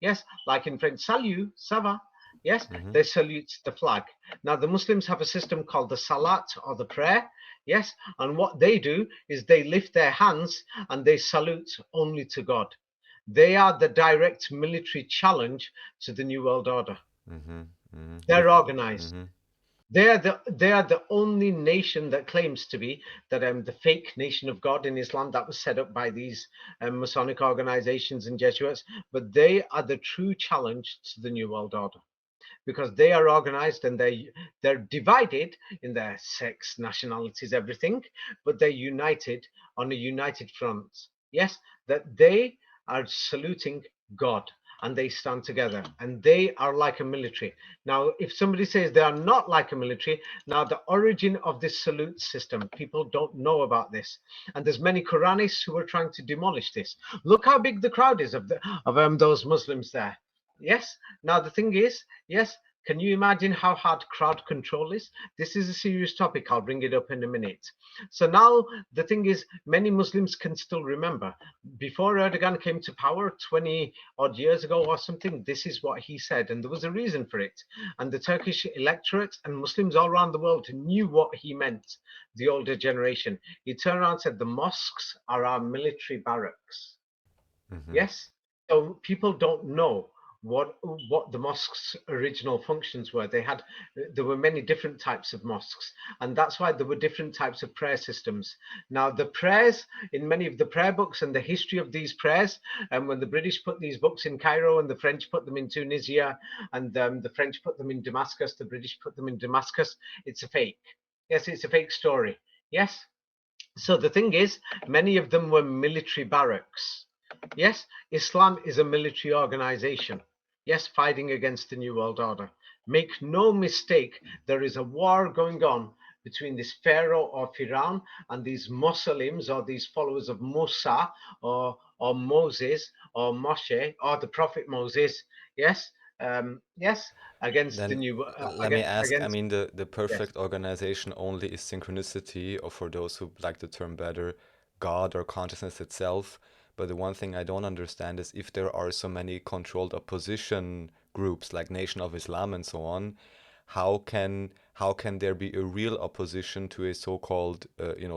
Yes, like in French, salut, ça va. Yes, they salute the flag. Now, the Muslims have a system called the salat or the prayer. Yes, and what they do is they lift their hands and they salute only to God. They are the direct military challenge to the New World Order. They're organized. They are the only nation that claims to be that the fake nation of God in Islam that was set up by these Masonic organizations and Jesuits, but they are the true challenge to the New World Order because they are organized and they're divided in their sex, nationalities, everything, but they're united on a united front. Yes, that they are saluting God and they stand together and they are like a military. Now, if somebody says they are not like a military, now the origin of this salute system, people don't know about this. And there's many Quranists who are trying to demolish this. Look how big the crowd is of those Muslims there. Yes. Now the thing is, yes, can you imagine how hard crowd control is? This is a serious topic. I'll bring it up in a minute. So now the thing is, many Muslims can still remember before Erdogan came to power 20 odd years ago or something, this is what he said. And there was a reason for it. And the Turkish electorate and Muslims all around the world knew what he meant, the older generation. He turned around and said, the mosques are our military barracks. Yes. So people don't know what the mosque's original functions were. There were many different types of mosques, and that's why there were different types of prayer systems. Now the prayers in many of the prayer books and the history of these prayers, and when the British put these books in Cairo and the French put them in Tunisia and the French put them in Damascus, the British put them in Damascus, it's a fake. Yes, it's a fake story. Yes. So the thing is, many of them were military barracks. Yes, Islam is a military organization. Yes, fighting against the New World Order. Make no mistake, there is a war going on between this Pharaoh or Pharaoh and these Muslims or these followers of Musa or Moses or Moshe or the Prophet Moses. Yes, yes, against the Then new let me ask, I against mean, the yes. perfect organization only is synchronicity, or for those who like the term better, God or consciousness itself. But the one thing I don't understand is if there are so many controlled opposition groups like Nation of Islam and so on, how can there be a real opposition to a so-called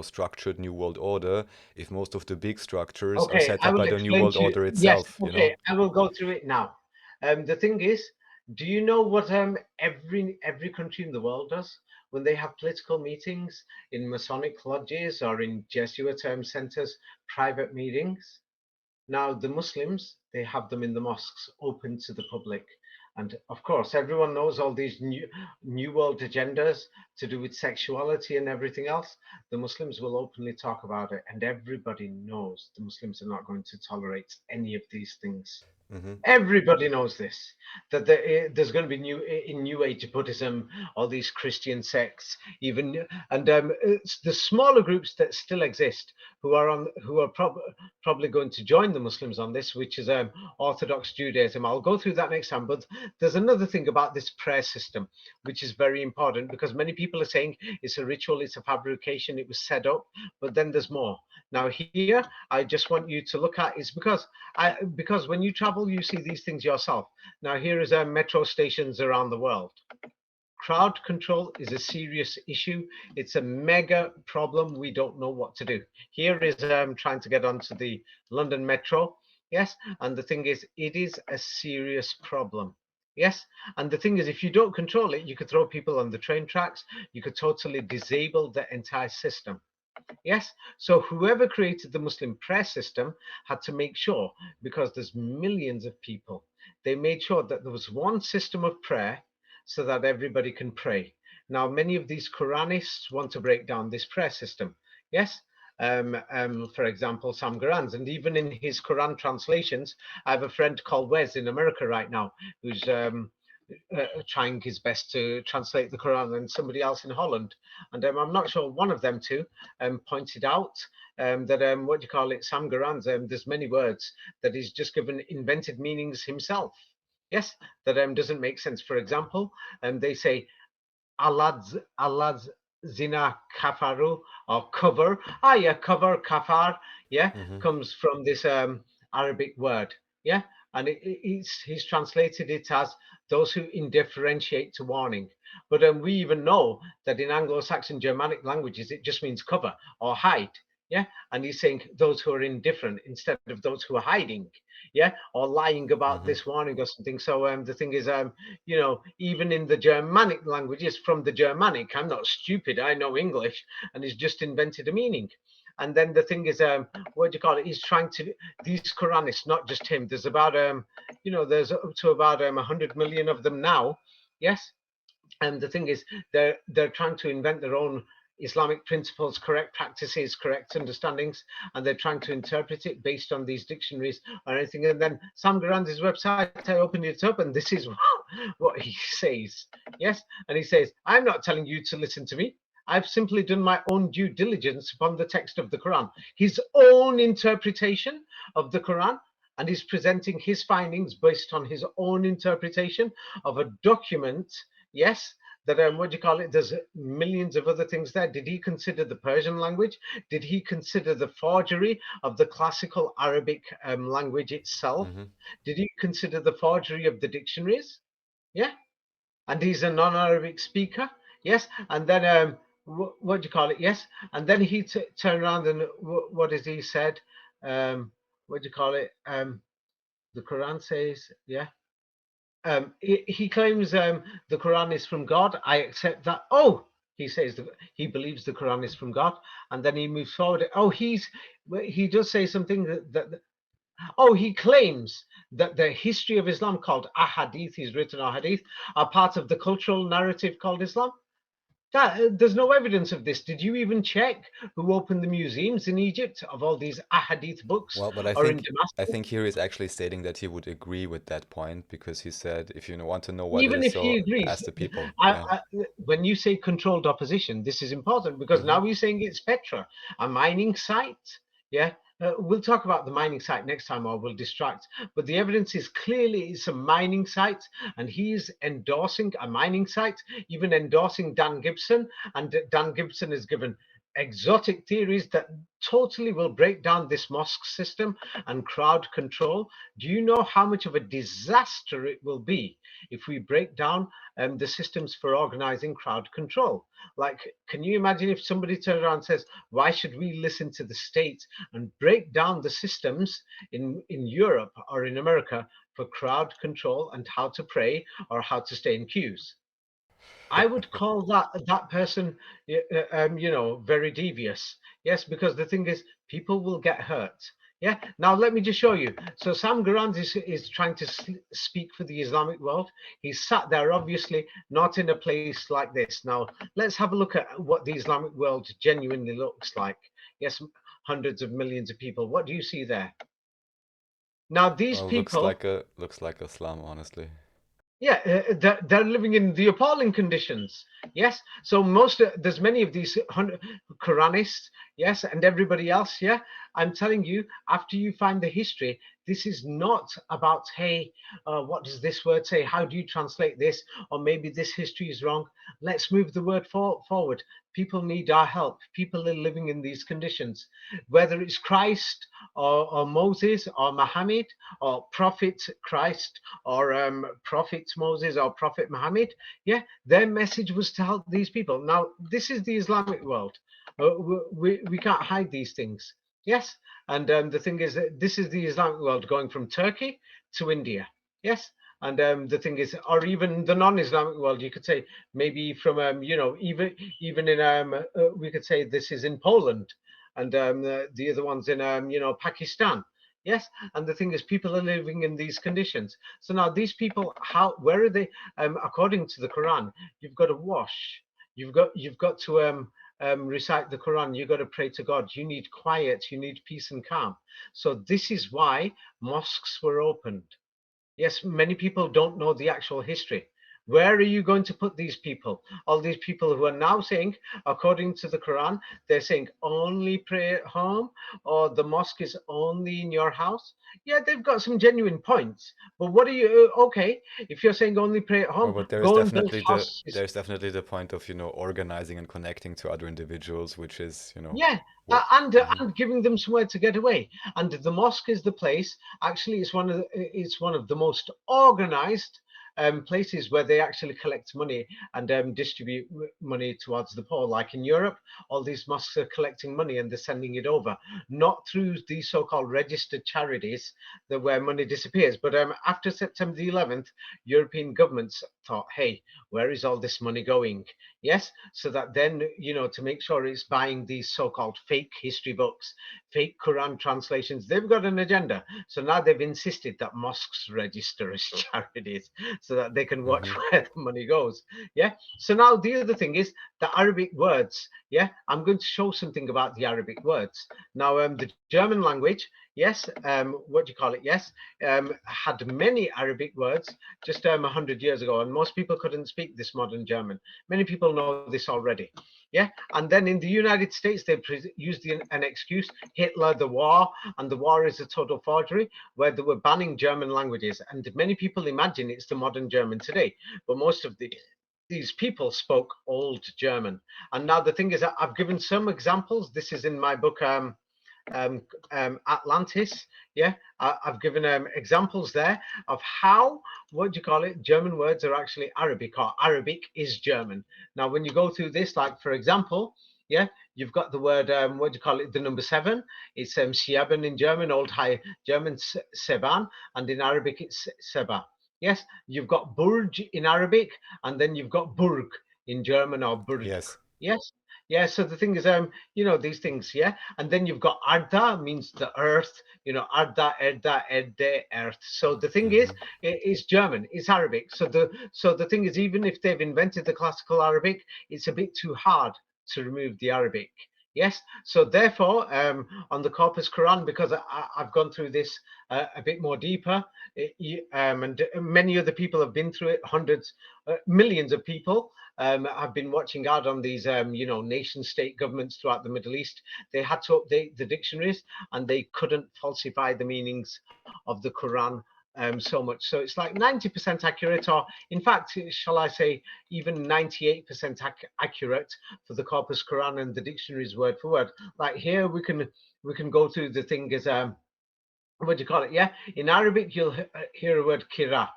structured New World Order if most of the big structures are Okay, set I up will by the New explain World to you. Order Yes, itself, you know? okay, I will go through it now. The thing is, do you know what every country in the world does when they have political meetings in Masonic lodges or in Jesuit centers, private meetings? Now, the Muslims, they have them in the mosques, open to the public. And of course, everyone knows all these new world agendas to do with sexuality and everything else. The Muslims will openly talk about it, and everybody knows the Muslims are not going to tolerate any of these things. Everybody knows this, that there's going to be in New Age Buddhism, all these Christian sects, even, and it's the smaller groups that still exist who are probably going to join the Muslims on this, which is Orthodox Judaism. I'll go through that next time. But there's another thing about this prayer system, which is very important because many people are saying it's a ritual, it's a fabrication, it was set up, but then there's more. Now here, I just want you to look at is because when you travel, you see these things yourself. Now here is metro stations around the world. Crowd control is a serious issue. It's a mega problem. We don't know what to do. Here is trying to get onto the London Metro. Yes, and the thing is, it is a serious problem. Yes, and the thing is, if you don't control it, you could throw people on the train tracks. You could totally disable the entire system. Yes, so whoever created the Muslim prayer system had to make sure, because there's millions of people, they made sure that there was one system of prayer so that everybody can pray. Now, many of these Quranists want to break down this prayer system. Yes. For example, Sam Garan's, and even in his Quran translations, I have a friend called Wes in America right now who's trying his best to translate the Quran, and somebody else in Holland. And I'm not sure, one of them two pointed out that, what do you call it, Sam Garan's, there's many words that he's just given invented meanings himself. Yes, that doesn't make sense. For example, they say, Allah's zina kafaru, or cover. Ah, yeah, cover, kafar, yeah, comes from this Arabic word. Yeah, and he's translated it as those who indifferentiate to warning. But we even know that in Anglo-Saxon Germanic languages, it just means cover or hide. Yeah, and he's saying those who are indifferent instead of those who are hiding. Yeah, or lying about this warning or something. So the thing is, even in the Germanic languages, from the Germanic, I'm not stupid, I know English, and he's just invented a meaning. And then the thing is, what do you call it? He's trying to, these Quranists, not just him, there's about, there's up to about 100 million of them now. Yes. And the thing is, they're trying to invent their own Islamic principles, correct practices, correct understandings, and they're trying to interpret it based on these dictionaries or anything. And then Sam Garan's website, I opened it up, and this is what he says. Yes, and he says, I'm not telling you to listen to me. I've simply done my own due diligence upon the text of the Quran, his own interpretation of the Quran, and he's presenting his findings based on his own interpretation of a document. Yes, that what do you call it? There's millions of other things there. Did he consider the Persian language? Did he consider the forgery of the classical Arabic language itself? Did he consider the forgery of the dictionaries? Yeah, and he's a non-Arabic speaker. Yes, and then what do you call it? Yes, and then he turned around and what has he said? What do you call it? The Quran says, yeah. He claims the Quran is from God. I accept that. Oh, he says he believes the Quran is from God, and then he moves forward. Oh, he does say something that oh, he claims that the history of Islam, called ahadith, he's written ahadith, are part of the cultural narrative called Islam. There's no evidence of this. Did you even check who opened the museums in Egypt of all these ahadith books? Well, but or in I Damascus? think here he's actually stating that he would agree with that point because he said, if you want to know what it Even is, if he so agrees, ask the people. I, Yeah. I, when you say controlled opposition, this is important because now you're saying it's Petra, a mining site. Yeah, we'll talk about the mining site next time, or we'll distract. But the evidence is clearly it's a mining site, and he's endorsing a mining site, even endorsing Dan Gibson, and Dan Gibson has given exotic theories that totally will break down this mosque system and crowd control. Do you know how much of a disaster it will be if we break down the systems for organizing crowd control? Like, can you imagine if somebody turned around and says, why should we listen to the state, and break down the systems in Europe or in America for crowd control and how to pray or how to stay in queues? I would call that person, very devious. Yes, because the thing is, people will get hurt. Yeah. Now let me just show you. So Sam Garand is trying to speak for the Islamic world. He's sat there, obviously not in a place like this. Now let's have a look at what the Islamic world genuinely looks like. Yes, hundreds of millions of people. What do you see there? Now these Well, people, looks like Islam, honestly. yeah, they're living in the appalling conditions. Yes, so there's many of these Quranists, yes, and everybody else. Yeah, I'm telling you, after you find the history, this is not about, hey, what does this word say? How do you translate this? Or maybe this history is wrong. Let's move the word forward. People need our help. People are living in these conditions, whether it's Christ or Moses or Muhammad or Prophet Christ or Prophet Moses or Prophet Muhammad. Yeah, their message was to help these people. Now, this is the Islamic world. We can't hide these things. Yes, and the thing is that this is the Islamic world going from Turkey to India. Yes, and the thing is, or even the non-Islamic world, you could say maybe from even in we could say this is in Poland, and the other ones in Pakistan. Yes, and the thing is, people are living in these conditions. So now these people, where are they? According to the Quran, you've got to wash. you've got to recite the Quran. You've got to pray to God. You need quiet. You need peace and calm. So this is why mosques were opened. Yes, many people don't know the actual history. Where are you going to put these people? All these people who are now saying, according to the Quran, they're saying only pray at home, or the mosque is only in your house. Yeah, they've got some genuine points. But what are you, okay, if you're saying only pray at Well, home, but there is go and build definitely houses. the point of, organizing and connecting to other individuals, which is, Yeah, what. Mhm. and giving them somewhere to get away. And the mosque is the place. Actually, it's one of the most organized places where they actually collect money and distribute money towards the poor. Like in Europe, all these mosques are collecting money and they're sending it over, not through these so-called registered charities that where money disappears. But after September the 11th, European governments thought, hey, where is all this money going? Yes, so that then, to make sure it's buying these so-called fake history books, fake Quran translations. They've got an agenda. So now they've insisted that mosques register as charities so that they can watch Mhm. where the money goes. Yeah. So now the other thing is the Arabic words. Yeah, I'm going to show something about the Arabic words. Now, the German language, yes, what do you call it? Yes, had many Arabic words just 100 years ago, and most people couldn't speak this modern German. Many people know this already. Yeah, and then in the United States, they used an excuse: Hitler, the war, and the war is a total forgery, where they were banning German languages. And many people imagine it's the modern German today, but most of these people spoke old German. And now the thing is that I've given some examples. This is in my book, um, Atlantis. Yeah, I've given examples there of how, what do you call it, German words are actually Arabic, or Arabic is German. Now, when you go through this, like for example, yeah, you've got the word, what do you call it, the number 7. It's Sieben in German, Old High German, Seban, and in Arabic it's Seba. Yes, you've got Burj in Arabic, and then you've got Burg in German, or Burg. Yes. Yes. Yeah, so the thing is, these things, yeah. And then you've got Arda, means the earth, Arda, Erda, Erde, earth. So the thing is, Mhm. it's German, it's Arabic. So the thing is, even if they've invented the classical Arabic, it's a bit too hard to remove the Arabic. Yes. So therefore, on the Corpus Quran, because I've gone through this a bit more deeper, and many other people have been through it, hundreds, millions of people have been watching out on these, nation state governments throughout the Middle East. They had to update the dictionaries and they couldn't falsify the meanings of the Quran so much. So it's like 90% accurate, or in fact, shall I say, even 98% accurate for the Corpus Quran and the dictionaries word for word. Like here, we can go through the thing as what do you call it? Yeah, in Arabic you'll hear a word kira.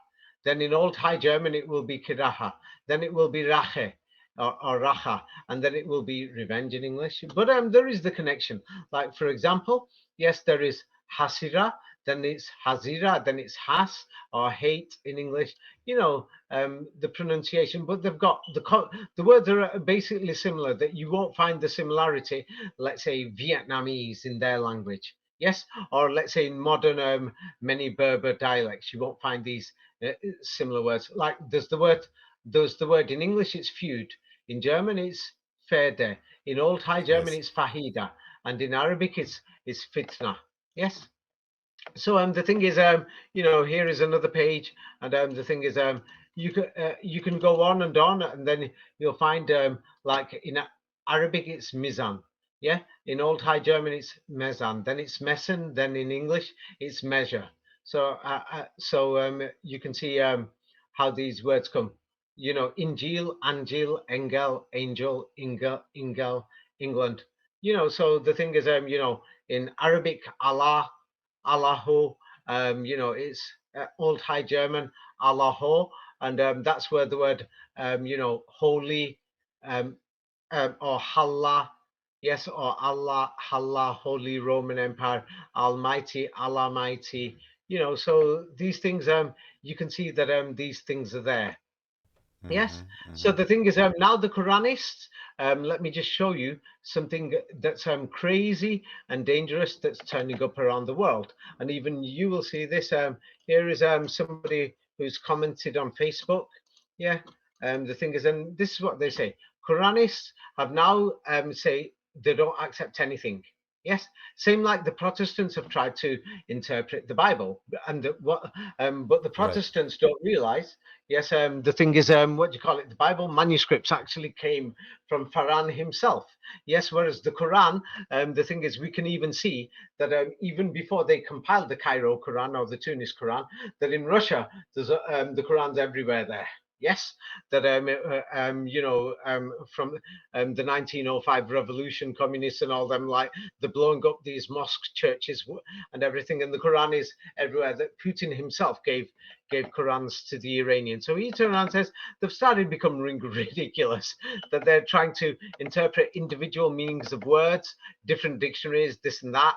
Then in Old High German it will be kiraha. Then it will be rache, or racha, and then it will be revenge in English. But there is the connection. Like for example, yes, there is hasira, then it's hazira, then it's has or hate in English. The pronunciation, but they've got the words are basically similar. That you won't find the similarity. Let's say Vietnamese in their language. Yes, or let's say in modern many Berber dialects, you won't find these similar words. Like there's the word in English, it's feud. In German, it's ferde. In Old High German, Yes. it's fahida, and in Arabic, it's fitna. Yes. So the thing is, here is another page, and the thing is, you can go on, and then you'll find like in Arabic it's mizan, yeah. In Old High German it's mezan, then it's messen, then in English it's measure. So you can see how these words come. Injil, Angel, Engel, Angel, Ingel, England. So the thing is, in Arabic, Allah, Allahu, it's Old High German, Allahu, and that's where the word, holy, um, or Halla, yes, or Allah, Halla, Holy Roman Empire, Almighty, Almighty, so these things, you can see that these things are there. Yes. Mhm. So Mhm. the thing is, now the Quranists, let me just show you something that's crazy and dangerous that's turning up around the world. And even you will see this. Here is somebody who's commented on Facebook. Yeah. The thing is, and this is what they say: Quranists have now say they don't accept anything. Yes, same like the Protestants have tried to interpret the Bible, and but the Right. Protestants don't realize. Yes, the thing is, what do you call it? The Bible manuscripts actually came from Pharaoh himself. Yes, whereas the Quran, the thing is, we can even see that even before they compiled the Cairo Quran or the Tunis Quran, that in Russia there's the Quran's everywhere there. Yes, that from the 1905 revolution, communists and all them, like they're blowing up these mosques, churches, and everything. And the Quran is everywhere. That Putin himself gave Qurans to the Iranians. So he turns around and says they've started becoming ridiculous. That they're trying to interpret individual meanings of words, different dictionaries, this and that.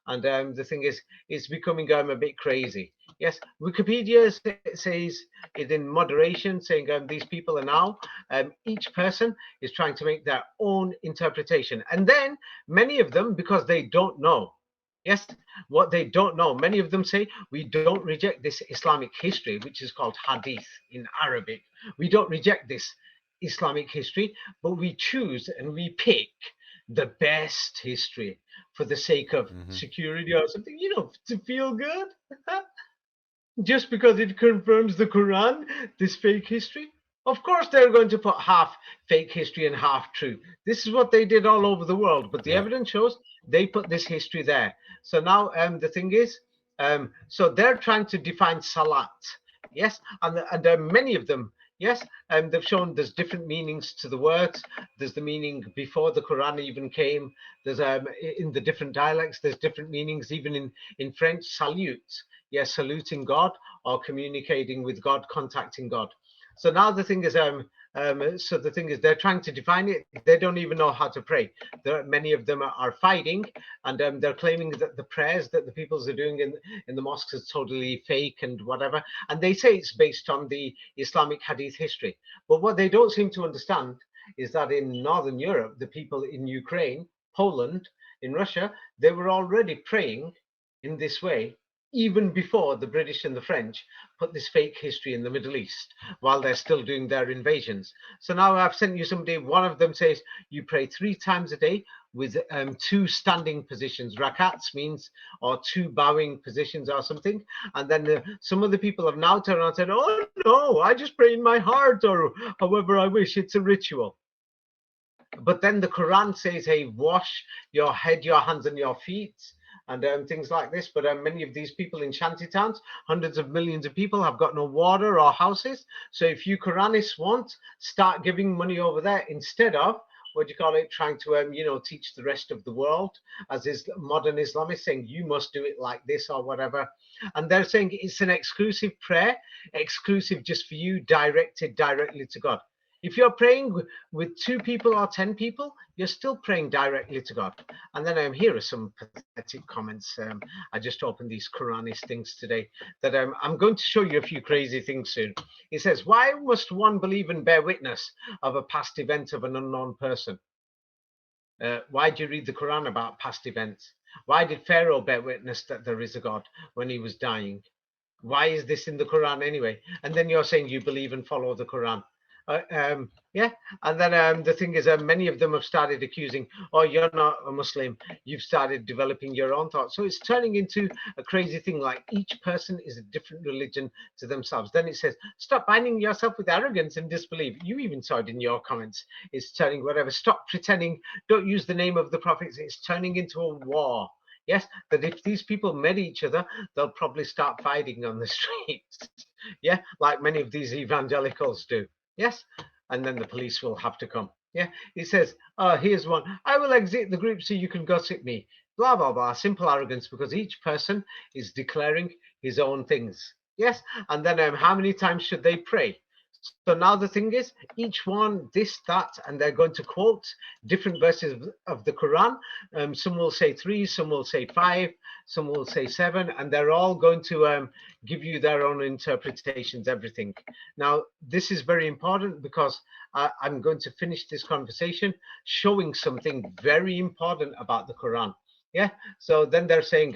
And the thing is, it's becoming a bit crazy. Yes, Wikipedia says it in moderation, saying these people are now, each person is trying to make their own interpretation. And then many of them, because they don't know, yes, what they don't know, many of them say, we don't reject this Islamic history, which is called hadith in Arabic. We don't reject this Islamic history, but we choose and we pick the best history for the sake of security or something, to feel good. Just because it confirms the Quran, this fake history. Of course, they're going to put half fake history and half true. This is what they did all over the world, but the Yeah. evidence shows they put this history there. So now the thing is, so they're trying to define salat. Yes, and many of them, yes, and they've shown there's different meanings to the words. There's the meaning before the Quran even came. There's in the different dialects, there's different meanings. Even in French, salute, yes, saluting God or communicating with God, contacting God. So now the thing is, so the thing is, they're trying to define it. They don't even know how to pray. Many of them are fighting, and they're claiming that the prayers that the peoples are doing in the mosques is totally fake and whatever. And they say it's based on the Islamic Hadith history. But what they don't seem to understand is that in Northern Europe, the people in Ukraine, Poland, in Russia, they were already praying in this way even before the British and the French put this fake history in the Middle East while they're still doing their invasions. So now I've sent you somebody, one of them says you pray 3 times a day with 2 standing positions. Rakats means, or 2 bowing positions or something. And then some of the people have now turned around and said, oh no, I just pray in my heart or however I wish. It's a ritual. But then the Quran says, hey, wash your head, your hands and your feet and things like this. But many of these people in shanty towns, hundreds of millions of people, have got no water or houses. So if you Quranists want, start giving money over there instead of, what do you call it, trying to teach the rest of the world, as is modern Islamists saying you must do it like this or whatever. And they're saying it's an exclusive prayer, exclusive just for you, directed directly to God. If you're praying with 2 people or 10 people, you're still praying directly to God. And then here are some pathetic comments. I just opened these Quranist things today that I'm going to show you a few crazy things soon. It says, why must one believe and bear witness of a past event of an unknown person? Why do you read the Quran about past events? Why did Pharaoh bear witness that there is a God when he was dying? Why is this in the Quran anyway? And then you're saying you believe and follow the Quran. Yeah, and then the thing is, many of them have started accusing, oh, you're not a Muslim, you've started developing your own thoughts. So it's turning into a crazy thing, like each person is a different religion to themselves. Then it says, stop binding yourself with arrogance and disbelief. You even saw it in your comments. It's turning whatever. Stop pretending, don't use the name of the prophets. It's turning into a war. Yes, that if these people met each other, they'll probably start fighting on the streets. Yeah, like many of these evangelicals do. Yes, and then the police will have to come. Yeah, he says, here's one. I will exit the group so you can gossip me. Blah, blah, blah. Simple arrogance, because each person is declaring his own things. Yes, and then how many times should they pray? So now the thing is, each one, this, that, and they're going to quote different verses of the Quran. Some will say 3, some will say 5, some will say 7, and they're all going to give you their own interpretations, everything. Now, this is very important because I'm going to finish this conversation showing something very important about the Quran. Yeah, so then they're saying,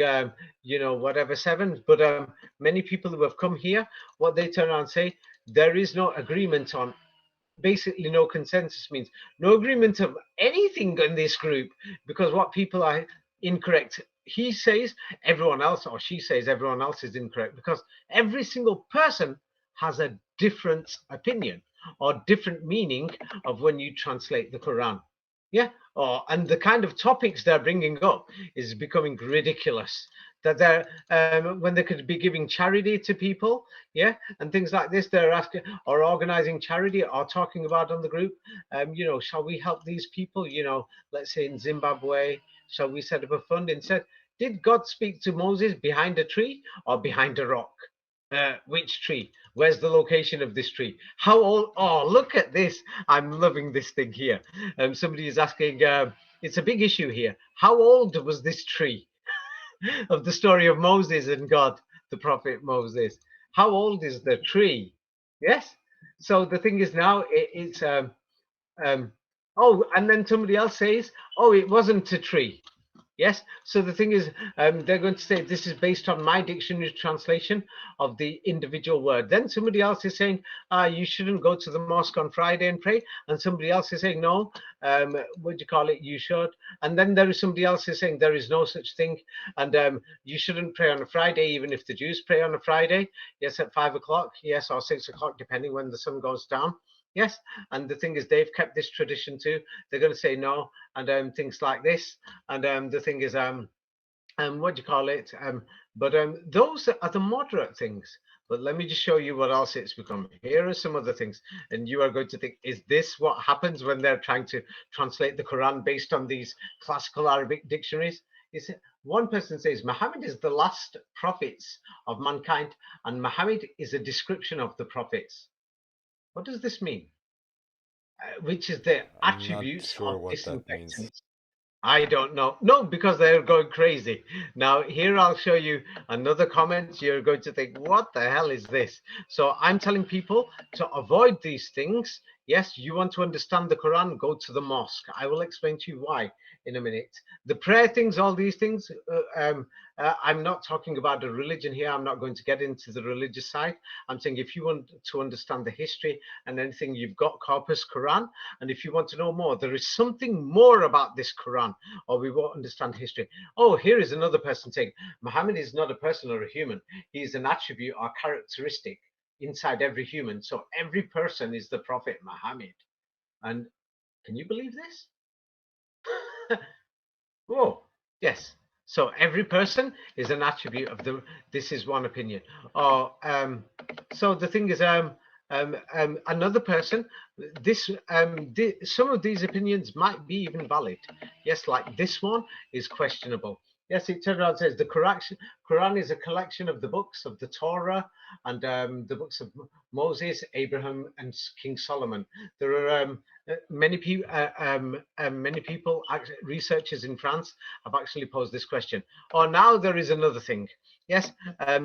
whatever 7, but many people who have come here, what they turn around and say, there is no agreement on basically no consensus means no agreement of anything in this group, because what people are incorrect, he says everyone else, or she says everyone else is incorrect, because every single person has a different opinion or different meaning of when you translate the Quran. Yeah, and the kind of topics they're bringing up is becoming ridiculous. That they're when they could be giving charity to people, yeah, and things like this. They're asking or organizing charity or talking about on the group. You know, shall we help these people? You know, let's say in Zimbabwe, shall we set up a fund? Instead, did God speak to Moses behind a tree or behind a rock? Which tree? Where's the location of this tree? How old? Oh, look at this. I'm loving this thing here. Somebody is asking, it's a big issue here. How old was this tree of the story of Moses and God, the prophet Moses? How old is the tree? Yes. So the thing is now it's oh, and then somebody else says, oh, it wasn't a tree. Yes. So the thing is, they're going to say this is based on my dictionary translation of the individual word. Then somebody else is saying, you shouldn't go to the mosque on Friday and pray. And somebody else is saying, no, what do you call it? You should. And then there is somebody else is saying there is no such thing. And you shouldn't pray on a Friday, even if the Jews pray on a Friday. Yes, at 5 o'clock. Yes, or 6 o'clock, depending when the sun goes down. Yes, and the thing is, they've kept this tradition too. They're going to say no, and things like this. And the thing is, what do you call it? But those are the moderate things. But let me just show you what else it's become. Here are some other things, and you are going to think, is this what happens when they're trying to translate the Quran based on these classical Arabic dictionaries? Is one person says Muhammad is the last prophets of mankind, and Muhammad is a description of the prophets. What does this mean? Which is the I'm not attributes sure of what that means. disinfectants? I don't know. No, because they're going crazy. Now, here I'll show you another comment. You're going to think, what the hell is this? So I'm telling people to avoid these things. Yes, you want to understand the Quran, go to the mosque. I will explain to you why in a minute. The prayer things, all these things, I'm not talking about the religion here. I'm not going to get into the religious side. I'm saying if you want to understand the history and anything, you've got Corpus Quran. And if you want to know more, there is something more about this Quran, or we won't understand history. Oh, here is another person saying, Muhammad is not a person or a human. He is an attribute or characteristic inside every human. So every person is the Prophet Muhammad. And can you believe this? Oh, yes. So every person is an attribute of the. This is one opinion. Or so the thing is, another person. Some of these opinions might be even valid. Yes, like this one is questionable. Yes, it turns out says the Quran is a collection of the books of the Torah and the books of Moses, Abraham, and King Solomon. There are many people, researchers in France have actually posed this question. Oh, now there is another thing. Yes,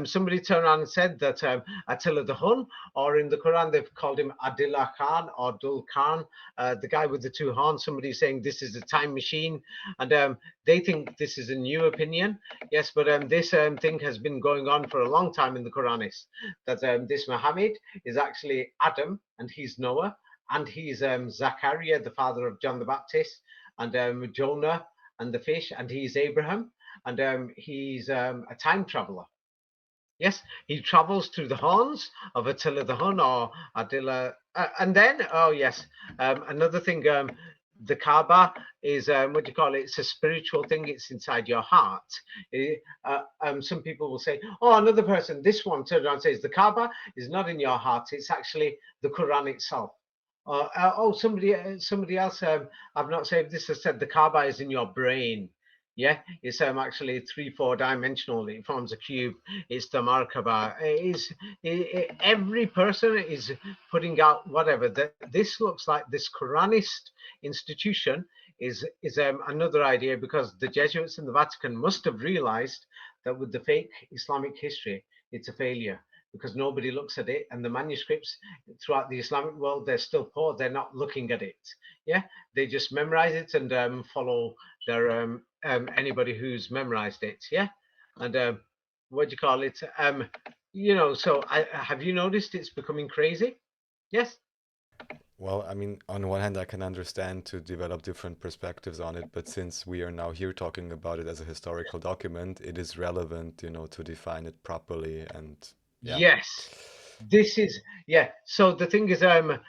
somebody turned around and said that Attila the Hun, or in the Quran they've called him Adillah Khan or Dul Khan, the guy with the two horns. Somebody saying this is a time machine, and they think this is a new opinion. Yes, but this thing has been going on for a long time in the Quranists. That this Muhammad is actually Adam and he's Noah, and he's Zachariah, the father of John the Baptist, and Jonah and the fish, and he's Abraham, and he's a time traveler. Yes, he travels through the horns of Attila the Hun or Attila, and then oh yes, another thing. The Kaaba is what do you call it? It's a spiritual thing. It's inside your heart. Some people will say, "Oh, another person." This one turns around and says, "The Kaaba is not in your heart. It's actually the Quran itself." Oh, somebody else. I've not said this. Has said the Kaaba is in your brain. Yeah, it's actually 3-4 dimensional. It forms a cube. It's the Markaba. Every person is putting out whatever. This looks like this Quranist institution is another idea, because the Jesuits in the Vatican must have realized that with the fake Islamic history, it's a failure, because nobody looks at it, and the manuscripts throughout the Islamic world, they're still poor. They're not looking at it. Yeah, they just memorize it and follow their anybody who's memorized it. Yeah, and what do you call it? You know, so have you noticed it's becoming crazy? Yes. Well, I mean, on one hand, I can understand to develop different perspectives on it, but since we are now here talking about it as a historical document, it is relevant, to define it properly and yeah. Yes, this is, yeah. So the thing is, the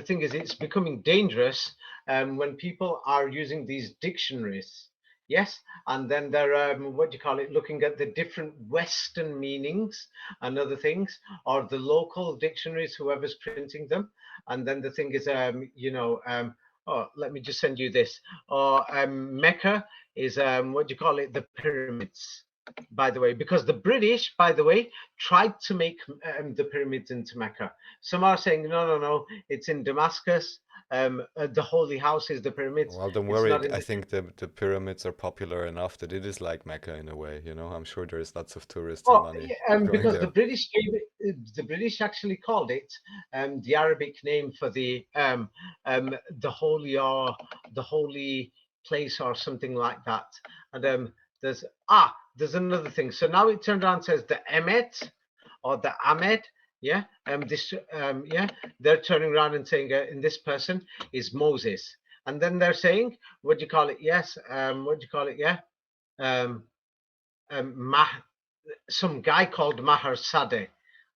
thing is, it's becoming dangerous when people are using these dictionaries. Yes, and then they're what do you call it? Looking at the different Western meanings and other things, or the local dictionaries, whoever's printing them. And then the thing is, oh, let me just send you this. Or Mecca is what do you call it? The pyramids, by the way, because the British, by the way, tried to make the pyramids into Mecca. Some are saying, no, no, no, it's in Damascus. The holy house is the pyramids. Well, don't It's worry. not in I the. think the pyramids are popular enough that it is like Mecca in a way, I'm sure there's lots of tourists and Oh, money yeah, going because the there. British gave it, the British actually called it the Arabic name for the holy, or the holy place, or something like that. And there's there's another thing. So now it turned around and says the Emet, or the Ahmed. Yeah, yeah, they're turning around and saying, in this person is Moses, and then they're saying, what do you call it? Yes, what do you call it? Yeah, um, Mah, some guy called Maher Sadeh.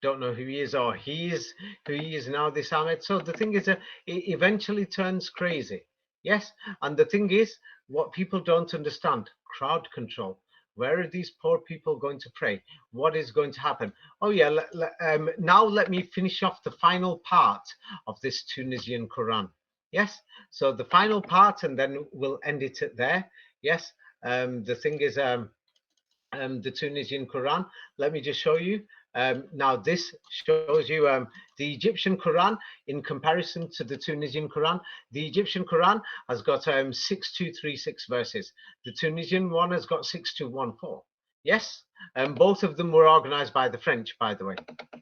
Don't know who he is, or he is who he is now, this Ahmed. So the thing is, it eventually turns crazy. Yes, and the thing is, what people don't understand: crowd control. Where are these poor people going to pray? What is going to happen? Oh yeah, now let me finish off the final part of this Tunisian Quran. Yes, so the final part, and then we'll end it at there. Yes, the thing is, the Tunisian Quran. Let me just show you. Now, this shows you the Egyptian Quran in comparison to the Tunisian Quran. The Egyptian Quran has got 6236 verses. The Tunisian one has got 6214. Yes, both of them were organized by the French, by the way.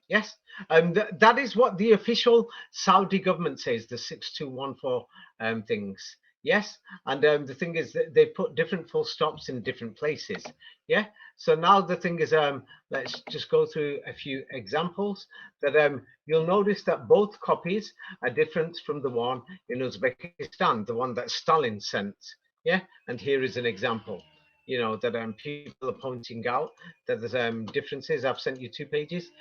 Yes, that is what the official Saudi government says, the 6214 things. Yes, and the thing is that they put different full stops in different places. Yeah, so now the thing is, let's just go through a few examples that you'll notice that both copies are different from the one in Uzbekistan, the one that Stalin sent. Yeah, and here is an example. That people are pointing out that there's differences. I've sent you 2 pages.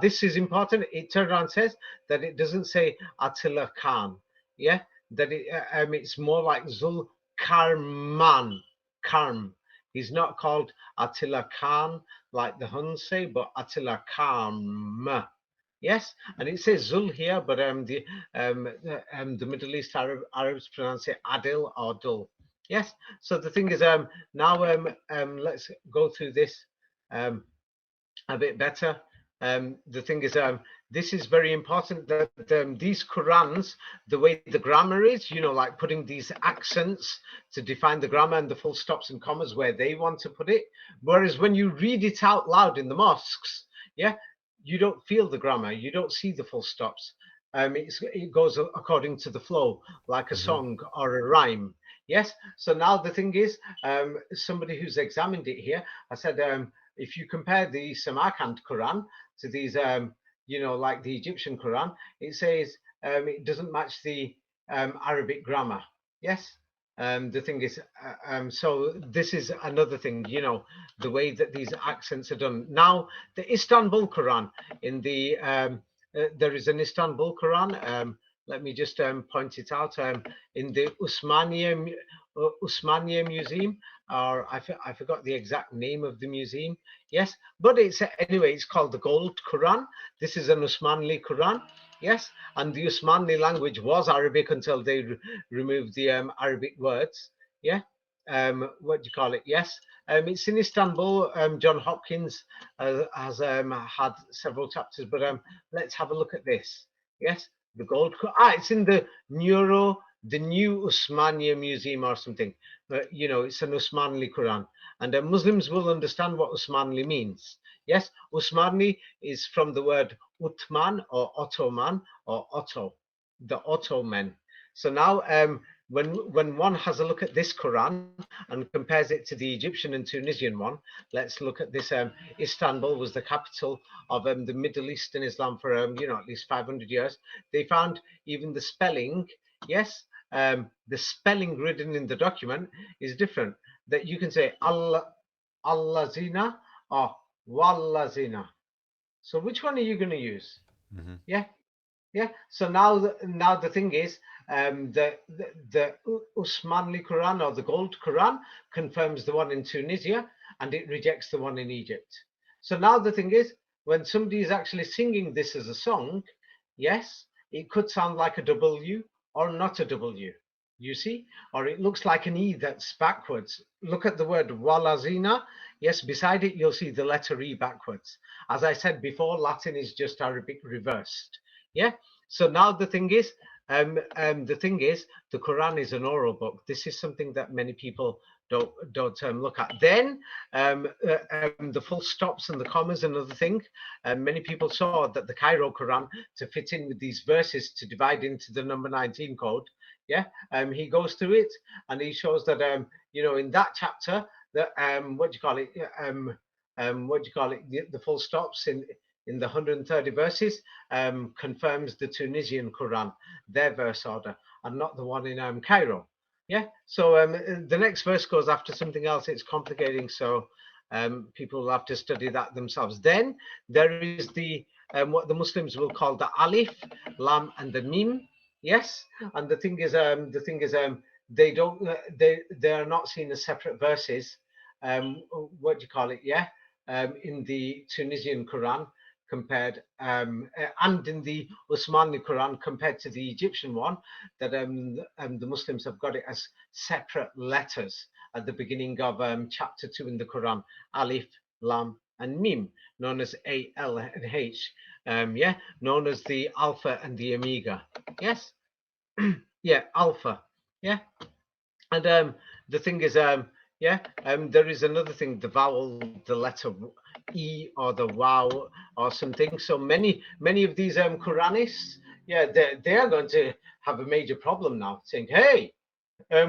This is important. It turned around and says that it doesn't say Attila Khan. Yeah, that it's more like Zulkarman. Karm. He's not called Attila Khan like the Huns say, but Attila Karm. Yes, and it says Zul here, but the Middle East Arabs pronounce it Adil or Dul. Yes, so the thing is, now let's go through this um, a bit better. The thing is, this is very important that these Qurans, the way the grammar is, like putting these accents to define the grammar and the full stops and commas where they want to put it. Whereas when you read it out loud in the mosques, yeah, you don't feel the grammar, you don't see the full stops. It goes according to the flow, like a Hmm. song or a rhyme. Yes. So now the thing is, somebody who's examined it here, I said, if you compare the Samarkand Quran to these, like the Egyptian Quran, it says it doesn't match the Arabic grammar. Yes. The thing is, so this is another thing, the way that these accents are done. Now, the Istanbul Quran, there is an Istanbul Quran. Let me just point it out. In the Usmania Museum, or I forgot the exact name of the museum. Yes, but anyway, it's called the Gold Quran. This is an Usmanli Quran. Yes, and the Usmanli language was Arabic until they removed the Arabic words. Yeah, what do you call it? Yes, it's in Istanbul. John Hopkins has had several chapters, but let's have a look at this. Yes, the gold. It's in the new Usmania Museum or something. But it's an Usmanli Quran, and Muslims will understand what Usmanli means. Yes, Usmanli is from the word Uthman or Ottoman or Otto, the Ottoman. So now when one has a look at this Quran and compares it to the Egyptian and Tunisian one, let's look at this. Istanbul was the capital of the Middle Eastern Islam for at least 500 years. They found even the spelling, yes, the spelling written in the document is different. That you can say Allazina or Wallazina. So which one are you going to use? Yeah, yeah. So now the thing is, the Usmanli Quran or the Gold Quran confirms the one in Tunisia and it rejects the one in Egypt. So now the thing is, when somebody is actually singing this as a song, yes, it could sound like a W or not a W. You see, or it looks like an E that's backwards. Look at the word walazina. Yes, beside it you'll see the letter E backwards. As I said before, Latin is just Arabic reversed. Yeah. So now the thing is, the Quran is an oral book. This is something that many people don't look at. Then the full stops and the commas, another thing. Many people saw that the Cairo Quran, to fit in with these verses to divide into the number 19 code, yeah, he goes through it and he shows that in that chapter that the full stops in the 130 verses confirms the Tunisian Quran, their verse order, and not the one in Cairo. Yeah. So the next verse goes after something else. It's complicating, so people will have to study that themselves. Then there is the what the Muslims will call the alif, lam, and the mim. Yes, and the thing is, they don't, they are not seen as separate verses. Yeah, in the Tunisian Quran compared and in the Usmani Quran compared to the Egyptian one, that the Muslims have got it as separate letters at the beginning of chapter 2 in the Quran: Alif, Lam, and Mim, known as A, L, and H. Yeah, known as the Alpha and the Omega. Yes, yeah, Alpha. Yeah, and the thing is, there is another thing: the vowel, the letter E or the wow or something. So many of these Quranists, yeah, they are going to have a major problem now, saying, "Hey,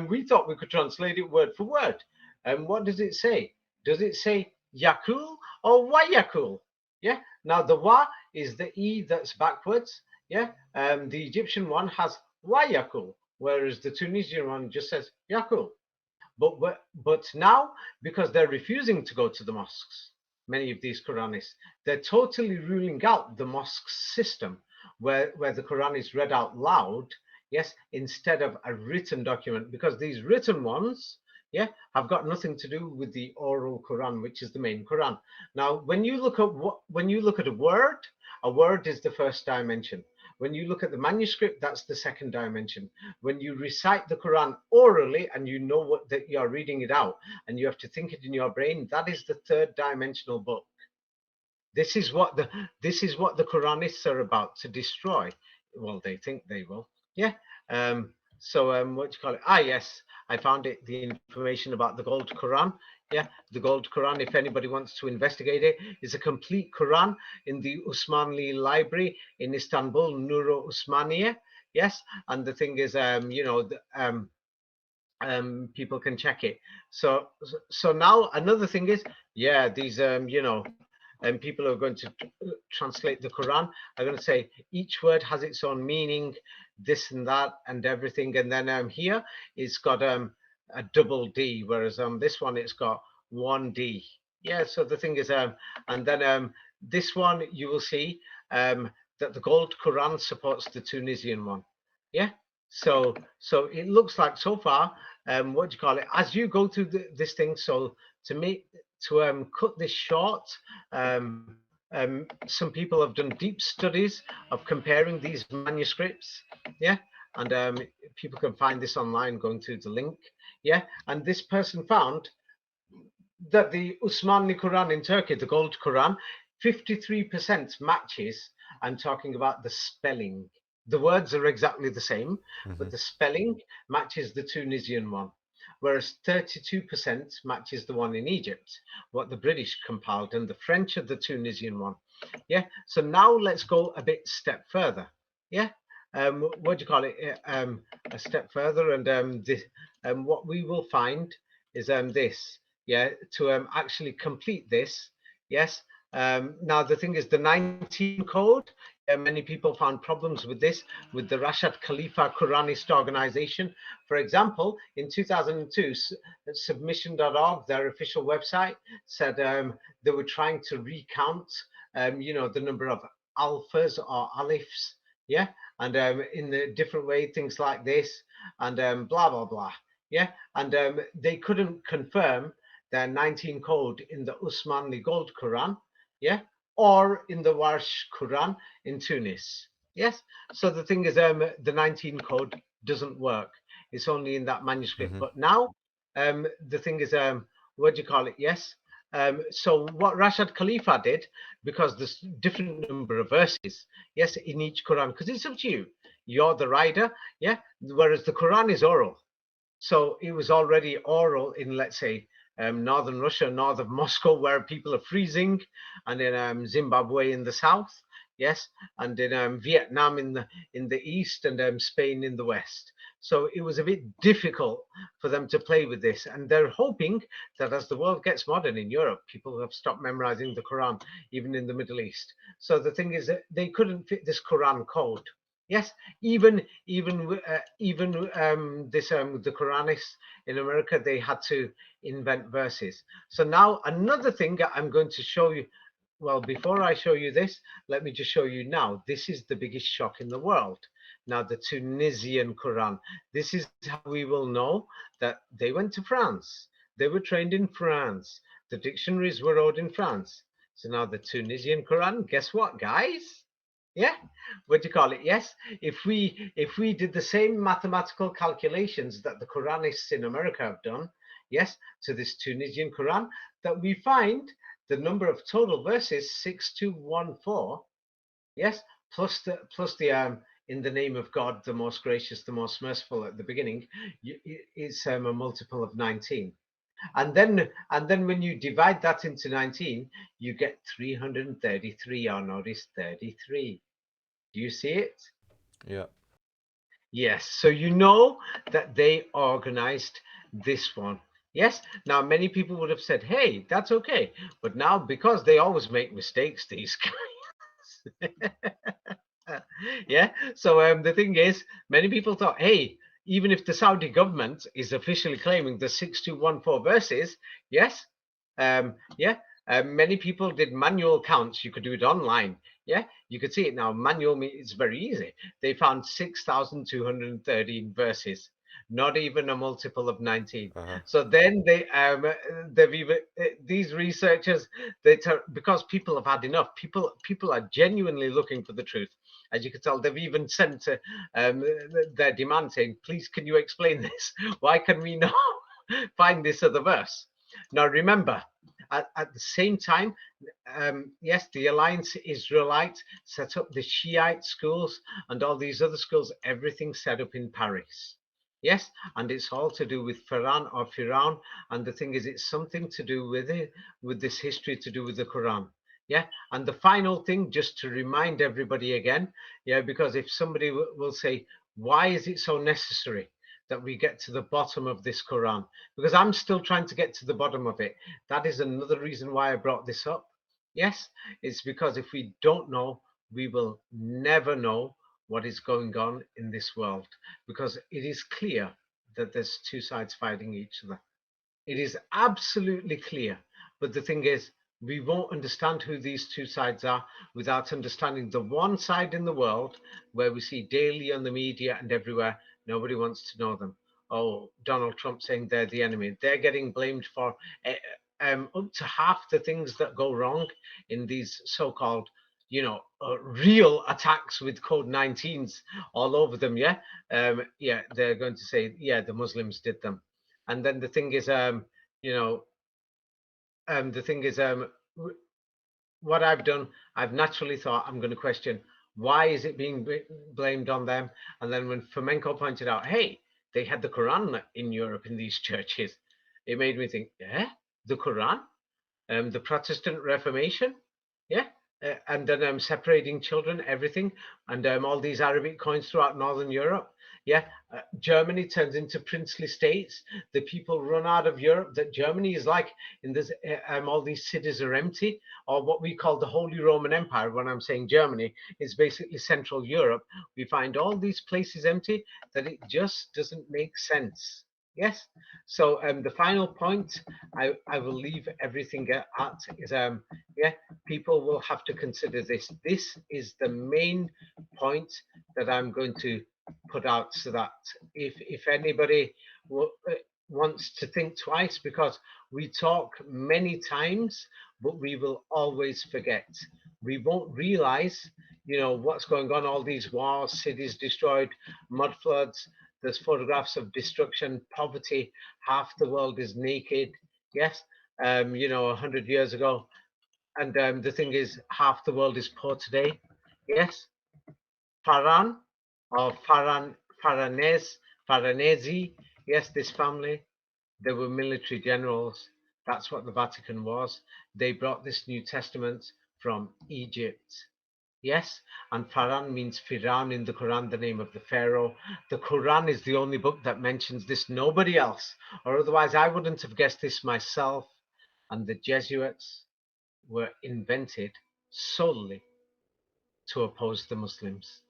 we thought we could translate it word for word. And what does it say? Does it say Yakul or Wayakul? Yeah. Now the Wa is the E that's backwards. Yeah. The Egyptian one has Wayakul, whereas the Tunisian one just says Yakul. But now, because they're refusing to go to the mosques, many of these Quranists, they're totally ruling out the mosque system where the Quran is read out loud, yes, instead of a written document, because these written ones, yeah, have got nothing to do with the oral Quran, which is the main Quran. Now, when you look at a word is the first dimension. When you look at the manuscript, that's the second dimension. When you recite the Quran orally and you know what that you're reading it out and you have to think it in your brain, that is the third dimensional book. This is what the Quranists are about to destroy. Well, they think they will. Yeah. So what do you call it? Ah, yes, I found it. The information about the Gold Quran. Yeah, the Gold Quran. If anybody wants to investigate it, is a complete Quran in the Usmanli Library in Istanbul, Nuro Usmaniye. Yes, and the thing is, people can check it. So now another thing is, yeah, these and people are going to translate the Quran are going to say each word has its own meaning, this and that and everything, and then here it's got a double D, whereas this one it's got one D. Yeah, so the thing is, and then this one you will see that the Gold Quran supports the Tunisian one. Yeah, so it looks like so far, what do you call it? As you go through this thing, so to cut this short, some people have done deep studies of comparing these manuscripts. Yeah, and people can find this online going through the link. Yeah, and this person found that the Usmani Quran in Turkey, the Gold Quran, 53% matches. I'm talking about the spelling. The words are exactly the same, but the spelling matches the Tunisian one, whereas 32% matches the one in Egypt, what the British compiled, and the French are the Tunisian one. Yeah, so now let's go a bit step further. Yeah, what do you call it? A step further, and what we will find is this. Yeah, to actually complete this. Yes. Now the thing is, the 19 code. Many people found problems with this, with the Rashad Khalifa Quranist organization. For example, in 2002, submission.org, their official website, said they were trying to recount, the number of alphas or alifs, yeah, and in the different way, things like this, and blah blah blah, yeah, and they couldn't confirm their 19 code in the Usmanli Gold Quran, yeah, or in the Warsh Quran in Tunis. Yes. So the thing is, the 19 code doesn't work. It's only in that manuscript. Hmm. But now, the thing is, what do you call it? Yes. So what Rashad Khalifa did, because there's different number of verses, yes, in each Quran, because it's up to you. You're the writer, yeah. Whereas the Quran is oral. So it was already oral in, let's say, northern Russia, north of Moscow, where people are freezing, and in Zimbabwe in the south, yes, and in Vietnam in the east, and Spain in the west. So it was a bit difficult for them to play with this, and they're hoping that as the world gets modern in Europe, people have stopped memorizing the Quran, even in the Middle East. So the thing is that they couldn't fit this Quran code. Yes, even this the Quranists in America, they had to invent verses. So now another thing I'm going to show you. Well, before I show you this, let me just show you now. This is the biggest shock in the world. Now, the Tunisian Quran. This is how we will know that they went to France. They were trained in France. The dictionaries were wrote in France. So now the Tunisian Quran. Guess what, guys? Yeah, what do you call it? Yes, if we did the same mathematical calculations that the Quranists in America have done, yes, to this Tunisian Quran, that we find the number of total verses 6214. Yes, plus the in the name of God, the most gracious, the most merciful at the beginning, it's a multiple of 19. And then when you divide that into 19, you get 333. Or notice 33. Do you see it? Yeah. Yes. So you know that they organized this one. Yes. Now, many people would have said, hey, that's okay. But now, because they always make mistakes, these guys. Yeah. So the thing is, many people thought, hey, even if the Saudi government is officially claiming the 6214 verses, yes, yeah, many people did manual counts. You could do it online. Yeah, you could see it now. Manual, it's very easy. They found 6,213 verses, not even a multiple of 19. Uh-huh. So then they've even these researchers, because people have had enough. People are genuinely looking for the truth. As you can tell, they've even sent their demand saying, please, can you explain this? Why can we not find this other verse? Now, remember, at the same time, yes, the Alliance Israelite set up the Shiite schools and all these other schools, everything set up in Paris. Yes, and it's all to do with Quran or Firaun. And the thing is, it's something to do with it, with this history to do with the Quran. Yeah, and the final thing, just to remind everybody again, yeah, because if somebody will say, why is it so necessary that we get to the bottom of this Quran? Because I'm still trying to get to the bottom of it. That is another reason why I brought this up. Yes, it's because if we don't know, we will never know what is going on in this world, because it is clear that there's two sides fighting each other. It is absolutely clear. But the thing is, we won't understand who these two sides are without understanding the one side in the world where we see daily on the media and everywhere. Nobody wants to know them. Oh, Donald Trump saying they're the enemy. They're getting blamed for up to half the things that go wrong in these so-called, real attacks with code 19s all over them. Yeah, yeah, they're going to say, yeah, the Muslims did them. And then the thing is, you know, the thing is, what I've done, I've naturally thought I'm going to question why is it being blamed on them. And then when Fomenko pointed out, hey, they had the Quran in Europe in these churches, it made me think, yeah, the Quran, the Protestant Reformation, yeah, and then separating children, everything, and all these Arabic coins throughout Northern Europe. Yeah, Germany turns into princely states. The people run out of Europe. That Germany is like in this, all these cities are empty, or what we call the Holy Roman Empire. When I'm saying Germany, is basically Central Europe. We find all these places empty that it just doesn't make sense. Yes. So the final point I will leave everything at is yeah, people will have to consider this. This is the main point that I'm going to put out, so that if anybody wants to think twice, because we talk many times, but we will always forget. We won't realize, what's going on. All these wars, cities destroyed, mud floods. There's photographs of destruction, poverty. Half the world is naked. Yes, 100 years ago, and the thing is, half the world is poor today. Yes, Faran or Farnese. Yes, this family, they were military generals. That's what the Vatican was. They brought this New Testament from Egypt. Yes, and Faran means Firan in the Quran, the name of the Pharaoh. The Quran is the only book that mentions this, nobody else, or otherwise I wouldn't have guessed this myself. And the Jesuits were invented solely to oppose the Muslims.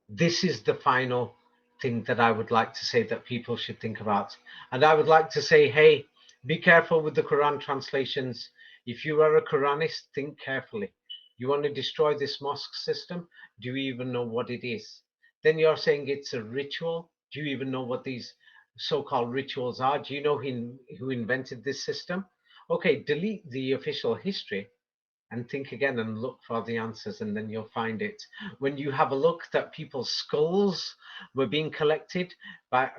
This is the final thing that I would like to say that people should think about. And I would like to say, hey, be careful with the Quran translations. If you are a Quranist, think carefully. You want to destroy this mosque system? Do you even know what it is? Then you're saying it's a ritual. Do you even know what these so-called rituals are? Do you know who invented this system? Okay, delete the official history and think again and look for the answers, and then you'll find it. When you have a look that people's skulls were being collected by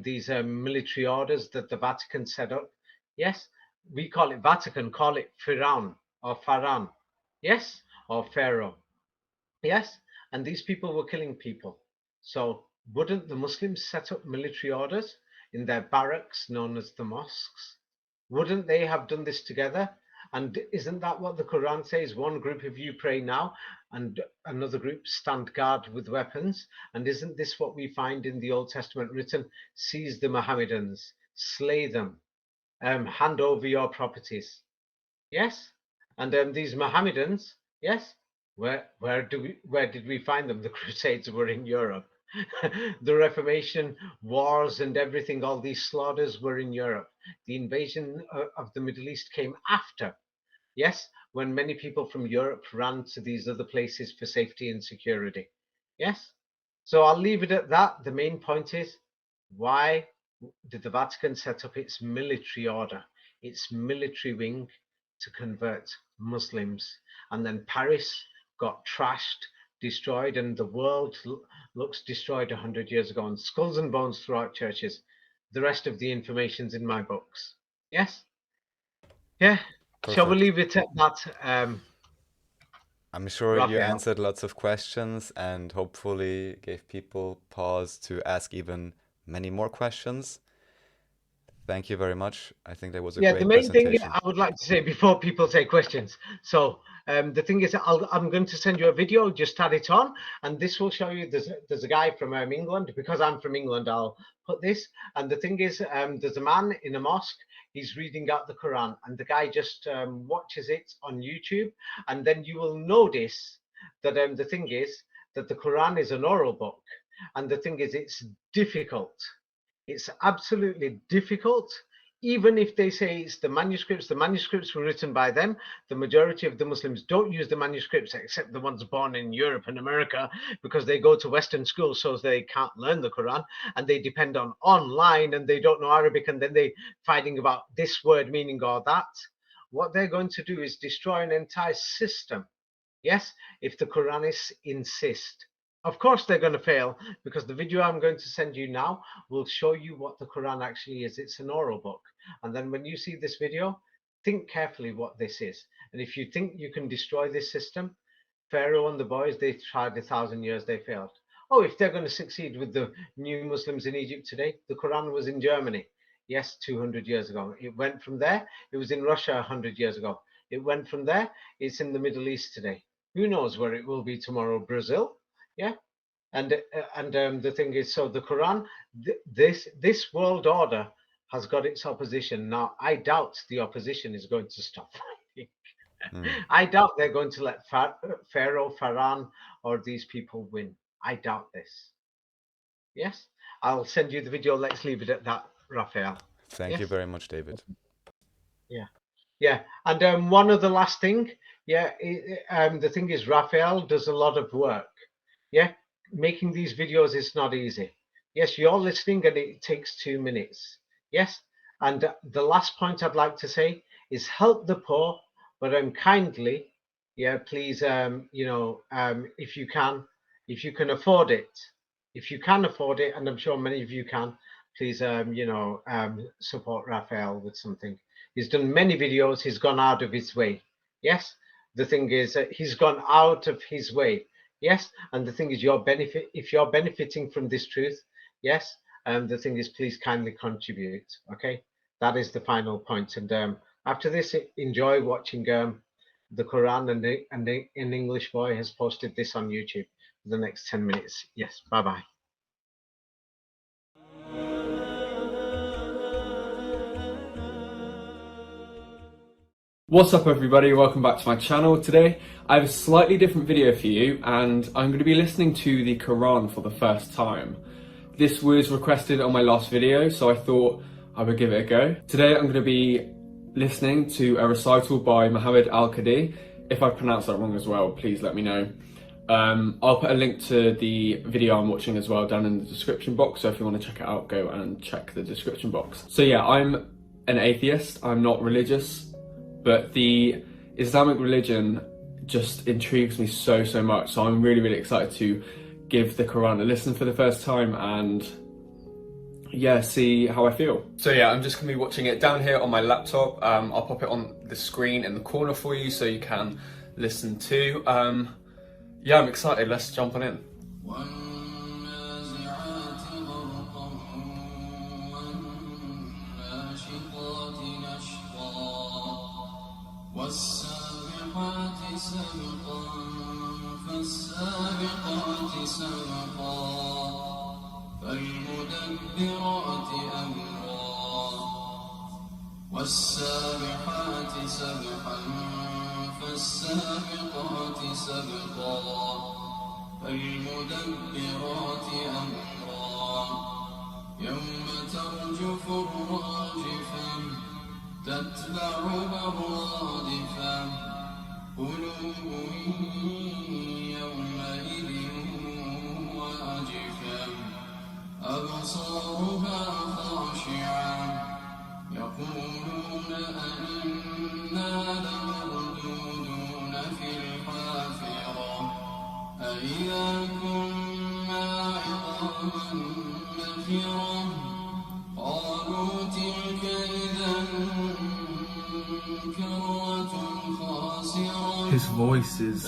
these military orders that the Vatican set up. Yes, we call it Vatican, call it Firaun or Faran. Yes, or Pharaoh. Yes, and these people were killing people. So wouldn't the Muslims set up military orders in their barracks known as the mosques? Wouldn't they have done this together? And isn't that what the Quran says? One group of you pray now, and another group stand guard with weapons. And isn't this what we find in the Old Testament written? Seize the Mohammedans, slay them, hand over your properties. Yes, and these Mohammedans, yes, where did we find them? The Crusades were in Europe. The Reformation wars and everything, all these slaughters were in Europe. The invasion of the Middle East came after, yes, when many people from Europe ran to these other places for safety and security. Yes, so I'll leave it at that. The main point is, why did the Vatican set up its military order, its military wing, to convert Muslims? And then Paris got trashed, destroyed, and the world looks destroyed 100 years ago, and skulls and bones throughout churches. The rest of the information's in my books. Yes? Yeah. Shall we Perfect. leave it at that, I'm sure you Raphael? answered lots of questions and hopefully gave people pause to ask even many more questions. Thank you very much. I think that was a Yeah, the great main thing presentation. I would like to say before people say questions. So the thing is, I'm going to send you a video. Just add it on, and this will show you. There's a guy from England. Because I'm from England, I'll put this. And the thing is, there's a man in a mosque. He's reading out the Quran, and the guy just watches it on YouTube, and then you will notice that the thing is that the Quran is an oral book, and the thing is, it's difficult. It's absolutely difficult. Even if they say it's the manuscripts were written by them. The majority of the Muslims don't use the manuscripts, except the ones born in Europe and America, because they go to Western schools, so they can't learn the Quran, and they depend on online, and they don't know Arabic, and then they fighting about this word meaning or that. What they're going to do is destroy an entire system. Yes, if the Quranists insist. Of course, they're going to fail, because the video I'm going to send you now will show you what the Quran actually is. It's an oral book. And then when you see this video, think carefully what this is. And if you think you can destroy this system, Pharaoh and the boys, they tried 1,000 years, they failed. Oh, if they're going to succeed with the new Muslims in Egypt today, the Quran was in Germany. Yes, 200 years ago. It went from there. It was in Russia 100 years ago. It went from there. It's in the Middle East today. Who knows where it will be tomorrow? Brazil, yeah. And the thing is, so the Quran, this world order has got its opposition. Now, I doubt the opposition is going to stop fighting. I doubt they're going to let Pharaoh, Pharaoh, or these people win. I doubt this. Yes, I'll send you the video. Let's leave it at that, Raphael. Thank you very much, David. Yeah. And one other last thing. Yeah, the thing is, Raphael does a lot of work. Yeah, making these videos is not easy. Yes, you're listening and it takes 2 minutes. Yes, and the last point I'd like to say is help the poor, but kindly, yeah, please, if you can afford it, and I'm sure many of you can, please, support Raphael with something. He's done many videos. He's gone out of his way. Yes, the thing is, he's gone out of his way. Yes, and the thing is, if you're benefiting from this truth, yes, the thing is, please kindly contribute. Okay, that is the final point. And after this, enjoy watching the Quran, and an English boy has posted this on YouTube for the next 10 minutes. Yes, bye bye. What's up everybody, welcome back to my channel. Today I have a slightly different video for you, and I'm going to be listening to the Quran for the first time. This was requested on my last video, so I thought I would give it a go. Today I'm going to be listening to a recital by Muhammad al-Qadi. If I pronounce that wrong as well, please let me know. I'll put a link to the video I'm watching as well down in the description box, so if you want to check it out, go and check the description box. So yeah, I'm an atheist, I'm not religious, but the Islamic religion just intrigues me so much. So I'm really excited to give the Quran a listen for the first time and yeah, see how I feel. So yeah, I'm just gonna be watching it down here on my laptop. I'll pop it on the screen in the corner for you so you can listen too. Yeah, I'm excited, let's jump on in. والسابقات سبقا فالسابقات سبقا فالمدبرات أمرا والسابحات سبحا فالسابقات سبقا فالمدبرات أمرا يوم ترجف الراجفة تتبعها الرادفة قلوب يومئذ واجفة أبصارها خاشعة يقولون أئنا لمردودون في الحافرة أئذا كنا عظاما نخرة قالوا تلك إذا كرة خاسرة. His voice is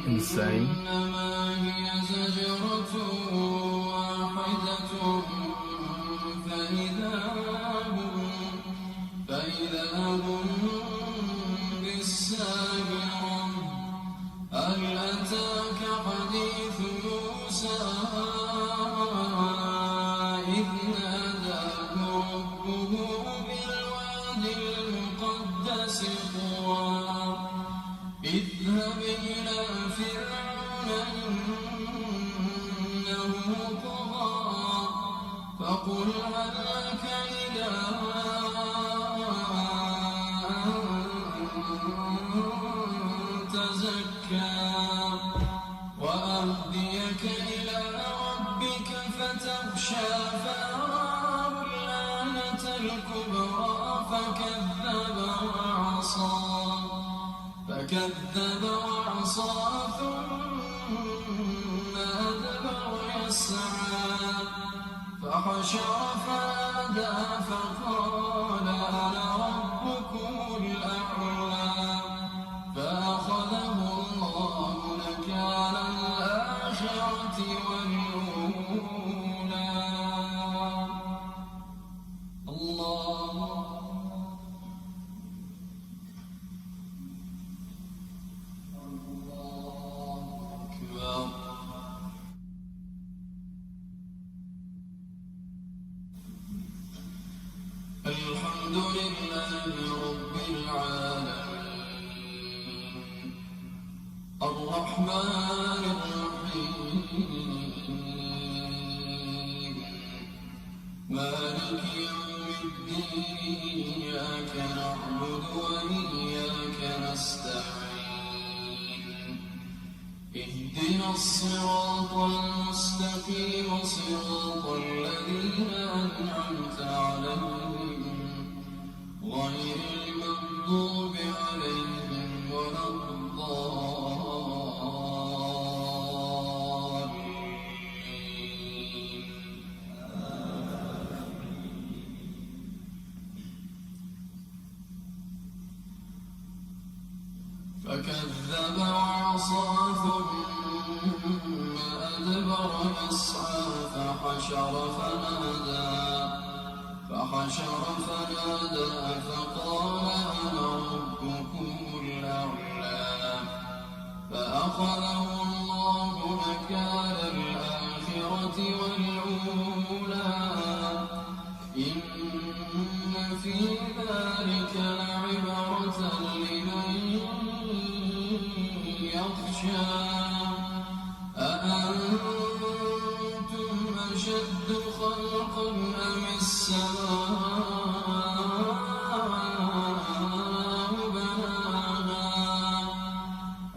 insane. إنما هي زجرة واحدة فإذا هم بالساهرة هل أتاك حديث موسى إذ ناداه ربه بالواد المقدس طوى اذهب إلى فرعون إنه طغى فقل هل لك إلى أن تزكى وأهديك إلى ربك فتخشى فأراه الآية الكبرى فكذب وعصى ثم أدبر يسعى فحشر فنادى فقال أنا ربكم الأعلى فأخذه الله نكال الآخرة والأولى. الله لله رب العالمين الرحمن الرحيم مالك يوم الدين إياك نعبد وإياك نستعين اهدنا الصراط المستقيم صراط الذين أنعمت عليهم غير المغضوب عليهم ولا الضالين فكذب وعصى ثم أدبر يسعى فحشر فنادى فقال أنا ربكم الأعلى فأخذه الله نكال الآخرة والأولى إن في ذلك لعبرة لمن يخشى أأنتم أشد خلقا أم السماء بناها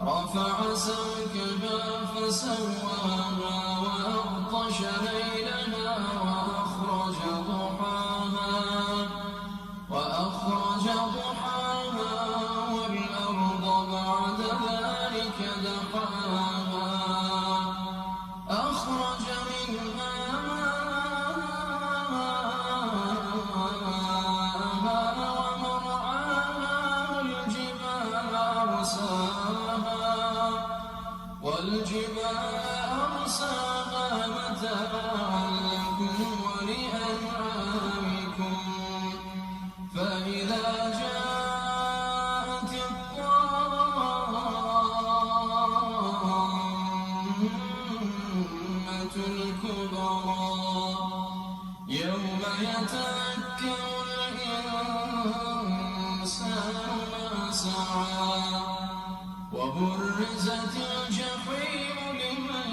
رفع سمكها فسواها وأغطش ليلها وأخرج ضحاها والأرض بعد ذلك دحاها أخرج منها ماءها ومرعاها والجبال أرساها متاعا لكم ولأنعامكم فإذا جاءت الطامة الكبرى يوم يتذكر الإنسان ما سعى وبرزت الجحيم لمن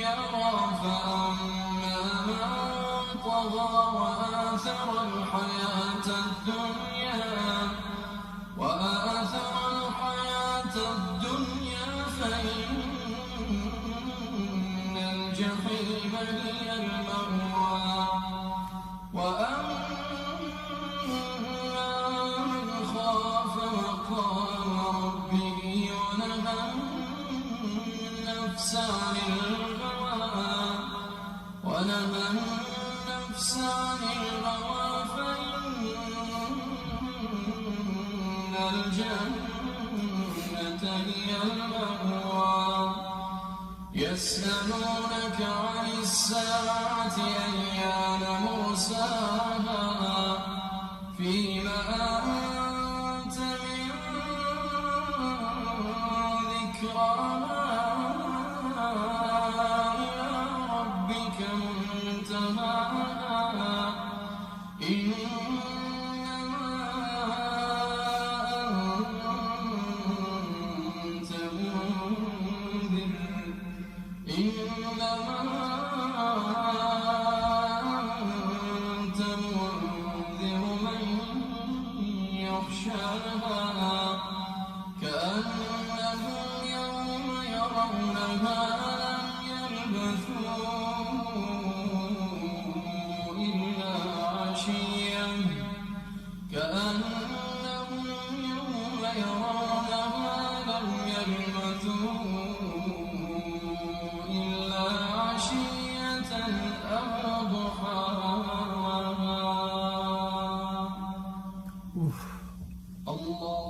يرى فأما من طغى وآثر الحياة الدنيا فإن الجحيم هي المأوى وأما من خاف مقام ربه ونهى النفس عن الهوى فإن الجنة هي المأوى يسألونك عن الساعة أيان مرساها فيما أنت من ذكراها إلى ربك منتهاها إنما أنت منذر من يخشاها كأنهم يوم يرونها لم يلبثوا إلا عشيا أو ضحاها الله.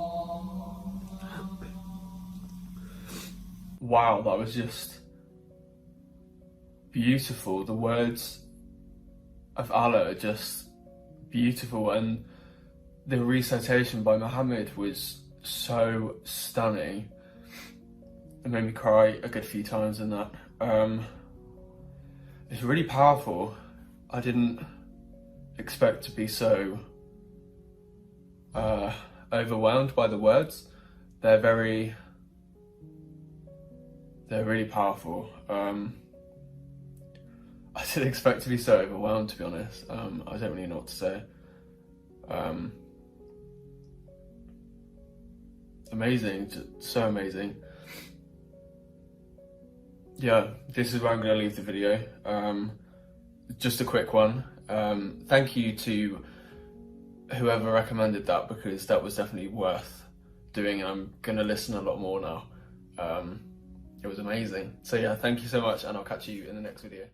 Wow, that was just beautiful. The words of Allah are just beautiful, and the recitation by Muhammad was so stunning. It made me cry a good few times in that. It's really powerful. I didn't expect to be so overwhelmed by the words. They're really powerful. I didn't expect to be so overwhelmed, to be honest. I don't really know what to say. Amazing, so amazing. Yeah, this is where I'm going to leave the video. Just a quick one. Thank you to whoever recommended that, because that was definitely worth doing, and I'm going to listen a lot more now. It was amazing. So yeah, thank you so much, and I'll catch you in the next video.